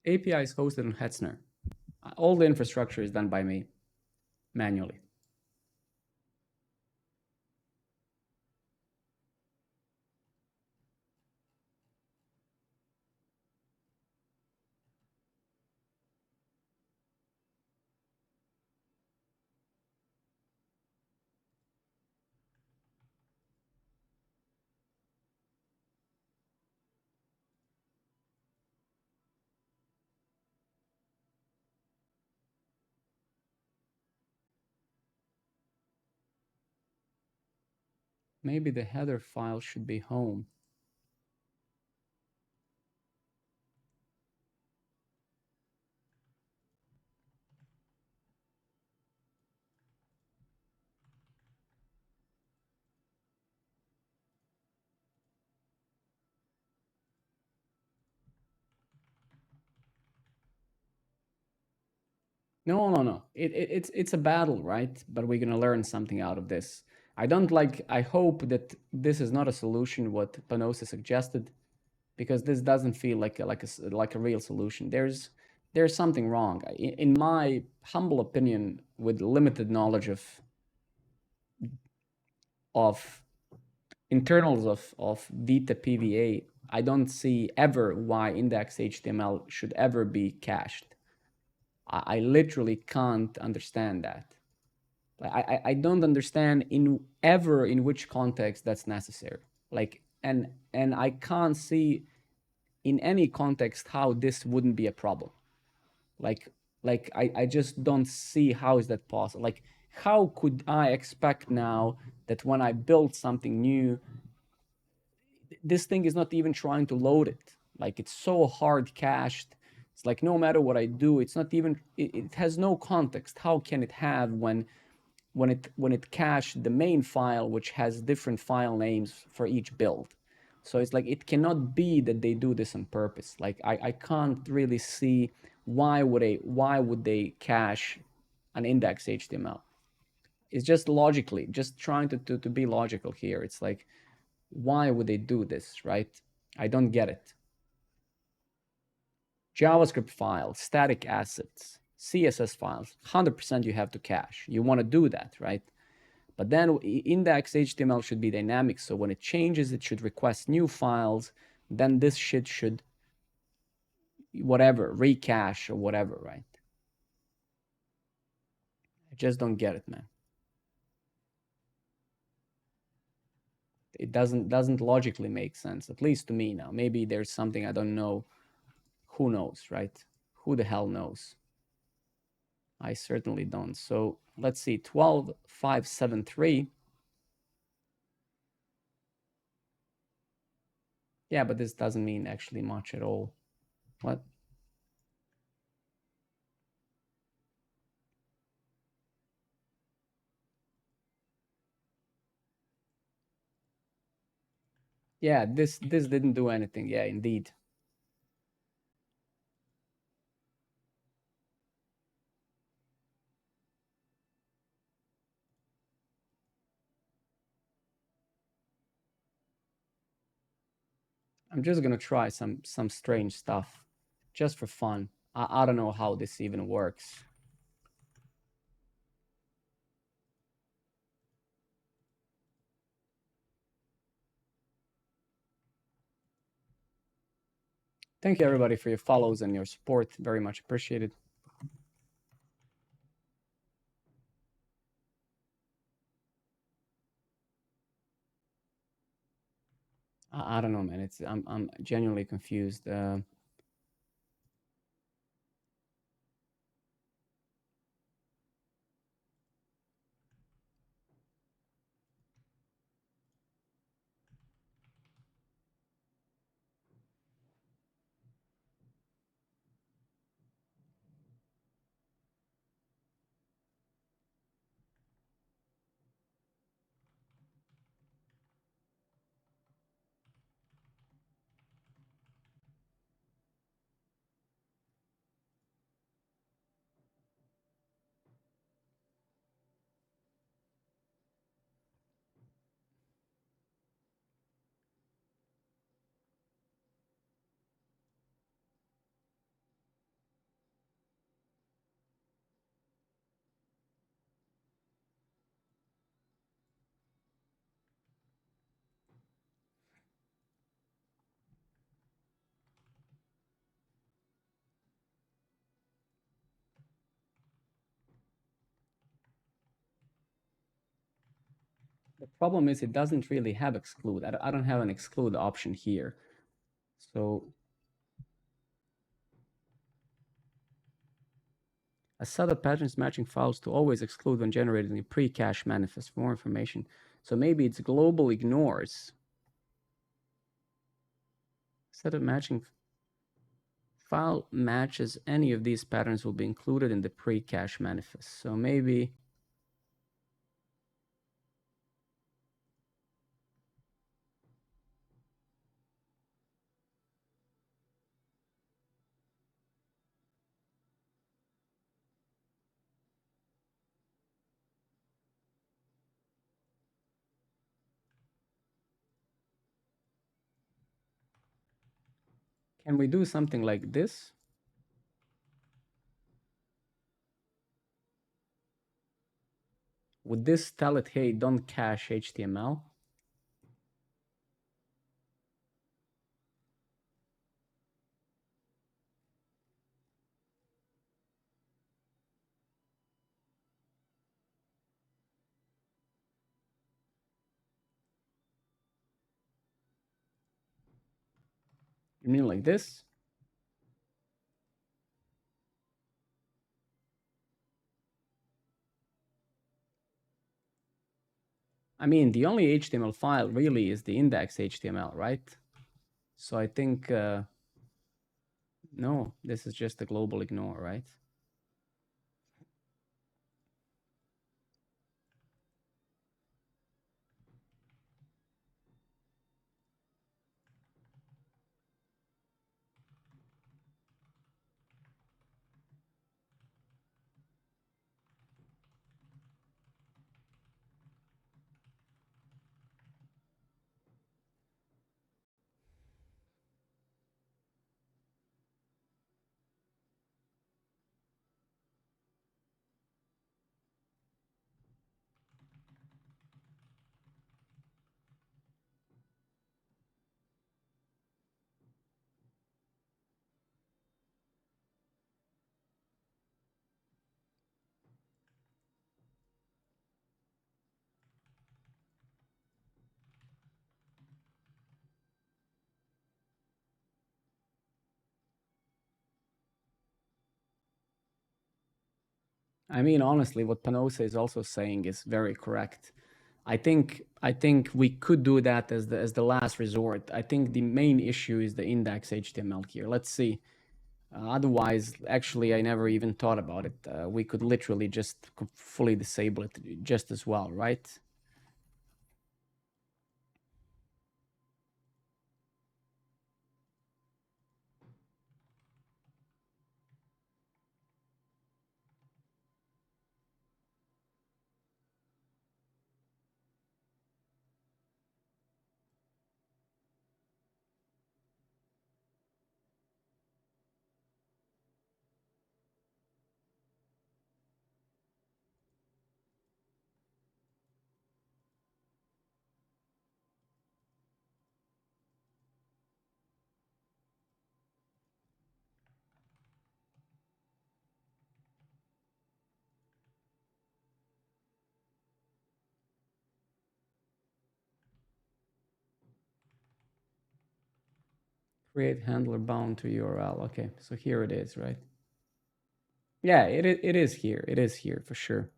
API is hosted on Hetzner. All the infrastructure is done by me manually. Maybe the header file should be home. No, no, no. It's a battle, right? But we're gonna learn something out of this. I don't like. I hope that this is not a solution what Panosa suggested, because this doesn't feel like a real solution. There's something wrong. In my humble opinion, with limited knowledge of internals of Vita PVA, I don't see ever why index HTML should ever be cached. I literally can't understand that. I don't understand in which context that's necessary. Like and I can't see in any context how this wouldn't be a problem. Like I just don't see how is that possible. Like how could I expect now that when I build something new, this thing is not even trying to load it. Like it's so hard cached. It's like no matter what I do, it's not even. It has no context. How can it have when it cached the main file, which has different file names for each build? So it's like it cannot be that they do this on purpose. Like I can't really see why would they cache an index HTML. It's just logically, just trying to be logical here. It's like why would they do this, right? I don't get it. JavaScript files, static assets, CSS files, 100% you have to cache. You want to do that, right? But then index HTML should be dynamic. So when it changes, it should request new files. Then this shit should, whatever, recache or whatever, right? I just don't get it, man. It doesn't logically make sense, at least to me now. Maybe there's something I don't know. Who knows, right? Who the hell knows? I certainly don't. So let's see, 12573. Yeah, but this doesn't mean actually much at all. What? Yeah, this didn't do anything. Yeah, indeed. I'm just gonna try some strange stuff, just for fun. I don't know how this even works. Thank you everybody for your follows and your support. Very much appreciated. I don't know, man. I'm genuinely confused. The problem is it doesn't really have exclude. I don't have an exclude option here. So a set of patterns matching files to always exclude when generated in a pre-cache manifest. For more information, So maybe it's global ignores. Set of matching file matches any of these patterns will be included in the pre-cache manifest. So maybe can we do something like this? Would this tell it, hey, don't cache HTML? You mean like this? I mean, the only HTML file really is the index HTML, right? So I think, no, this is just a global ignore, right? I mean, honestly, what Panosa is also saying is very correct. I think we could do that as the last resort. I think the main issue is the index HTML here. Let's see. Otherwise, actually, I never even thought about it. We could literally just fully disable it just as well, right? Create handler bound to URL. Okay, so here it is, right? Yeah, it is here. It is here for sure.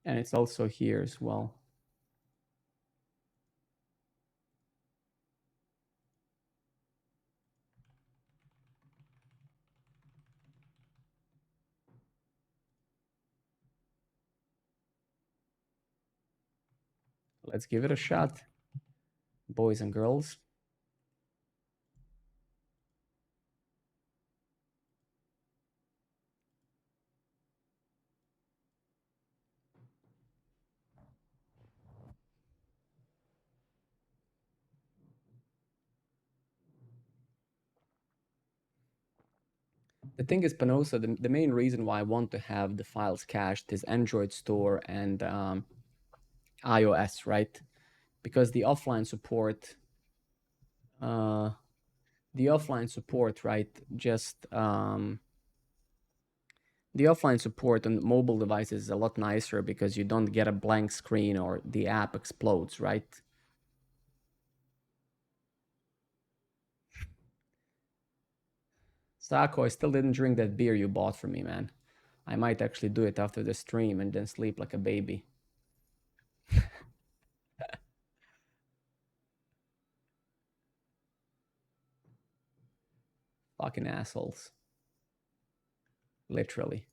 And it's also here as well. Let's give it a shot, boys and girls. The thing is, Panosa, the main reason why I want to have the files cached is Android Store and iOS, right? Because the offline support, right, just the offline support on mobile devices is a lot nicer because you don't get a blank screen or the app explodes, right? Sako, I still didn't drink that beer you bought for me, man. I might actually do it after the stream and then sleep like a baby. Fucking assholes. Literally.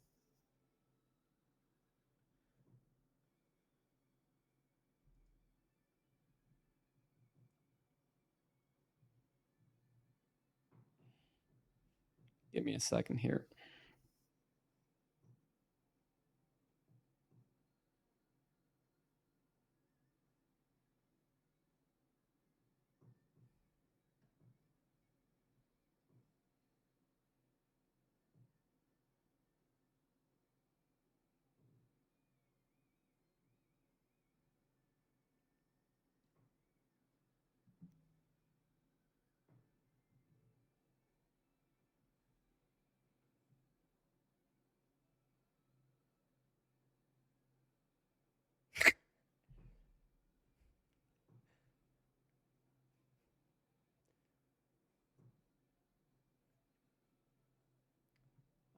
Give me a second here.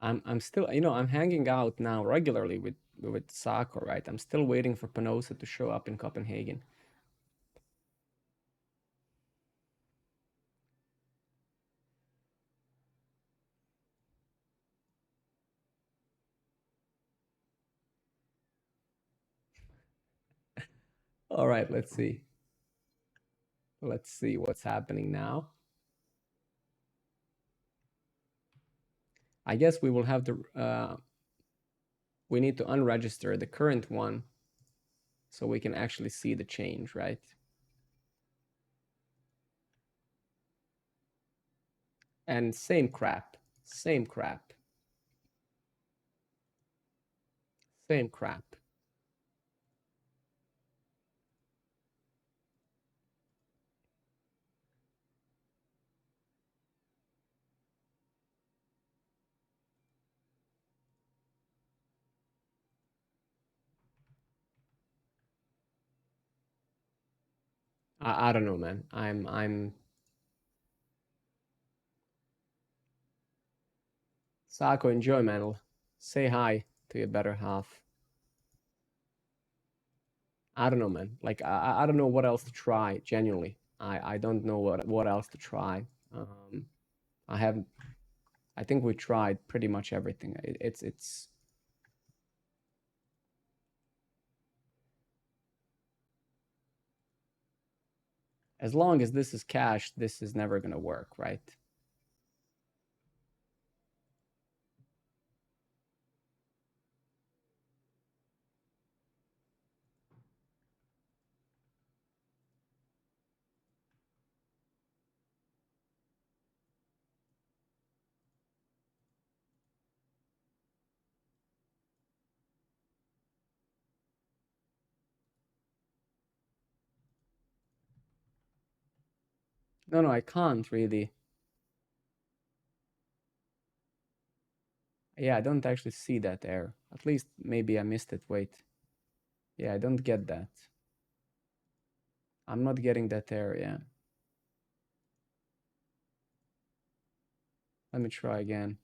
I'm still, I'm hanging out now regularly with Sako, right? I'm still waiting for Penosa to show up in Copenhagen. All right, let's see. Let's see what's happening now. I guess we will have to, we need to unregister the current one so we can actually see the change, right? And same crap, same crap, same crap. I don't know, man. I'm Sako, enjoy, man. Say hi to your better half. I don't know, man. Like I don't know what else to try. Genuinely, I don't know what else to try. I haven't. I think we tried pretty much everything. It's as long as this is cached, this is never gonna work, right? No, no, I can't really. Yeah, I don't actually see that error. At least maybe I missed it. Wait. Yeah, I don't get that. I'm not getting that error. Yeah. Let me try again.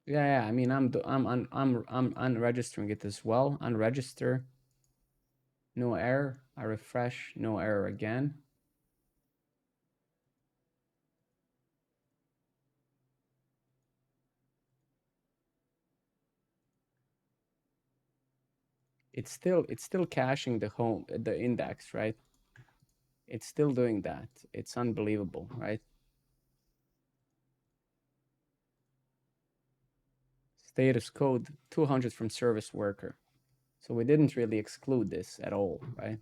Yeah, yeah. I mean, I'm unregistering it as well. Unregister. No error. I refresh. No error again. It's still caching the index, right? It's still doing that. It's unbelievable, right? Status code 200 from service worker. So we didn't really exclude this at all, right?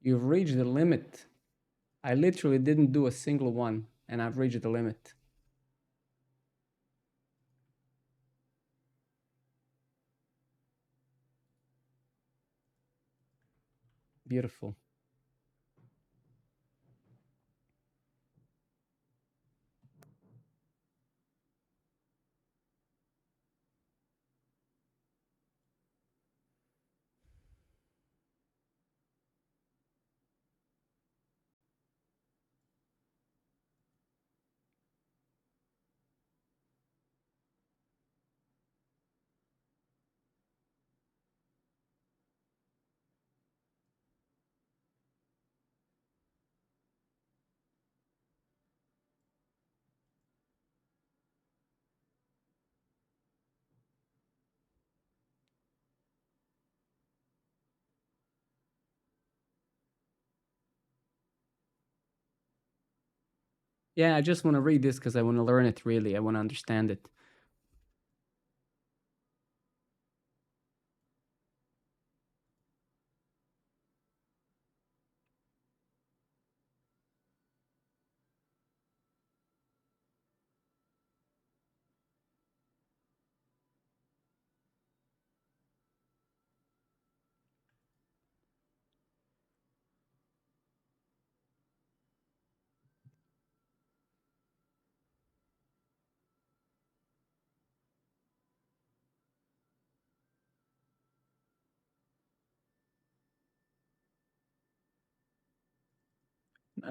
You've reached the limit. I literally didn't do a single one, and I've reached the limit. Beautiful. Yeah, I just want to read this because I want to learn it really. I want to understand it.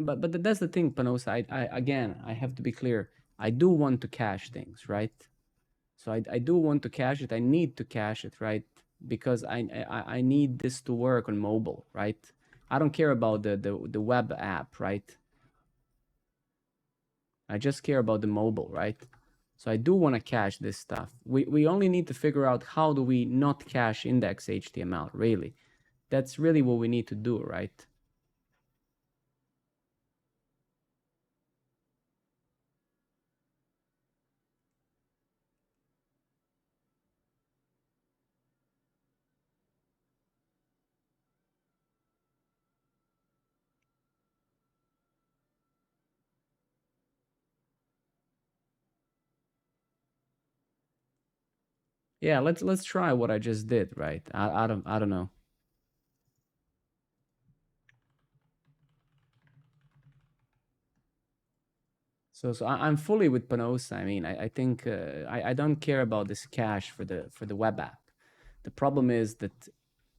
But that's the thing, Panosa. I again, I have to be clear. I do want to cache things, right? So I do want to cache it. I need to cache it, right? Because I need this to work on mobile, right? I don't care about the web app, right? I just care about the mobile, right? So I do want to cache this stuff. We only need to figure out how do we not cache index HTML, really. That's really what we need to do, right? Yeah, let's try what I just did, right? I don't know. So I'm fully with Panosa. I mean, I think I don't care about this cache for the web app. The problem is that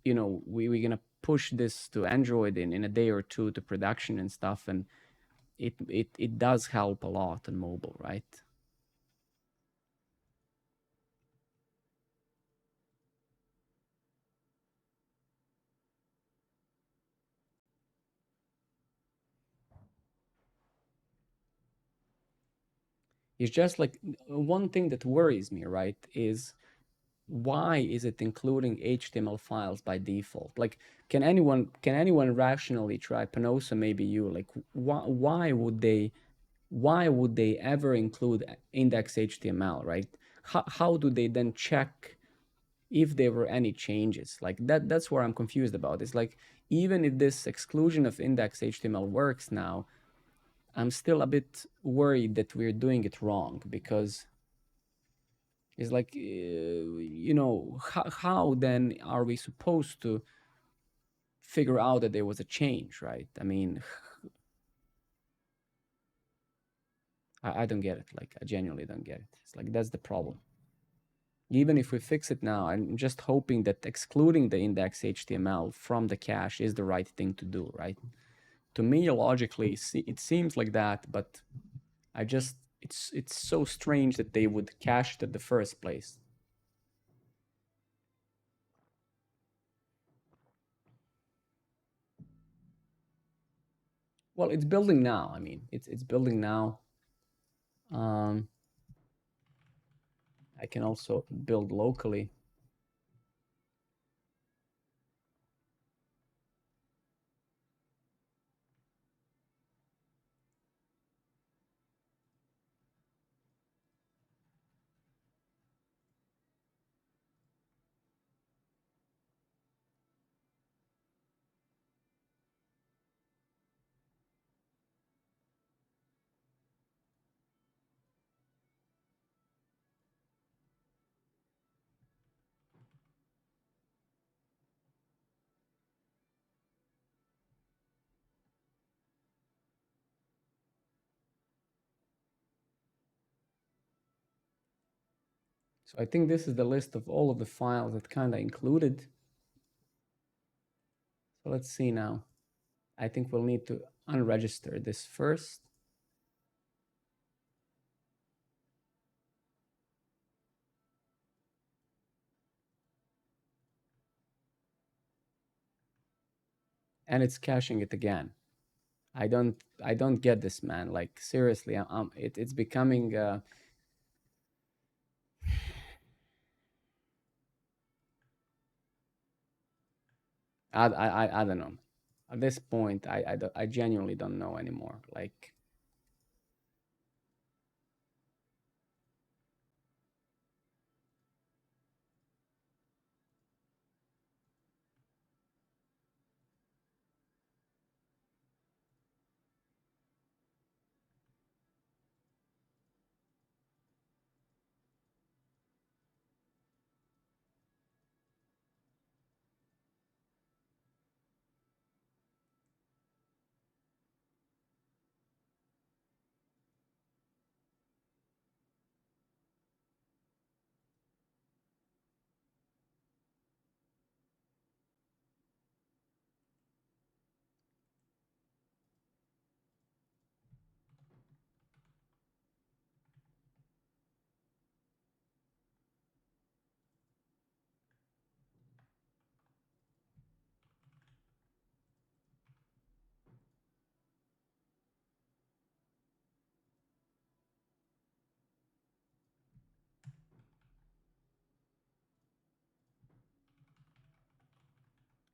we're gonna push this to Android in a day or two to production and stuff, and it does help a lot on mobile, right? It's just like one thing that worries me, right, is why is it including HTML files by default? Like, can anyone rationally try Panosa? Maybe you like why would they ever include index HTML, right? How do they then check if there were any changes? Like that's where I'm confused about. It's like even if this exclusion of index HTML works now, I'm still a bit worried that we're doing it wrong because it's like how then are we supposed to figure out that there was a change, right? I mean, I don't get it. Like I genuinely don't get it. It's like that's the problem. Even if we fix it now, I'm just hoping that excluding the index HTML from the cache is the right thing to do, right? To me, logically, it seems like that, but I just it's so strange that they would cache it at the first place. Well, it's building now. I mean, it's building now. Um, I can also build locally. So I think this is the list of all of the files that kind of included. So let's see now. I think we'll need to unregister this first. And it's caching it again. I don't get this, man. Like seriously, it's becoming I don't know. At this point, I genuinely don't know anymore. Like,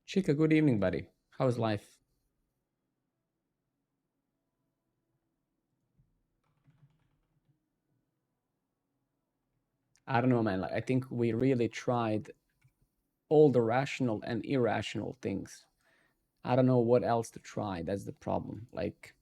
Chica, good evening, buddy. How's life? I don't know, man. Like, I think we really tried all the rational and irrational things. I don't know what else to try. That's the problem. Like,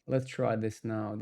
let's try this now.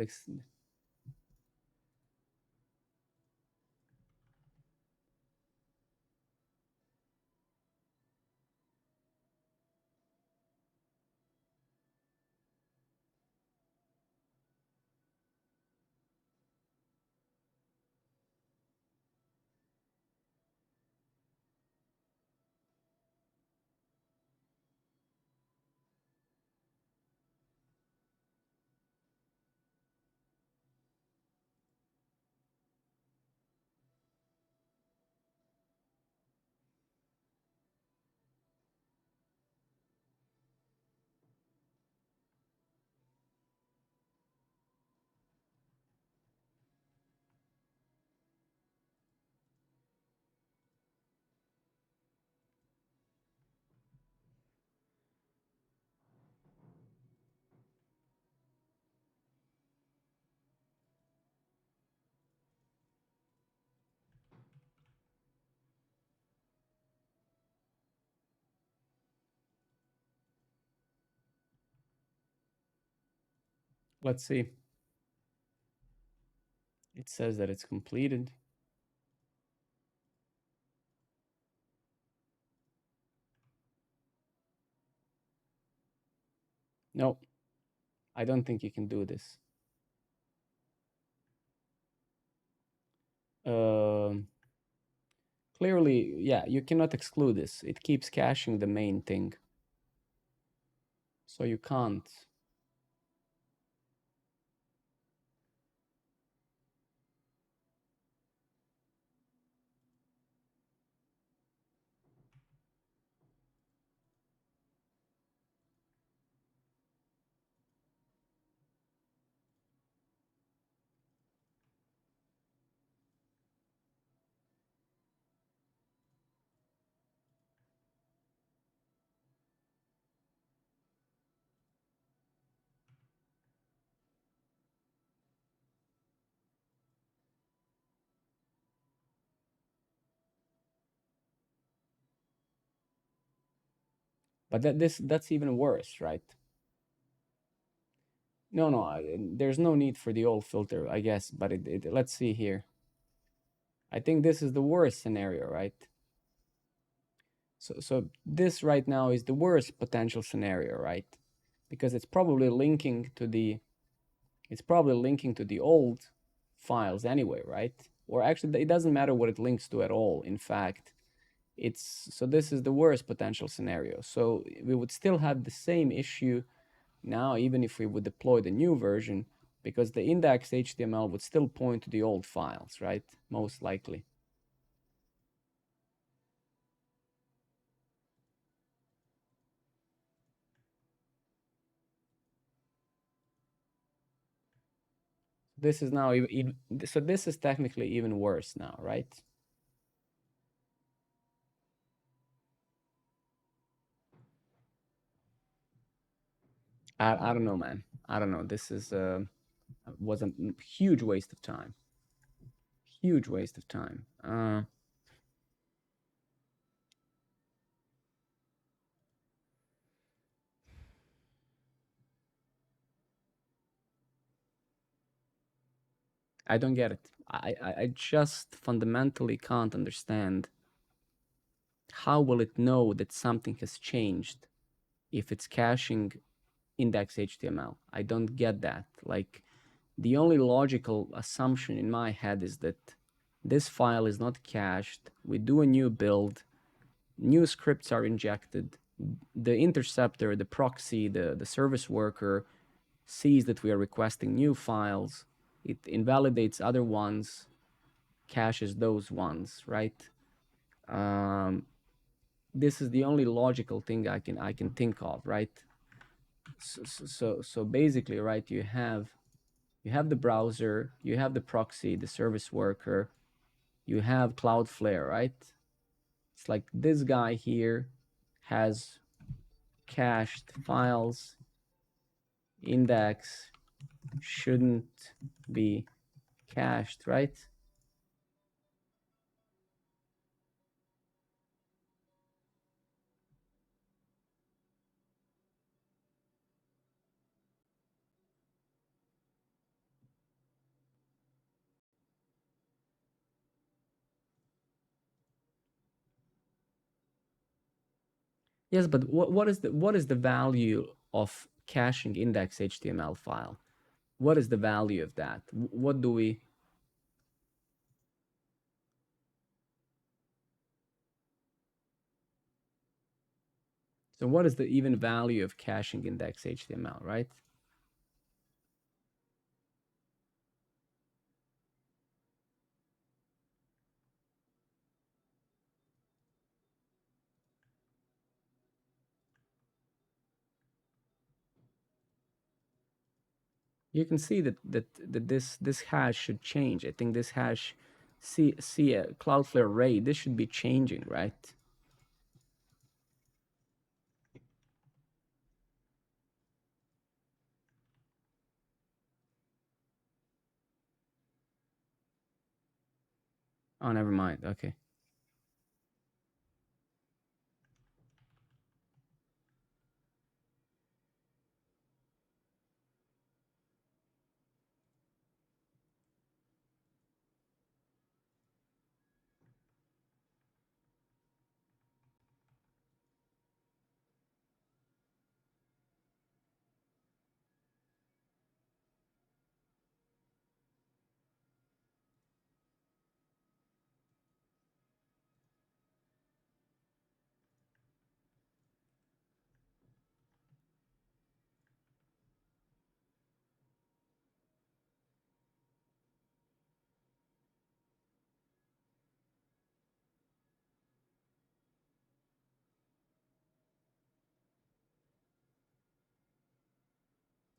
Let's see. It says that it's completed. No, I don't think you can do this. Um, Clearly, yeah, you cannot exclude this. It keeps caching the main thing. So you can't. But that's even worse, right? No, no, there's no need for the old filter, I guess. But let's see here. I think this is the worst scenario, right? So this right now is the worst potential scenario, right? Because it's probably linking to the old files anyway, right? Or actually, it doesn't matter what it links to at all. In fact, this is the worst potential scenario. So we would still have the same issue now, even if we would deploy the new version, because the index HTML would still point to the old files, right? Most likely. This is now so this is technically even worse now, right? I don't know, man. I don't know. This is was a huge waste of time. Huge waste of time. I don't get it. I just fundamentally can't understand how will it know that something has changed if it's caching index HTML. I don't get that. Like, the only logical assumption in my head is that this file is not cached. We do a new build, new scripts are injected. The interceptor, the proxy, the service worker sees that we are requesting new files. It invalidates other ones, caches those ones, right? Um, this is the only logical thing I can think of, right? So basically, right, you have the browser, you have the proxy, the service worker, you have Cloudflare, right? It's like this guy here has cached files, index shouldn't be cached, right? Yes, but what is the value of caching index HTML file? What is the value of that? What do we So what is the even value of caching index HTML, right? You can see that this hash should change. I think this hash, see Cloudflare Ray, this should be changing, right? Oh, never mind. Okay.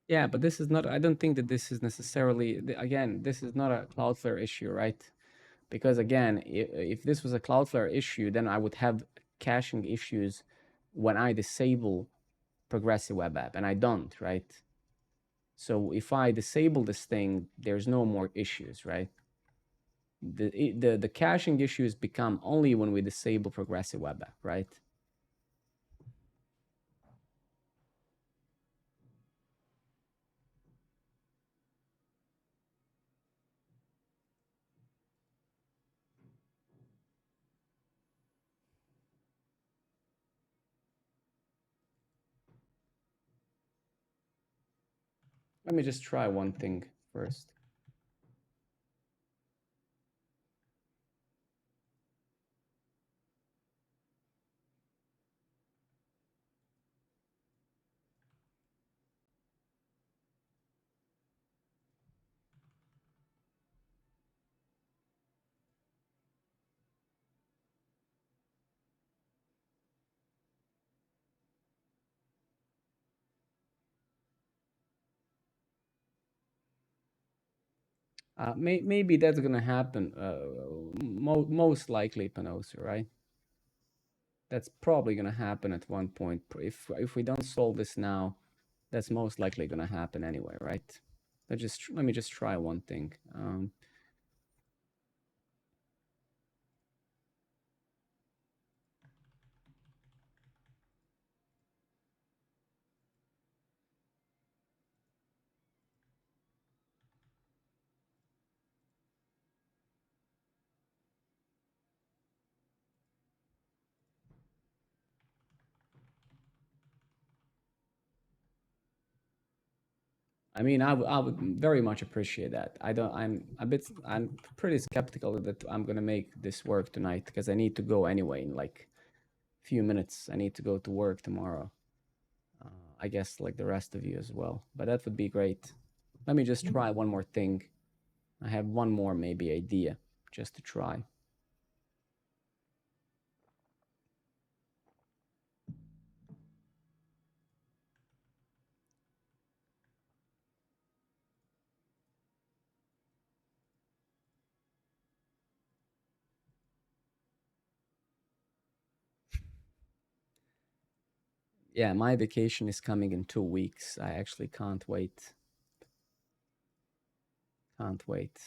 Yeah, but this is not, I don't think that this is necessarily, again, this is not a Cloudflare issue, right? Because again, if this was a Cloudflare issue, then I would have caching issues when I disable progressive web app, and I don't, right? So if I disable this thing, there's no more issues, right? The caching issues become only when we disable progressive web app, right? Let me just try one thing first. Maybe that's gonna happen. Most likely, Panosa, right? That's probably gonna happen at one point. If we don't solve this now, that's most likely gonna happen anyway, right? Let me just try one thing. I mean, I would very much appreciate that. I'm pretty skeptical that I'm gonna make this work tonight because I need to go anyway in like a few minutes. I need to go to work tomorrow. I guess like the rest of you as well. But that would be great. Let me just try one more thing. I have one more maybe idea just to try. Yeah, my vacation is coming in 2 weeks. I actually can't wait. Can't wait.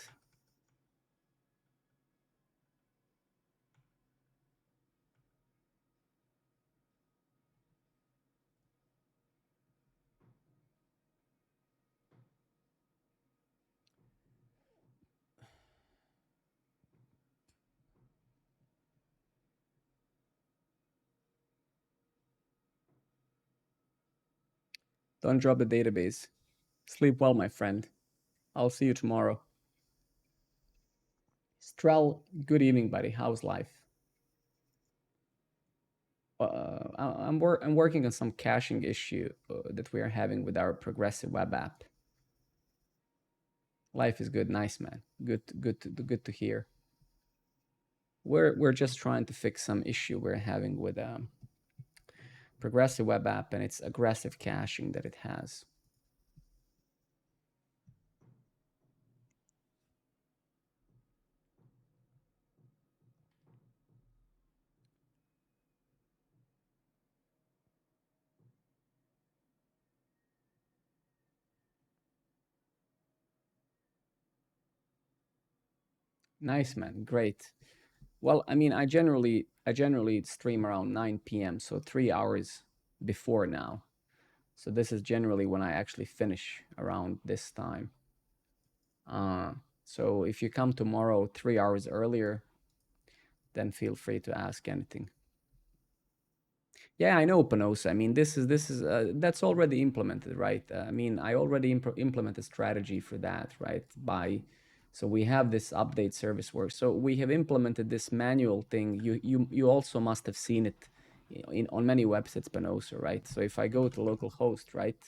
Don't drop the database. Sleep well, my friend. I'll see you tomorrow. Strel, good evening, buddy. How's life? I'm working on some caching issue that we are having with our progressive web app. Life is good, nice man. Good to hear. We're just trying to fix some issue we're having with progressive web app and its aggressive caching that it has. Nice man, great. Well, I mean, I generally stream around 9 p.m., so 3 hours before now. So this is generally when I actually finish around this time. So if you come tomorrow 3 hours earlier, then feel free to ask anything. Yeah, I know, Panosa. I mean, this is that's already implemented, right? I mean, I already implemented strategy for that, right? So we have this update service work. So we have implemented this manual thing. You also must have seen it on many websites, Panosa, right? So if I go to localhost, right?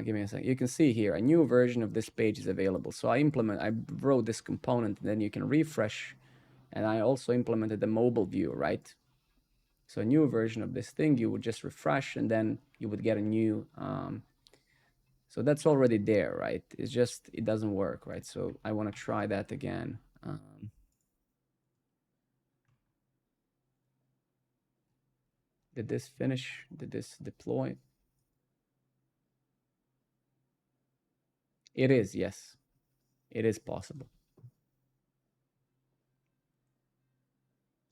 Give me a second. You can see here a new version of this page is available. So I wrote this component, and then you can refresh, and I also implemented the mobile view, right? So a new version of this thing, you would just refresh and then you would get a new, so that's already there, right? It's just, it doesn't work, right? So I want to try that again. Did this finish? Did this deploy? It is, yes. It is possible.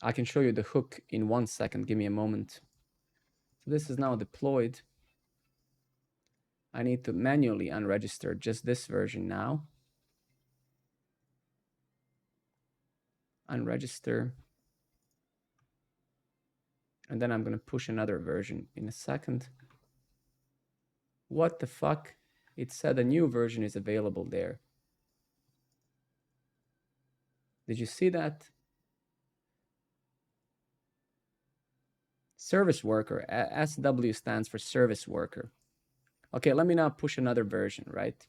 I can show you the hook in 1 second. Give me a moment. So this is now deployed. I need to manually unregister just this version now. Unregister. And then I'm going to push another version in a second. What the fuck? It said a new version is available there. Did you see that? Service worker, SW stands for service worker. Okay, let me now push another version, right?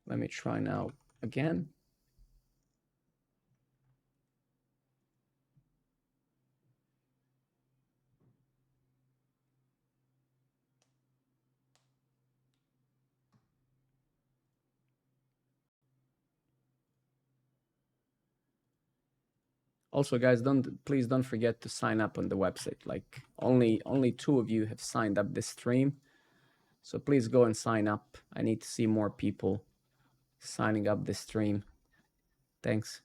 Let me try now again. Also, guys, please don't forget to sign up on the website. Like only 2 of you have signed up this stream. So please go and sign up. I need to see more people signing up this stream. Thanks.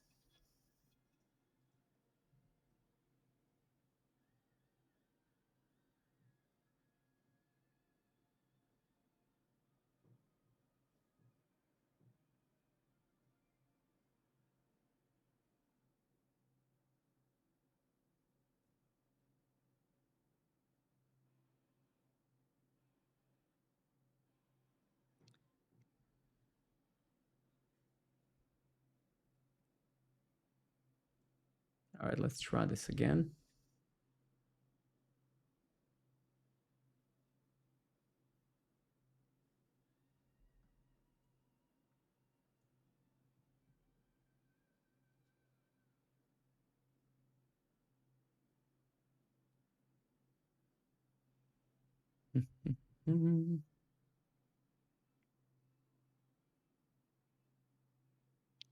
All right, let's try this again.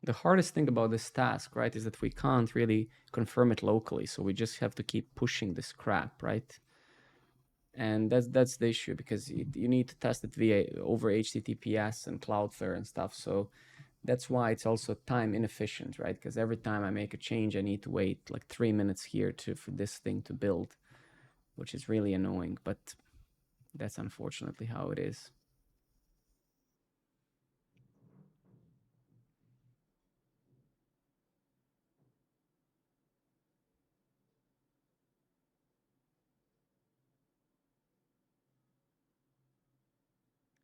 The hardest thing about this task, right, is that we can't really confirm it locally. So we just have to keep pushing this crap, right? And that's the issue, because you need to test it via over HTTPS and Cloudflare and stuff. So that's why it's also time inefficient, right? Because every time I make a change, I need to wait like 3 minutes here for this thing to build, which is really annoying. But that's unfortunately how it is.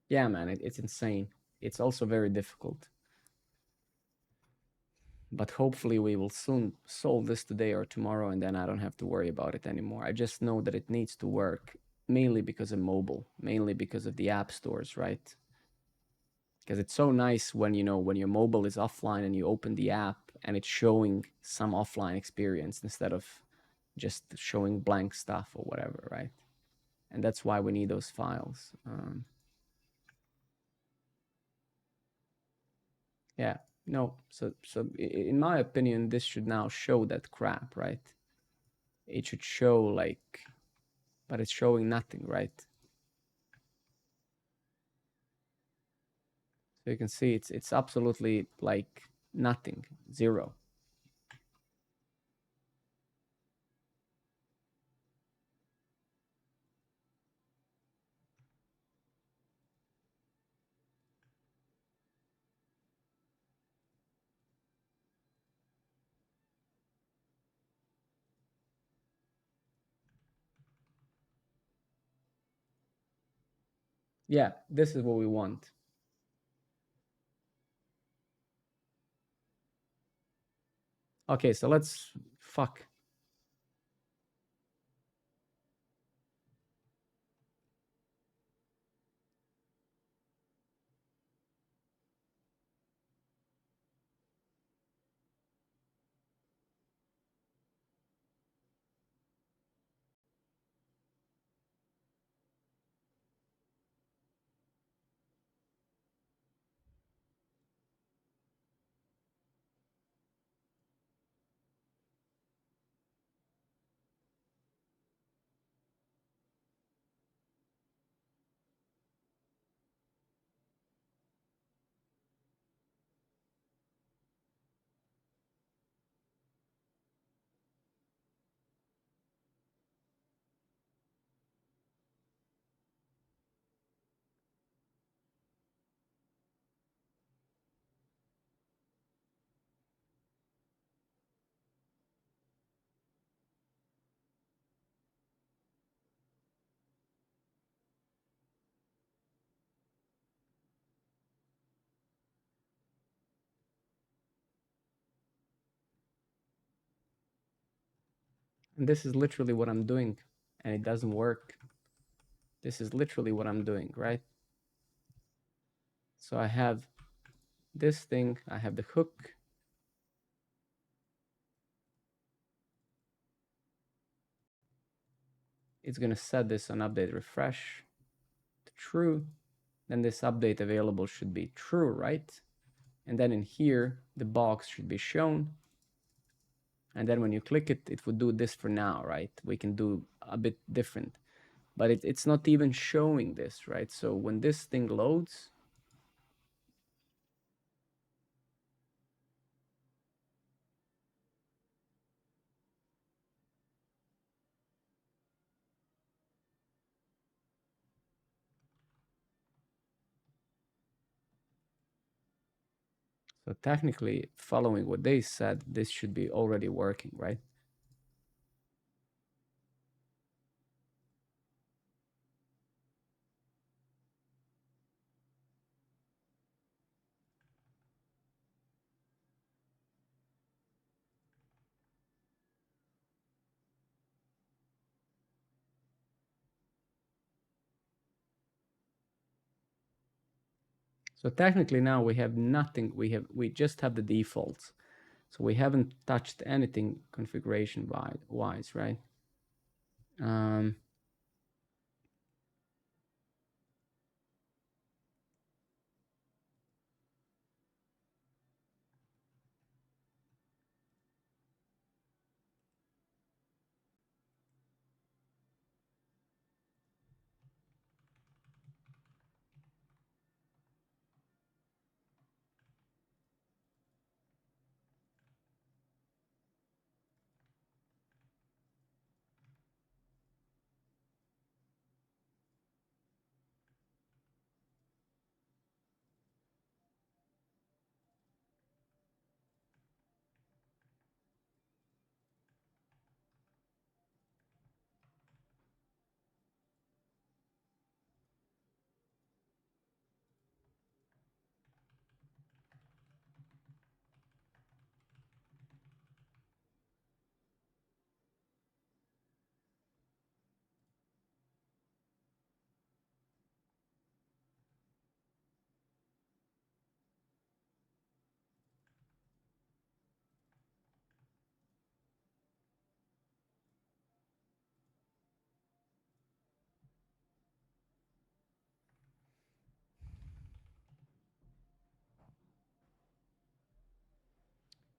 Yeah, man, it's insane. It's also very difficult. But hopefully we will soon solve this today or tomorrow, and then I don't have to worry about it anymore. I just know that it needs to work, mainly because of mobile, mainly because of the app stores, right? Because it's so nice when when your mobile is offline and you open the app and it's showing some offline experience instead of just showing blank stuff or whatever, right? And that's why we need those files. Yeah, no. So in my opinion, this should now show that crap, right? It should show like, but it's showing nothing, right? So you can see it's absolutely like nothing, zero. Yeah, this is what we want. Okay, so let's fuck. And this is literally what I'm doing, and it doesn't work. This is literally what I'm doing, right? So I have this thing, I have the hook. It's going to set this on update refresh to true. Then this update available should be true, right? And then in here, the box should be shown. And then when you click it, it would do this for now, right? We can do a bit different, but it's not even showing this, right? So when this thing loads, so technically following what they said, this should be already working, right? So technically now we have nothing. We just have the defaults. So we haven't touched anything configuration wise, right? Um,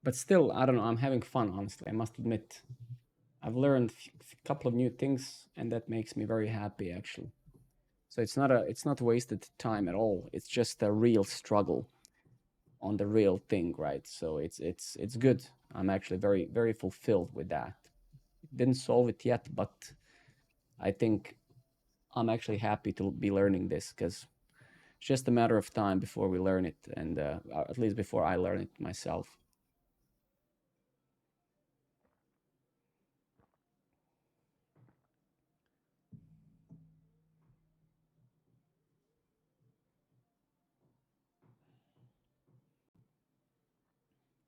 but still, I don't know. I'm having fun, honestly. I must admit. I've learned a couple of new things, and that makes me very happy, actually. So it's not wasted time at all. It's just a real struggle on the real thing, right? So it's good. I'm actually very fulfilled with that. Didn't solve it yet, but I think I'm actually happy to be learning this because it's just a matter of time before we learn it, and at least before I learn it myself.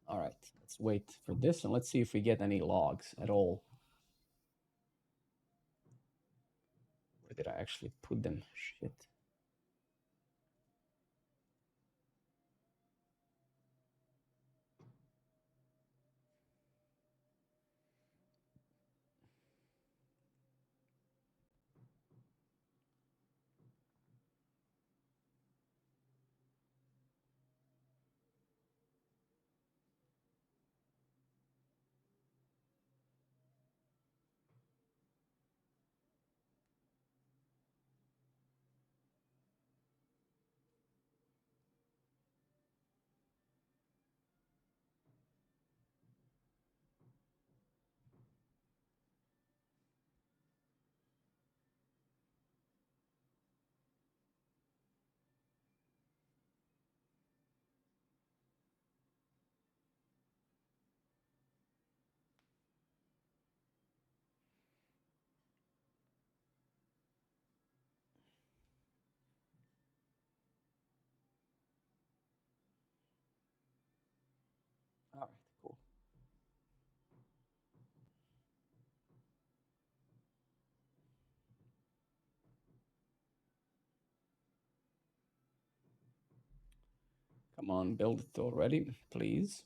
All right, let's wait for this and let's see if we get any logs at all. Where did I actually put them? Shit. Come on, build it already, please.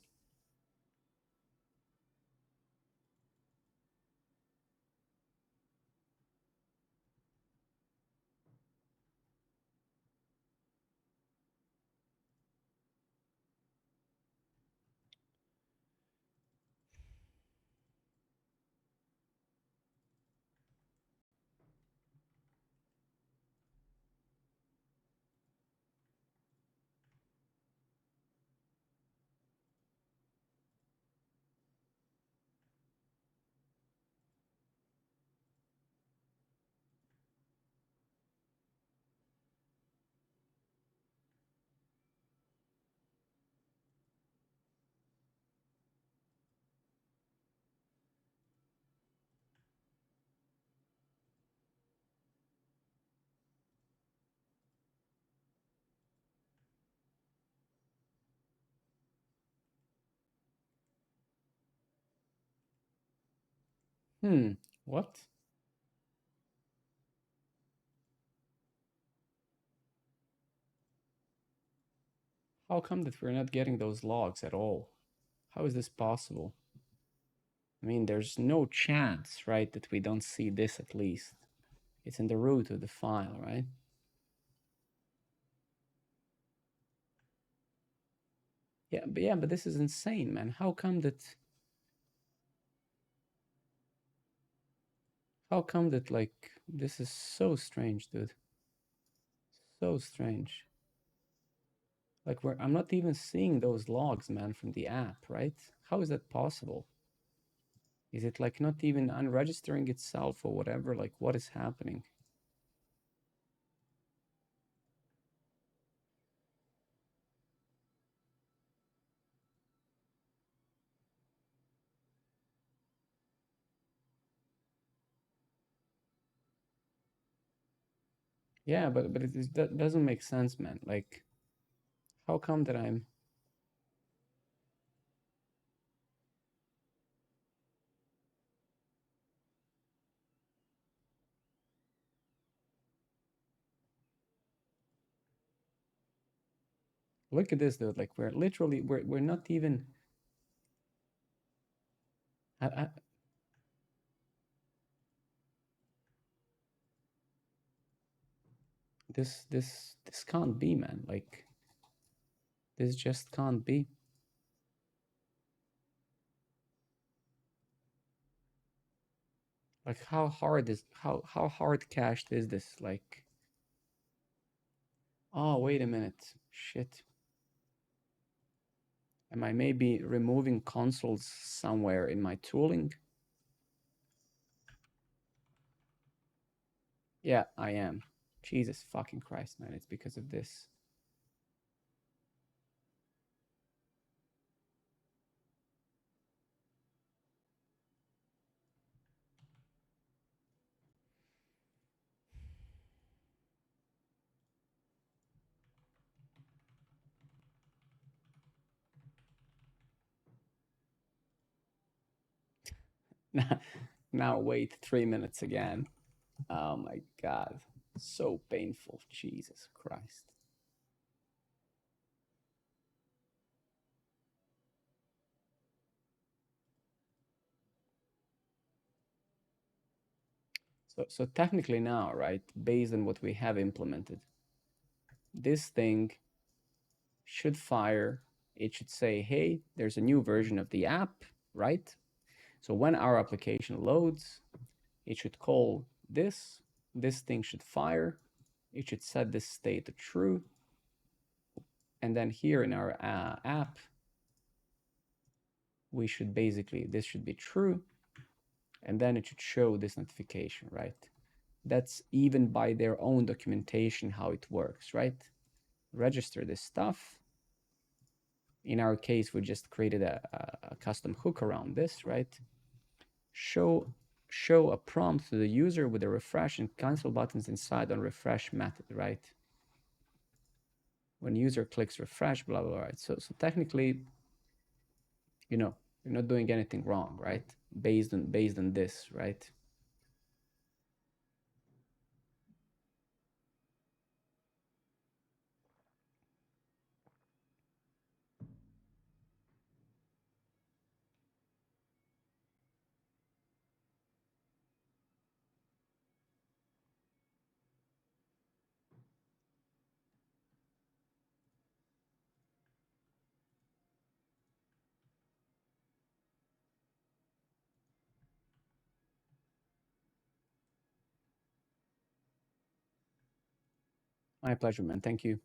What? How come that we're not getting those logs at all? How is this possible? I mean, there's no chance, right, that we don't see this at least. It's in the root of the file, right? Yeah, but this is insane, man. How come that like this is so strange, dude? So strange. Like I'm not even seeing those logs, man, from the app, right? How is that possible? Is it like not even unregistering itself or whatever? Like what is happening? Yeah, but that doesn't make sense, man. Like how come that I'm look at this, dude. Like we're literally we're not even I, this can't be, man. Like this just can't be. Like how hard cached is this? Like oh wait a minute. Shit. Am I maybe removing consoles somewhere in my tooling? Yeah, I am. Jesus fucking Christ, man. It's because of this. Now wait 3 minutes again. Oh my God. So painful. Jesus Christ. So technically now, right, based on what we have implemented, this thing should fire. It should say, hey, there's a new version of the app, right? So when our application loads, it should call this. This thing should fire. It should set this state to true. And then here in our app, we should basically, this should be true. And then it should show this notification, right? That's even by their own documentation how it works, right? Register this stuff. In our case, we just created a custom hook around this, right? Show a prompt to the user with a refresh and cancel buttons inside on refresh method, right? When user clicks refresh, blah, blah, blah, right? So technically, you're not doing anything wrong, right? Based on this, right? My pleasure, man. Thank you.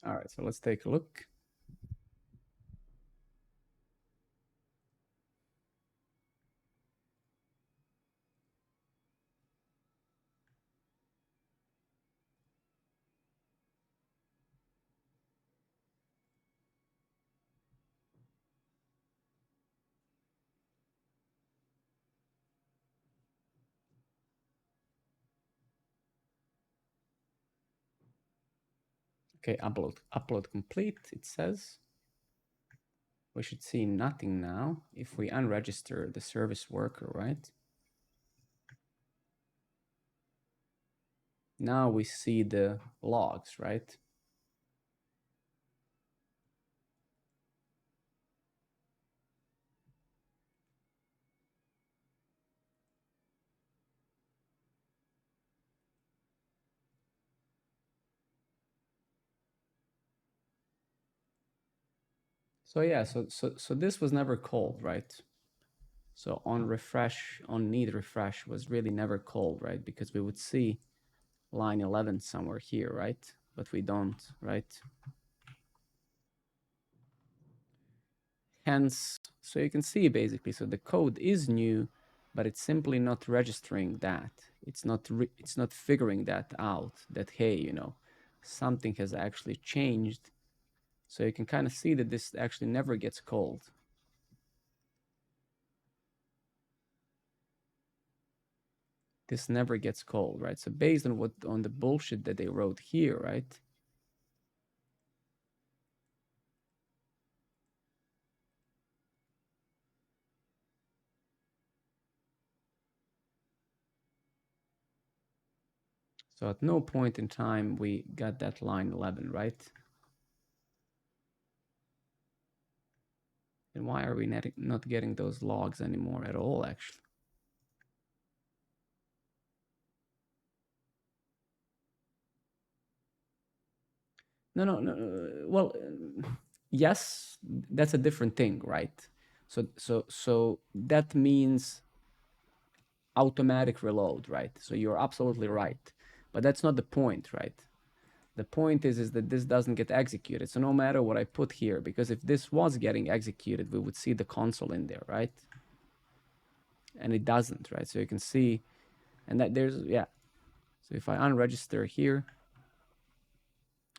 All right, so let's take a look. Okay, upload complete, it says. We should see nothing now if we unregister the service worker, right? Now we see the logs, right? So yeah, so this was never called, right? So on refresh, on need refresh was really never called, right? Because we would see line 11 somewhere here, right? But we don't, right? Hence, so you can see basically, so the code is new, but it's simply not registering that. It's not figuring that out, that, hey, you know, something has actually changed. So you can kind of see that this actually never gets called. This never gets called, right? So based on on the bullshit that they wrote here, right? So at no point in time we got that line 11, right? And why are we not getting those logs anymore at all, actually? No. Well, yes, that's a different thing, right? So that means automatic reload, right? So you're absolutely right, but that's not the point, right? The point is that this doesn't get executed. So no matter what I put here, because if this was getting executed, we would see the console in there, right? And it doesn't, right? So you can see, and that there's, yeah. So if I unregister here,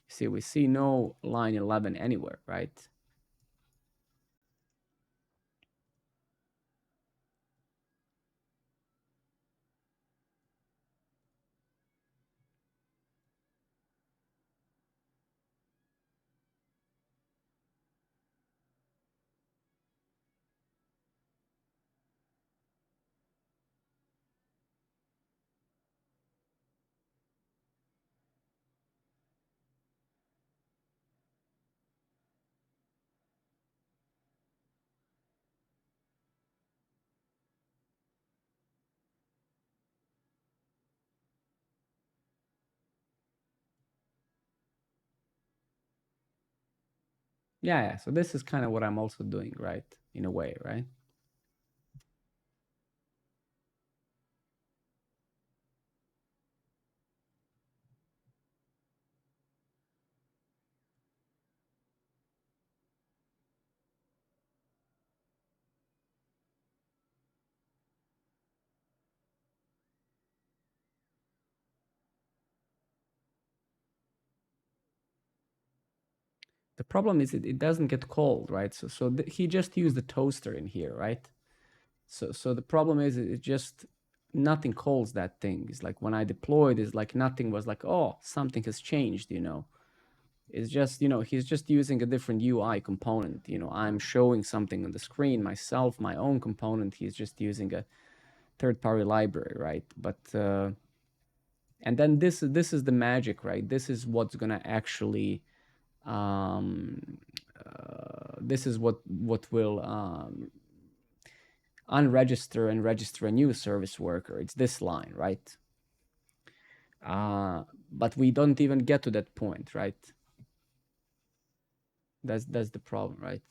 see, we see no line 11 anywhere, right? Yeah. So this is kind of what I'm also doing, right? In a way, right? The problem is it doesn't get called, right? So he just used the toaster in here, right? So the problem is it just nothing calls that thing. It's like when I deployed, it's like nothing was like, oh, something has changed, you know. It's just, you know, he's just using a different UI component. You know, I'm showing something on the screen myself, my own component. He's just using a third-party library, right? But and then this is the magic, right? This is what's gonna actually this is what will unregister and register a new service worker. It's this line, right? But we don't even get to that point, right? That's the problem, right?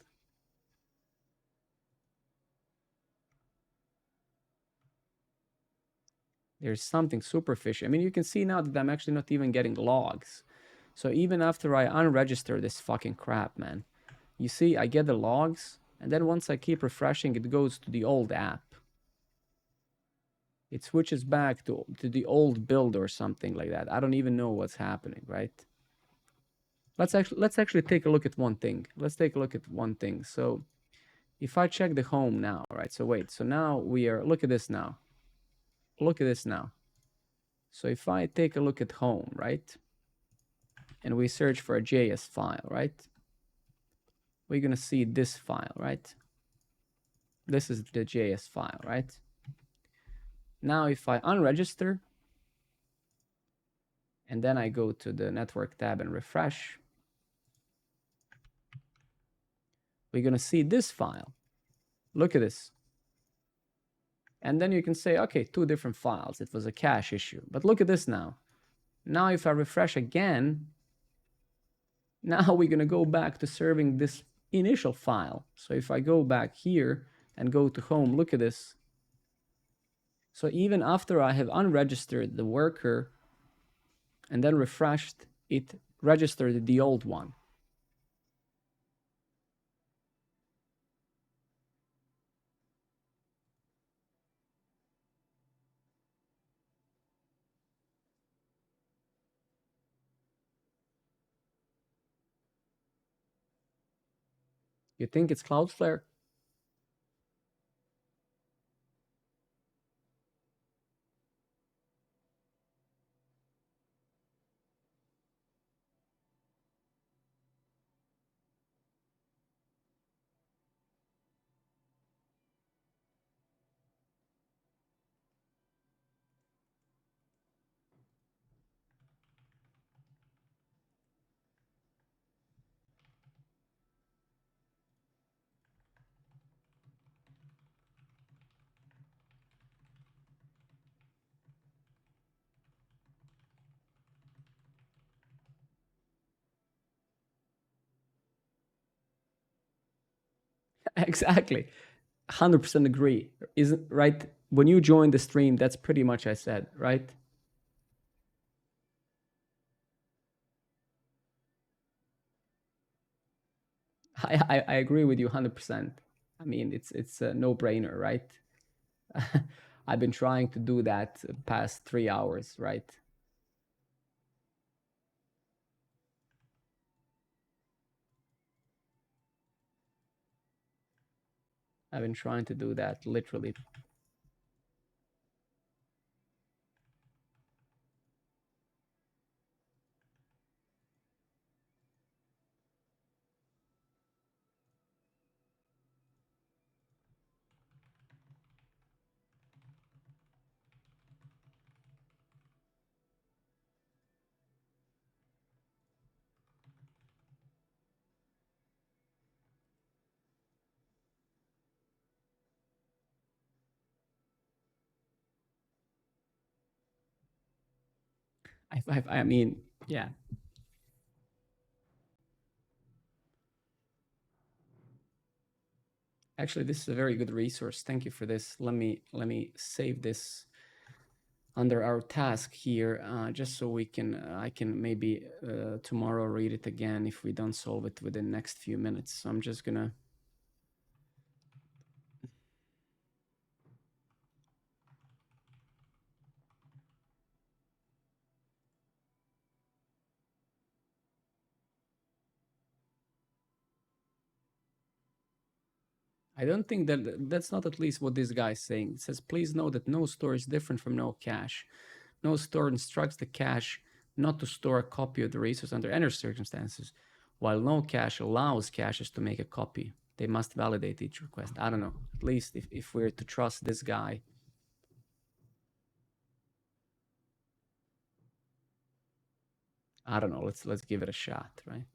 There's something super fishy. I mean, you can see now that I'm actually not even getting logs. So even after I unregister this fucking crap, man, you see, I get the logs, and then once I keep refreshing, it goes to the old app. It switches back to the old build or something like that. I don't even know what's happening, right? Let's actually take a look at one thing. Let's take a look at one thing. So if I check the home now, right? So wait, so now we are, look at this now. Look at this now. So if I take a look at home, right? And we search for a JS file, right? We're gonna see this file, right? This is the JS file, right? Now if I unregister, and then I go to the network tab and refresh, we're gonna see this file. Look at this. And then you can say, okay, two different files. It was a cache issue. But look at this now. Now if I refresh again, now we're gonna go back to serving this initial file. So if I go back here and go to home, look at this. So even after I have unregistered the worker and then refreshed, it registered the old one. You think it's Cloudflare? Exactly. 100% agree. Isn't right? When you joined the stream, that's pretty much I said, right? I agree with you 100%. I mean, it's a no-brainer, right? I've been trying to do that past 3 hours, right? I've been trying to do that literally. I mean, yeah. Actually, this is a very good resource. Thank you for this. Let me save this under our task here, just so we can I can maybe tomorrow read it again if we don't solve it within the next few minutes. So I'm just gonna. I don't think that's not at least what this guy is saying. It says, please note that no store is different from no cache. No store instructs the cache not to store a copy of the resource under any circumstances, while no cache allows caches to make a copy. They must validate each request. I don't know. At least if we're to trust this guy. I don't know. Let's give it a shot, right?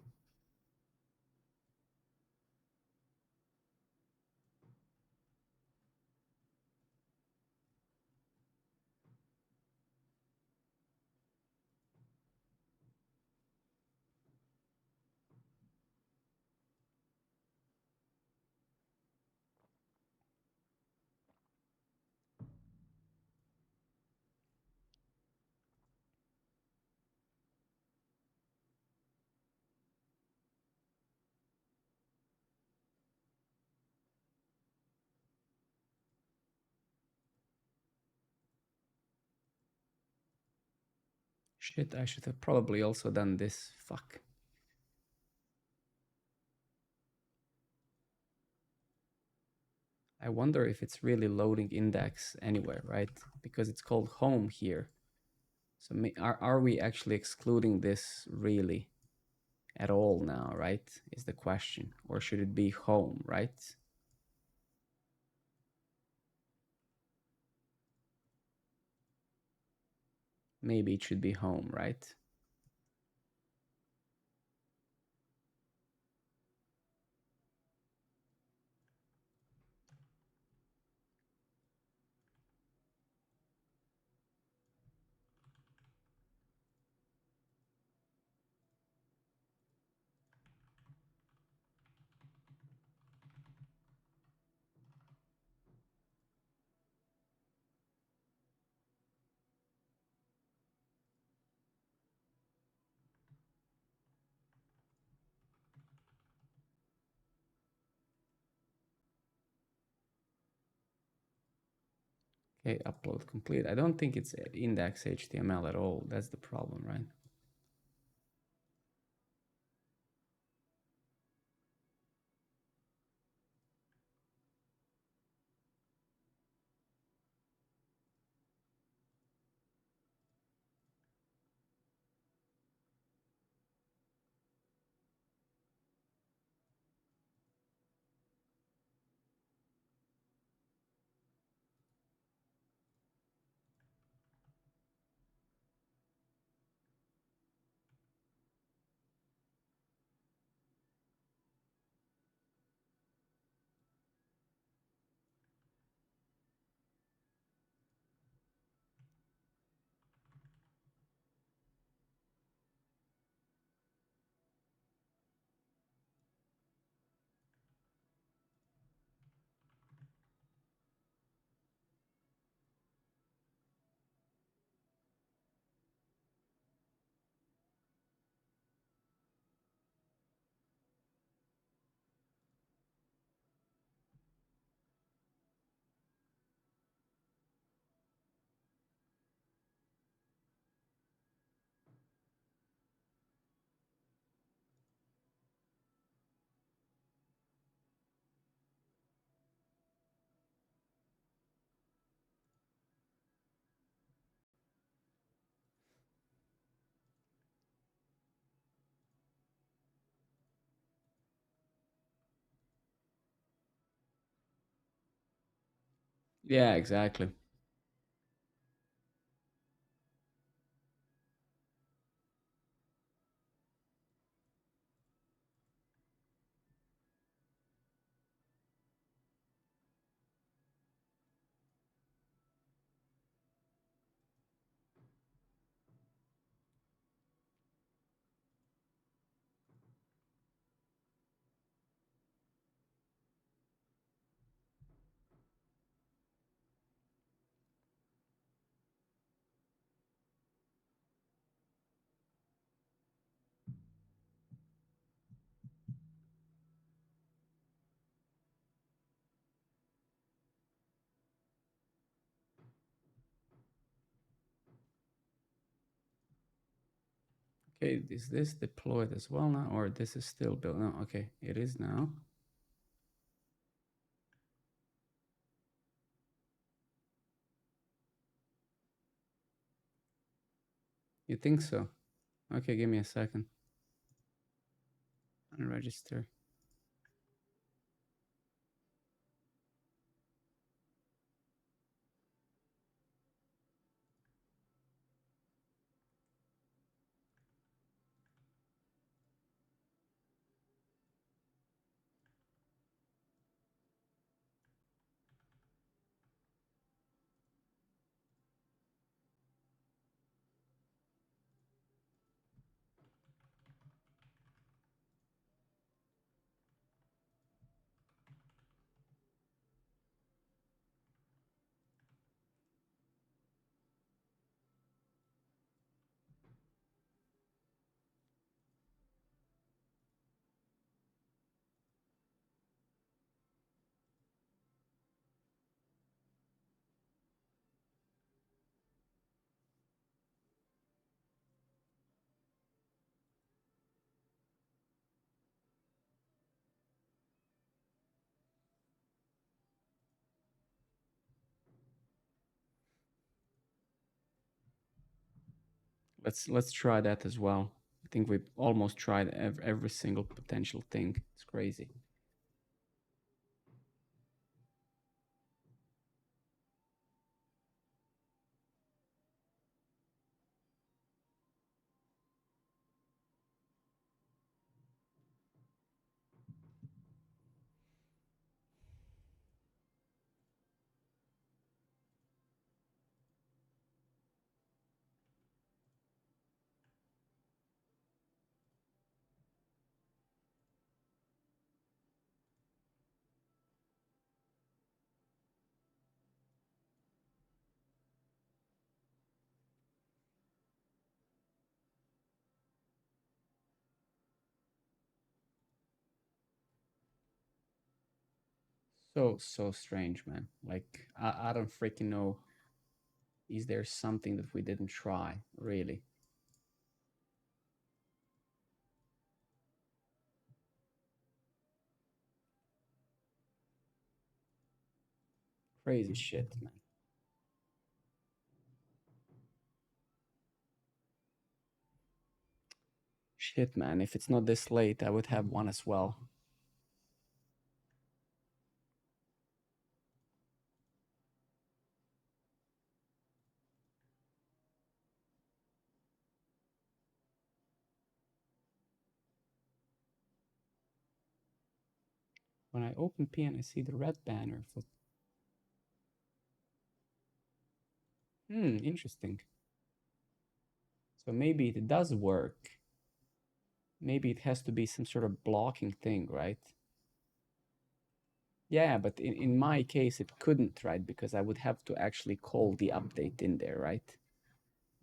Shit, I should have probably also done this. Fuck. I wonder if it's really loading index anywhere, right? Because it's called home here. So are we actually excluding this really at all now, right? Is the question. Or should it be home, right? Maybe it should be home, right? Okay, upload complete. I don't think it's index HTML at all. That's the problem, right? Yeah, exactly. Okay, is this deployed as well now, or this is still built? No, okay, it is now. You think so? Okay, give me a second. Unregister. Let's try that as well. I think we've almost tried every single potential thing. It's crazy. So strange, man. Like I don't freaking know. Is there something that we didn't try? Really crazy shit, man. Shit, man. If it's not this late, I would have one as well. When I open PN, I see the red banner. For... Interesting. So maybe it does work. Maybe it has to be some sort of blocking thing, right? Yeah, but in my case, it couldn't, right? Because I would have to actually call the update in there, right?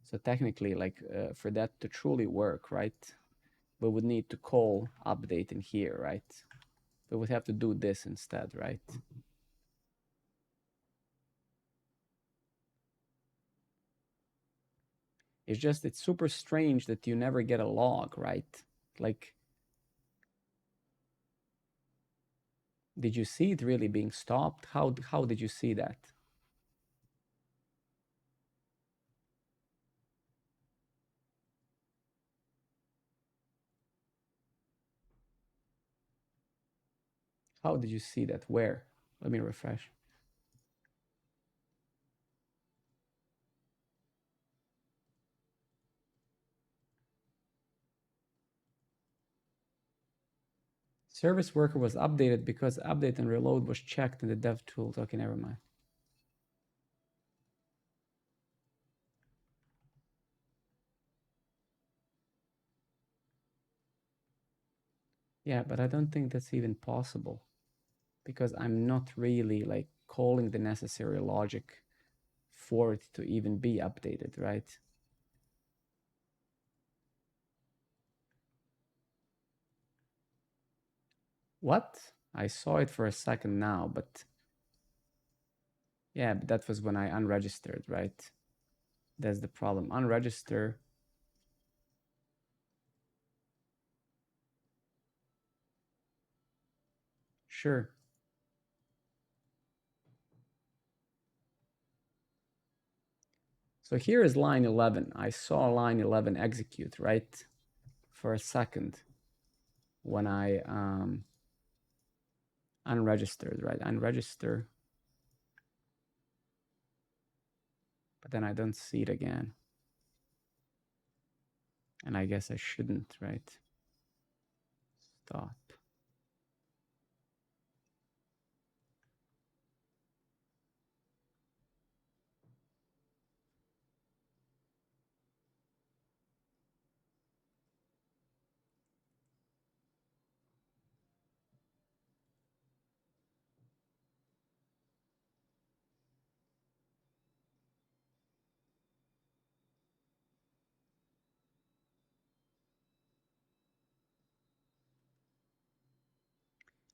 So technically, like for that to truly work, right? We would need to call update in here, right? We would have to do this instead, right? It's just, it's super strange that you never get a log, right? Like, did you see it really being stopped? How did you see that? How did you see that? Where? Let me refresh. Service worker was updated because update and reload was checked in the dev tools. Okay, never mind. Yeah, but I don't think that's even possible because I'm not really like calling the necessary logic for it to even be updated, right? What? I saw it for a second now, but yeah, but that was when I unregistered, right? That's the problem. Unregister. Sure. So here is line 11. I saw line 11 execute, right? For a second when I unregistered, right? Unregister, but then I don't see it again. And I guess I shouldn't, right? Stop.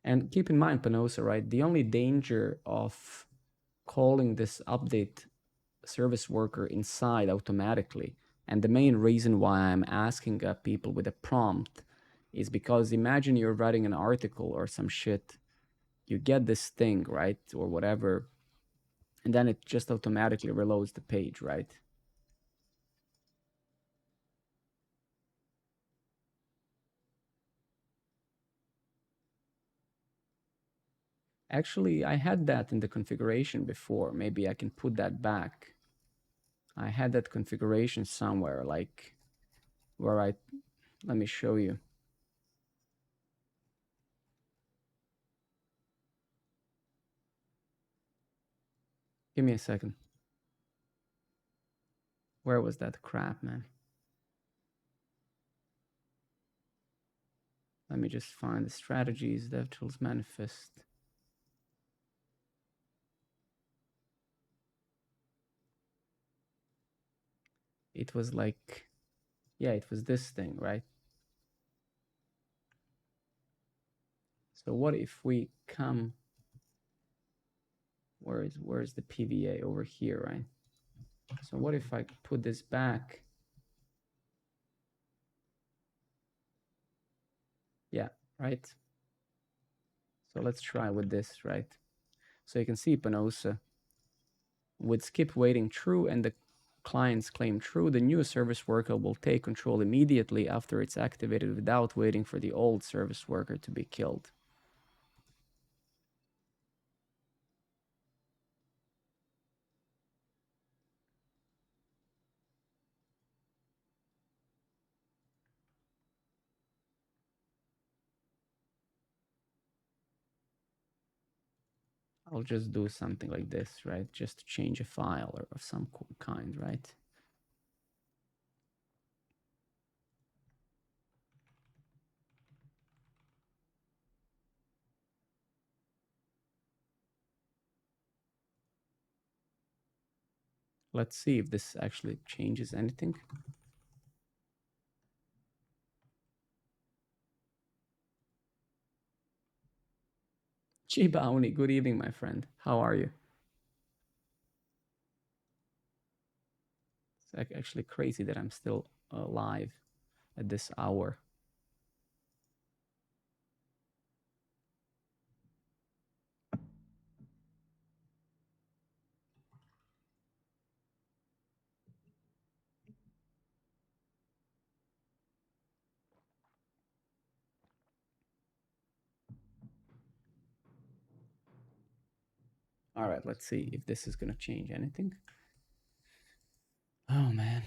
And keep in mind, Panosa, right? The only danger of calling this update service worker inside automatically, and the main reason why I'm asking people with a prompt is because imagine you're writing an article or some shit, you get this thing, right? Or whatever, and then it just automatically reloads the page, right? Actually, I had that in the configuration before. Maybe I can put that back. I had that configuration somewhere, like where let me show you. Give me a second. Where was that crap, man? Let me just find the strategies, DevTools manifest. It was like, yeah, it was this thing, right? So what if we come, where's the PVA over here, right? So what if I put this back? Yeah, right. So let's try with this, right? So you can see Panosa with skip waiting true and the client's claim true, the new service worker will take control immediately after it's activated without waiting for the old service worker to be killed. I'll just do something like this, right? Just to change a file or of some kind, right? Let's see if this actually changes anything. Chibauni, good evening, my friend. How are you? It's actually crazy that I'm still alive at this hour. All right, let's see if this is going to change anything. Oh, man.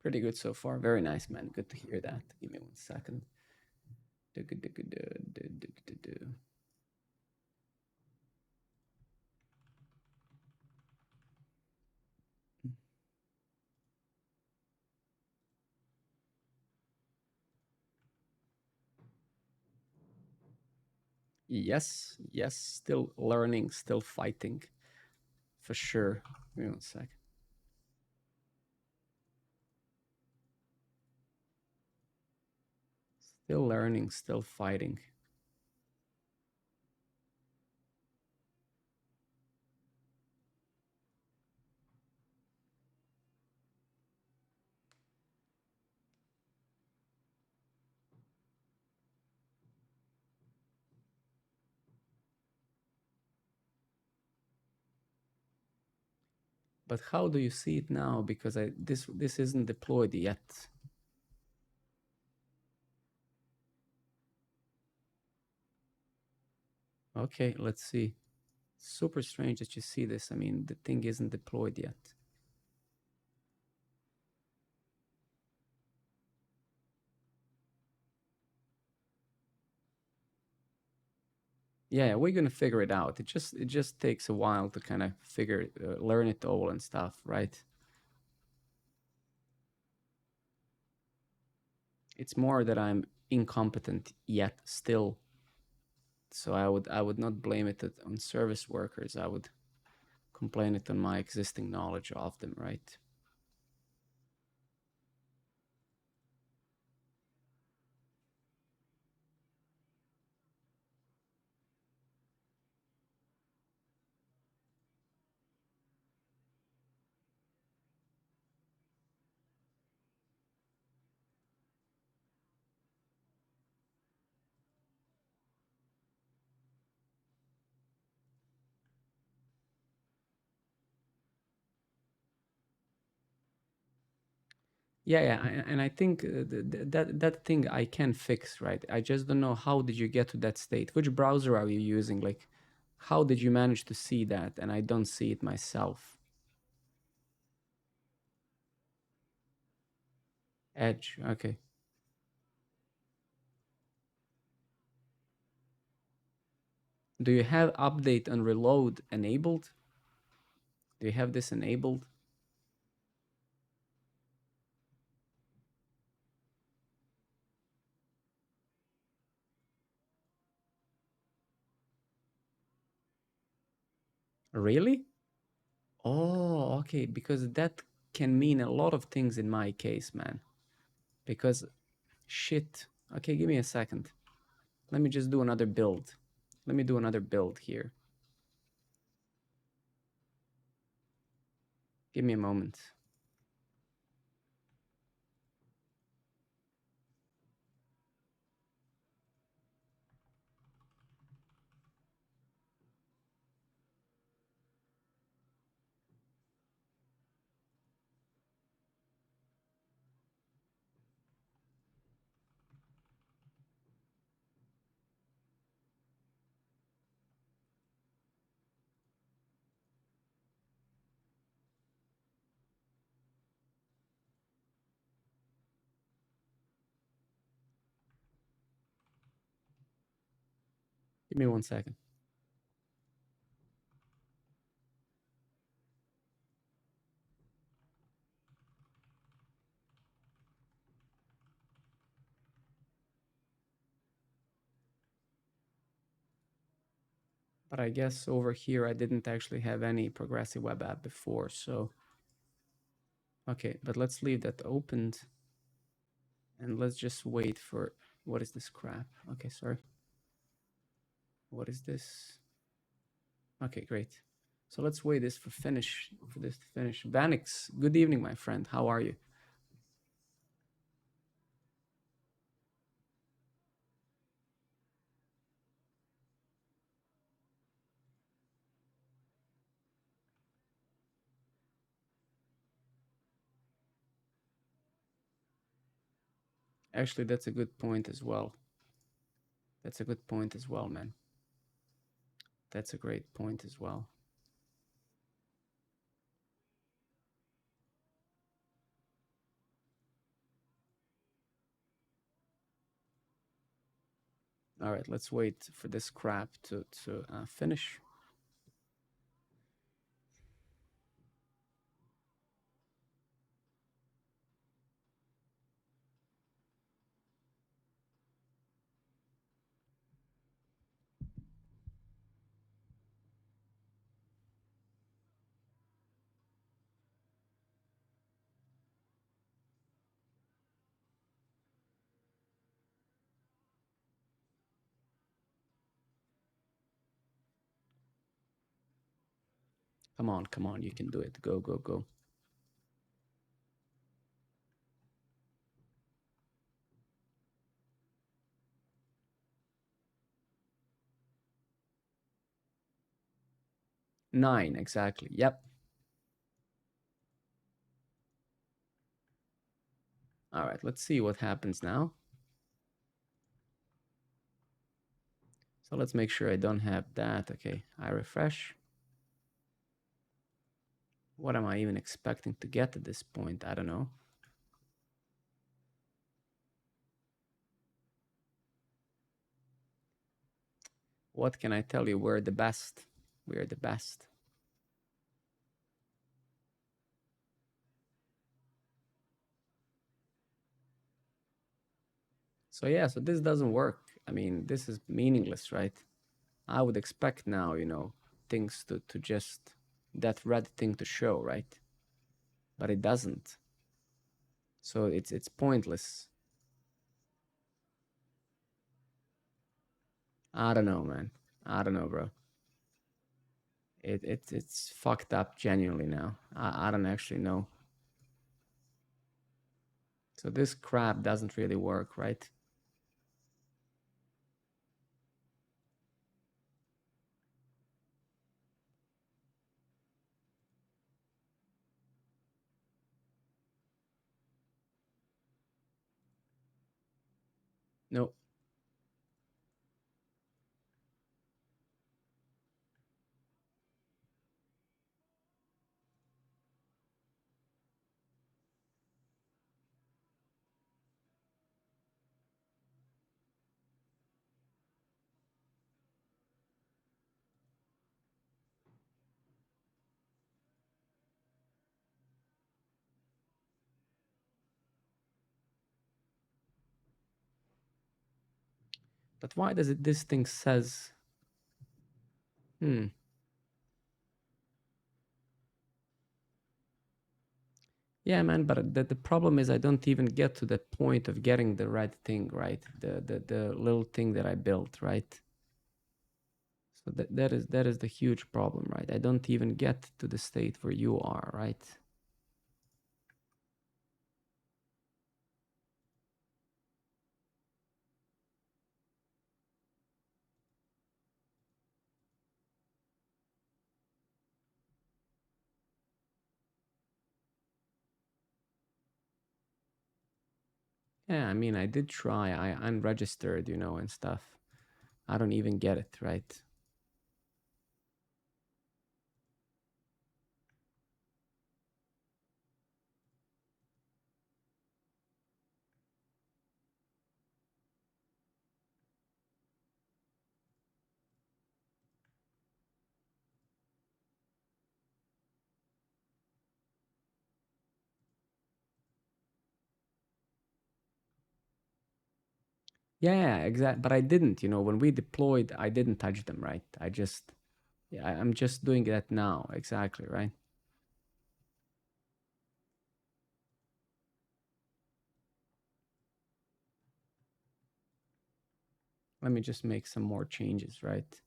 Pretty good so far. Very nice, man. Good to hear that. Give me 1 second. Yes, yes. Still learning, still fighting. For sure. Give me 1 second. Still learning, still fighting. But how do you see it now? Because this isn't deployed yet. Okay, let's see. Super strange that you see this. I mean, the thing isn't deployed yet. Yeah, we're gonna figure it out. It just takes a while to kind of learn it all and stuff, right? It's more that I'm incompetent yet still. So I would not blame it on service workers. I would complain it on my existing knowledge of them, right? And I think that thing I can fix, right? I just don't know how did you get to that state. Which browser are you using? Like, how did you manage to see that? And I don't see it myself. Edge, okay. Do you have update and reload enabled? Do you have this enabled? Really? Oh, okay, because that can mean a lot of things in my case, man. Because shit. Okay, give me a second. Let me just do another build. Let me do another build here. Give me a moment. Give me 1 second. But I guess over here I didn't actually have any progressive web app before, so okay, but let's leave that opened and let's just wait for what is this crap? Okay, sorry. What is this? Okay, great. So let's wait this for this to finish. Vanix, good evening, my friend. How are you? Actually, that's a good point as well. That's a good point as well, man. That's a great point as well. All right, let's wait for this crap to finish. Come on, you can do it. Go, go, go. Nine, exactly. Yep. All right, let's see what happens now. So let's make sure I don't have that. Okay, I refresh. What am I even expecting to get at this point? I don't know. What can I tell you? We're the best. We're the best. So yeah, so this doesn't work. I mean, this is meaningless, right? I would expect now, you know, things to just, that red thing to show, right? But it doesn't. So it's pointless. I don't know, man. I don't know, bro. It's fucked up genuinely now. I don't actually know. So this crap doesn't really work, right? No. But why does it, this thing says, Yeah, man, but the problem is I don't even get to the point of getting the right thing, right? The little thing that I built, right? So that is the huge problem, right? I don't even get to the state where you are, right? Yeah, I mean, I did try. I unregistered, and stuff. I don't even get it, right? Yeah, exactly. But I didn't, when we deployed, I didn't touch them, right? Yeah, I'm just doing that now. Exactly, right? Let me just make some more changes, right?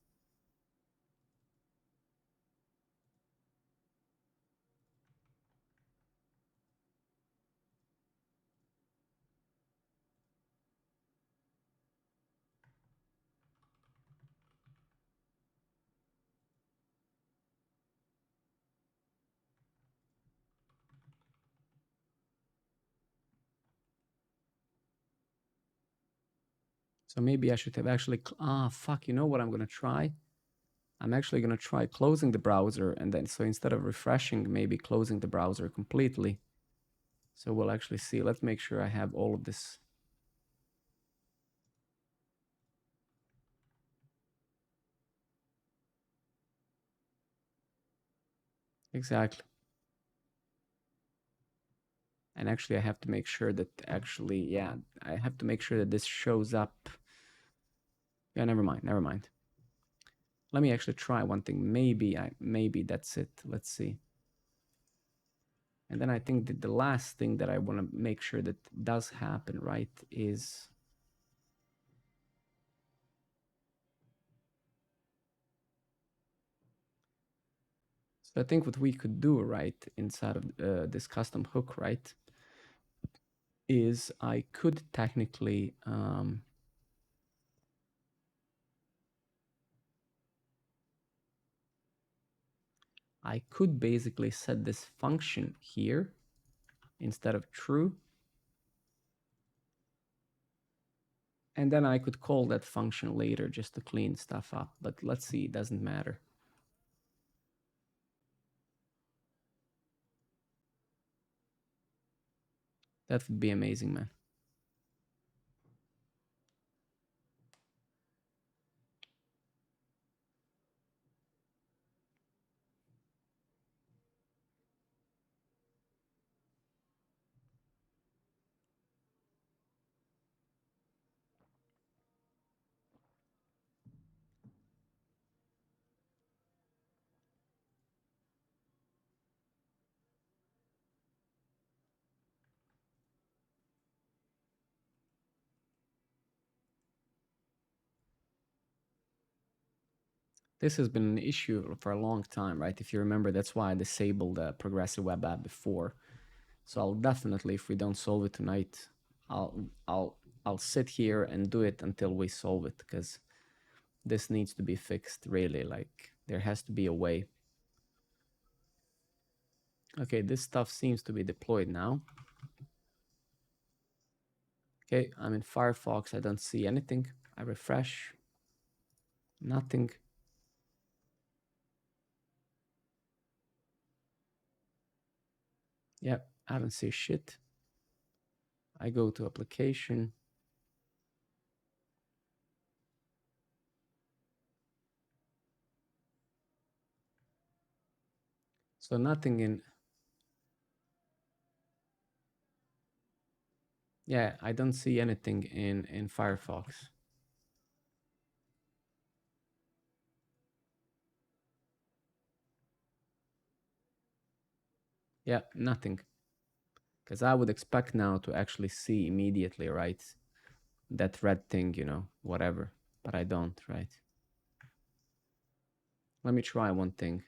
So maybe I should have actually, fuck, you know what I'm going to try? I'm actually going to try closing the browser and then, so instead of refreshing, maybe closing the browser completely. So we'll actually see. Let's make sure I have all of this. Exactly. And actually, I have to make sure that I have to make sure that this shows up. Yeah, never mind, never mind. Let me actually try one thing. Maybe that's it. Let's see. And then I think that the last thing that I want to make sure that does happen, right, is so I think what we could do, right, inside of this custom hook, right, is I could technically I could basically set this function here instead of true. And then I could call that function later just to clean stuff up. But let's see, it doesn't matter. That would be amazing, man. This has been an issue for a long time, right? If you remember, that's why I disabled the progressive web app before. So I'll definitely, if we don't solve it tonight, I'll I'll I'll sit here and do it until we solve it, because this needs to be fixed, really. Like, there has to be a way. Okay, this stuff seems to be deployed now. Okay, I'm in Firefox. I don't see anything. I refresh. Nothing. Yep, I haven't seen shit. I go to application. So nothing in. Yeah, I don't see anything in Firefox. Yeah, nothing. Because I would expect now to actually see immediately, right? That red thing, you know, whatever. But I don't, right? Let me try one thing.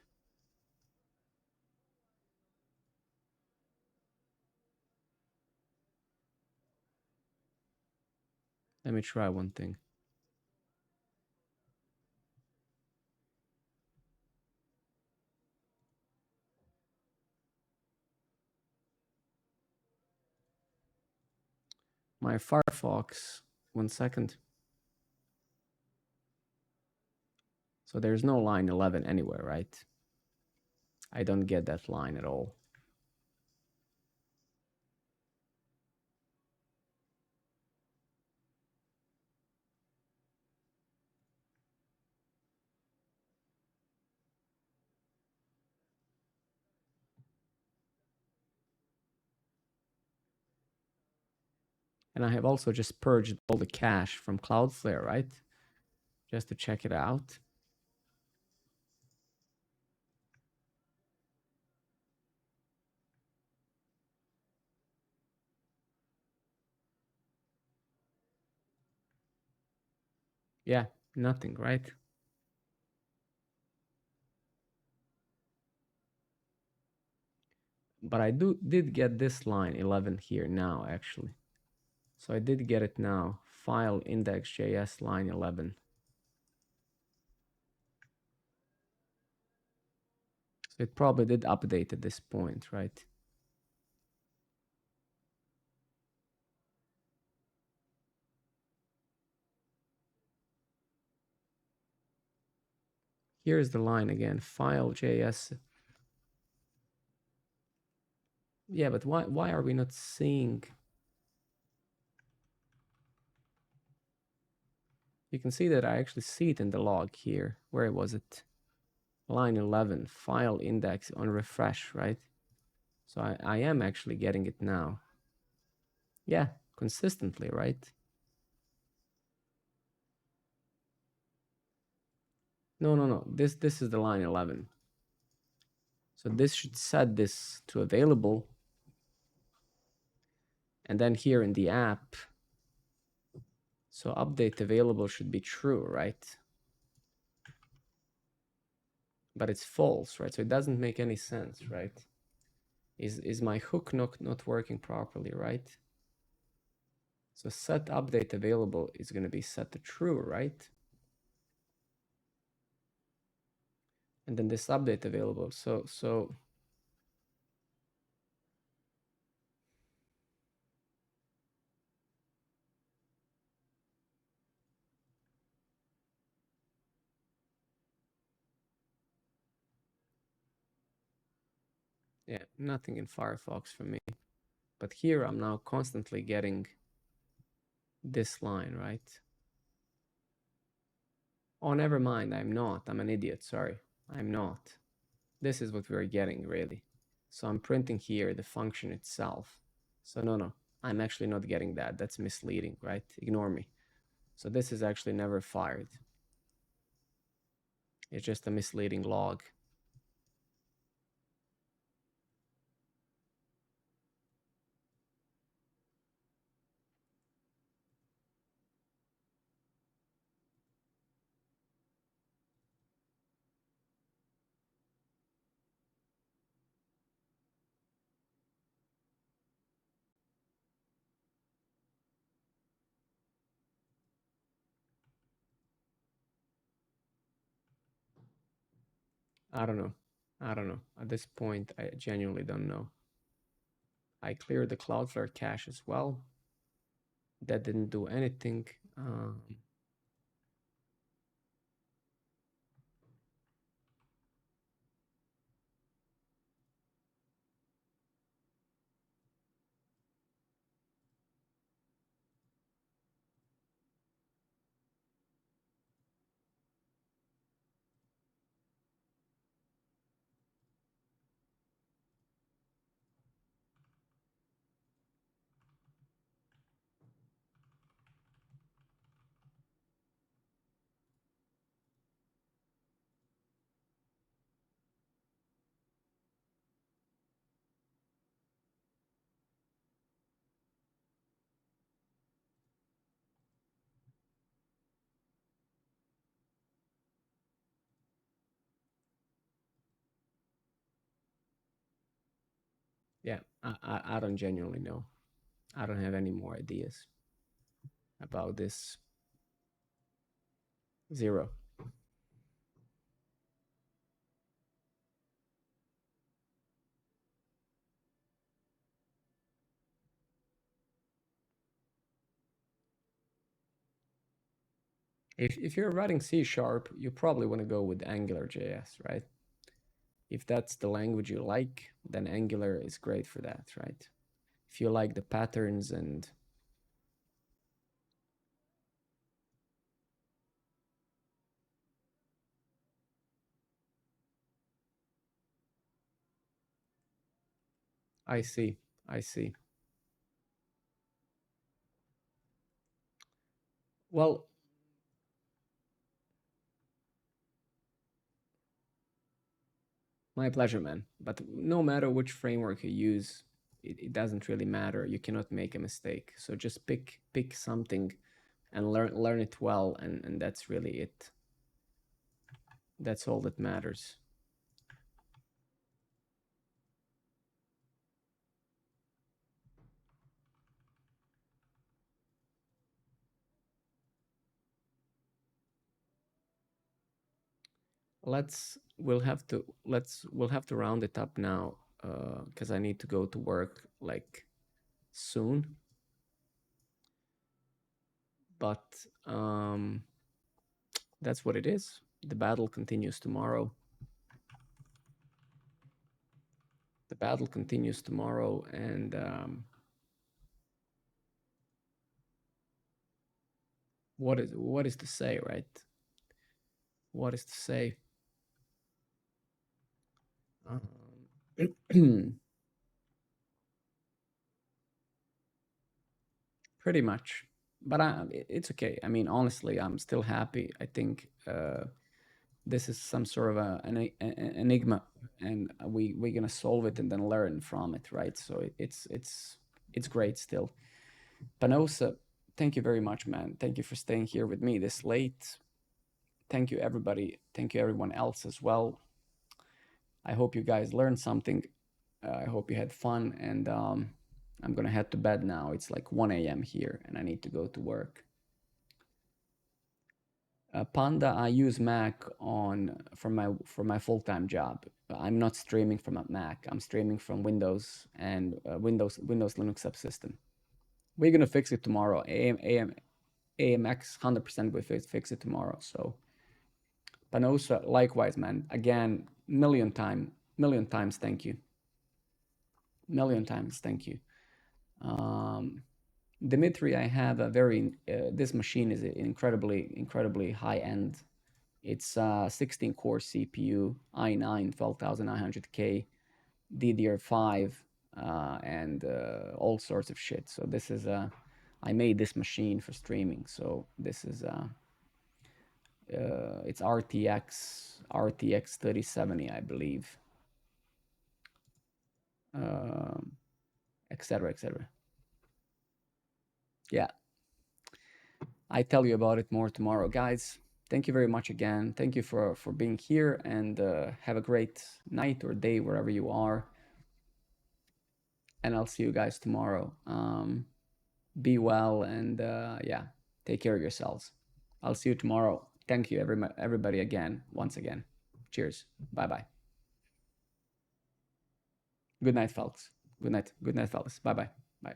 Let me try one thing. My Firefox, 1 second. So there's no line 11 anywhere, right? I don't get that line at all. And I have also just purged all the cache from Cloudflare, right? Just to check it out. Yeah, nothing, right? But I did get this line 11 here now, actually. So I did get it now. File index.js line 11. So it probably did update at this point, right? Here's the line again, file.js. Yeah, but why are we not seeing? You can see that I actually see it in the log here. Where was it? Line 11, file index on refresh, right? So I am actually getting it now. Yeah, consistently, right? No. This is the line 11. So this should set this to available. And then here in the app, so update available should be true, right? But it's false, right? So it doesn't make any sense, right? Is my hook not working properly, right? So set update available is going to be set to true, right? And then this update available. So yeah, nothing in Firefox for me. But here I'm now constantly getting this line, right? Oh, never mind. I'm not. I'm an idiot. Sorry. I'm not. This is what we're getting, really. So I'm printing here the function itself. So no. I'm actually not getting that. That's misleading, right? Ignore me. So this is actually never fired. It's just a misleading log. I don't know. I don't know. At this point, I genuinely don't know. I cleared the Cloudflare cache as well. That didn't do anything. Yeah, I don't genuinely know. I don't have any more ideas about this. Zero. If you're writing C sharp, you probably want to go with Angular JS, right? If that's the language you like, then Angular is great for that, right? If you like the patterns and I see, I see. Well, my pleasure, man. But no matter which framework you use, it doesn't really matter. You cannot make a mistake. So just pick something and learn it well, and that's really it. That's all that matters. We'll have to round it up now because I need to go to work like soon. But that's what it is. The battle continues tomorrow. The battle continues tomorrow, and what is to say, right? What is to say? Pretty much, but it's okay. I mean, honestly, I'm still happy. I think this is some sort of enigma, and we're gonna solve it and then learn from it, right? So it's great still. Panosa, thank you very much, man. Thank you for staying here with me this late. Thank you, everybody. Thank you, everyone else as well. I hope you guys learned something. I hope you had fun, and I'm gonna head to bed now. It's like 1 a.m. here, and I need to go to work. Panda, I use Mac on for my full time job. I'm not streaming from a Mac. I'm streaming from Windows and Windows Linux subsystem. We're gonna fix it tomorrow. AMX 100% we fix it tomorrow. So Panosa, likewise, man. Again, million times, thank you. Million times, thank you. Dimitri, I have a very this machine is incredibly high end. It's 16 core CPU, i9 12900K, DDR5, and all sorts of shit. So this is I made this machine for streaming. So this is it's RTX 3070, I believe, etc. etc. Yeah, I tell you about it more tomorrow, guys. Thank you very much again. Thank you for being here, and have a great night or day wherever you are. And I'll see you guys tomorrow. Be well, and yeah, take care of yourselves. I'll see you tomorrow. Thank you, everybody, again, once again. Cheers. Bye bye. Good night, folks. Good night. Good night, fellas. Bye bye. Bye.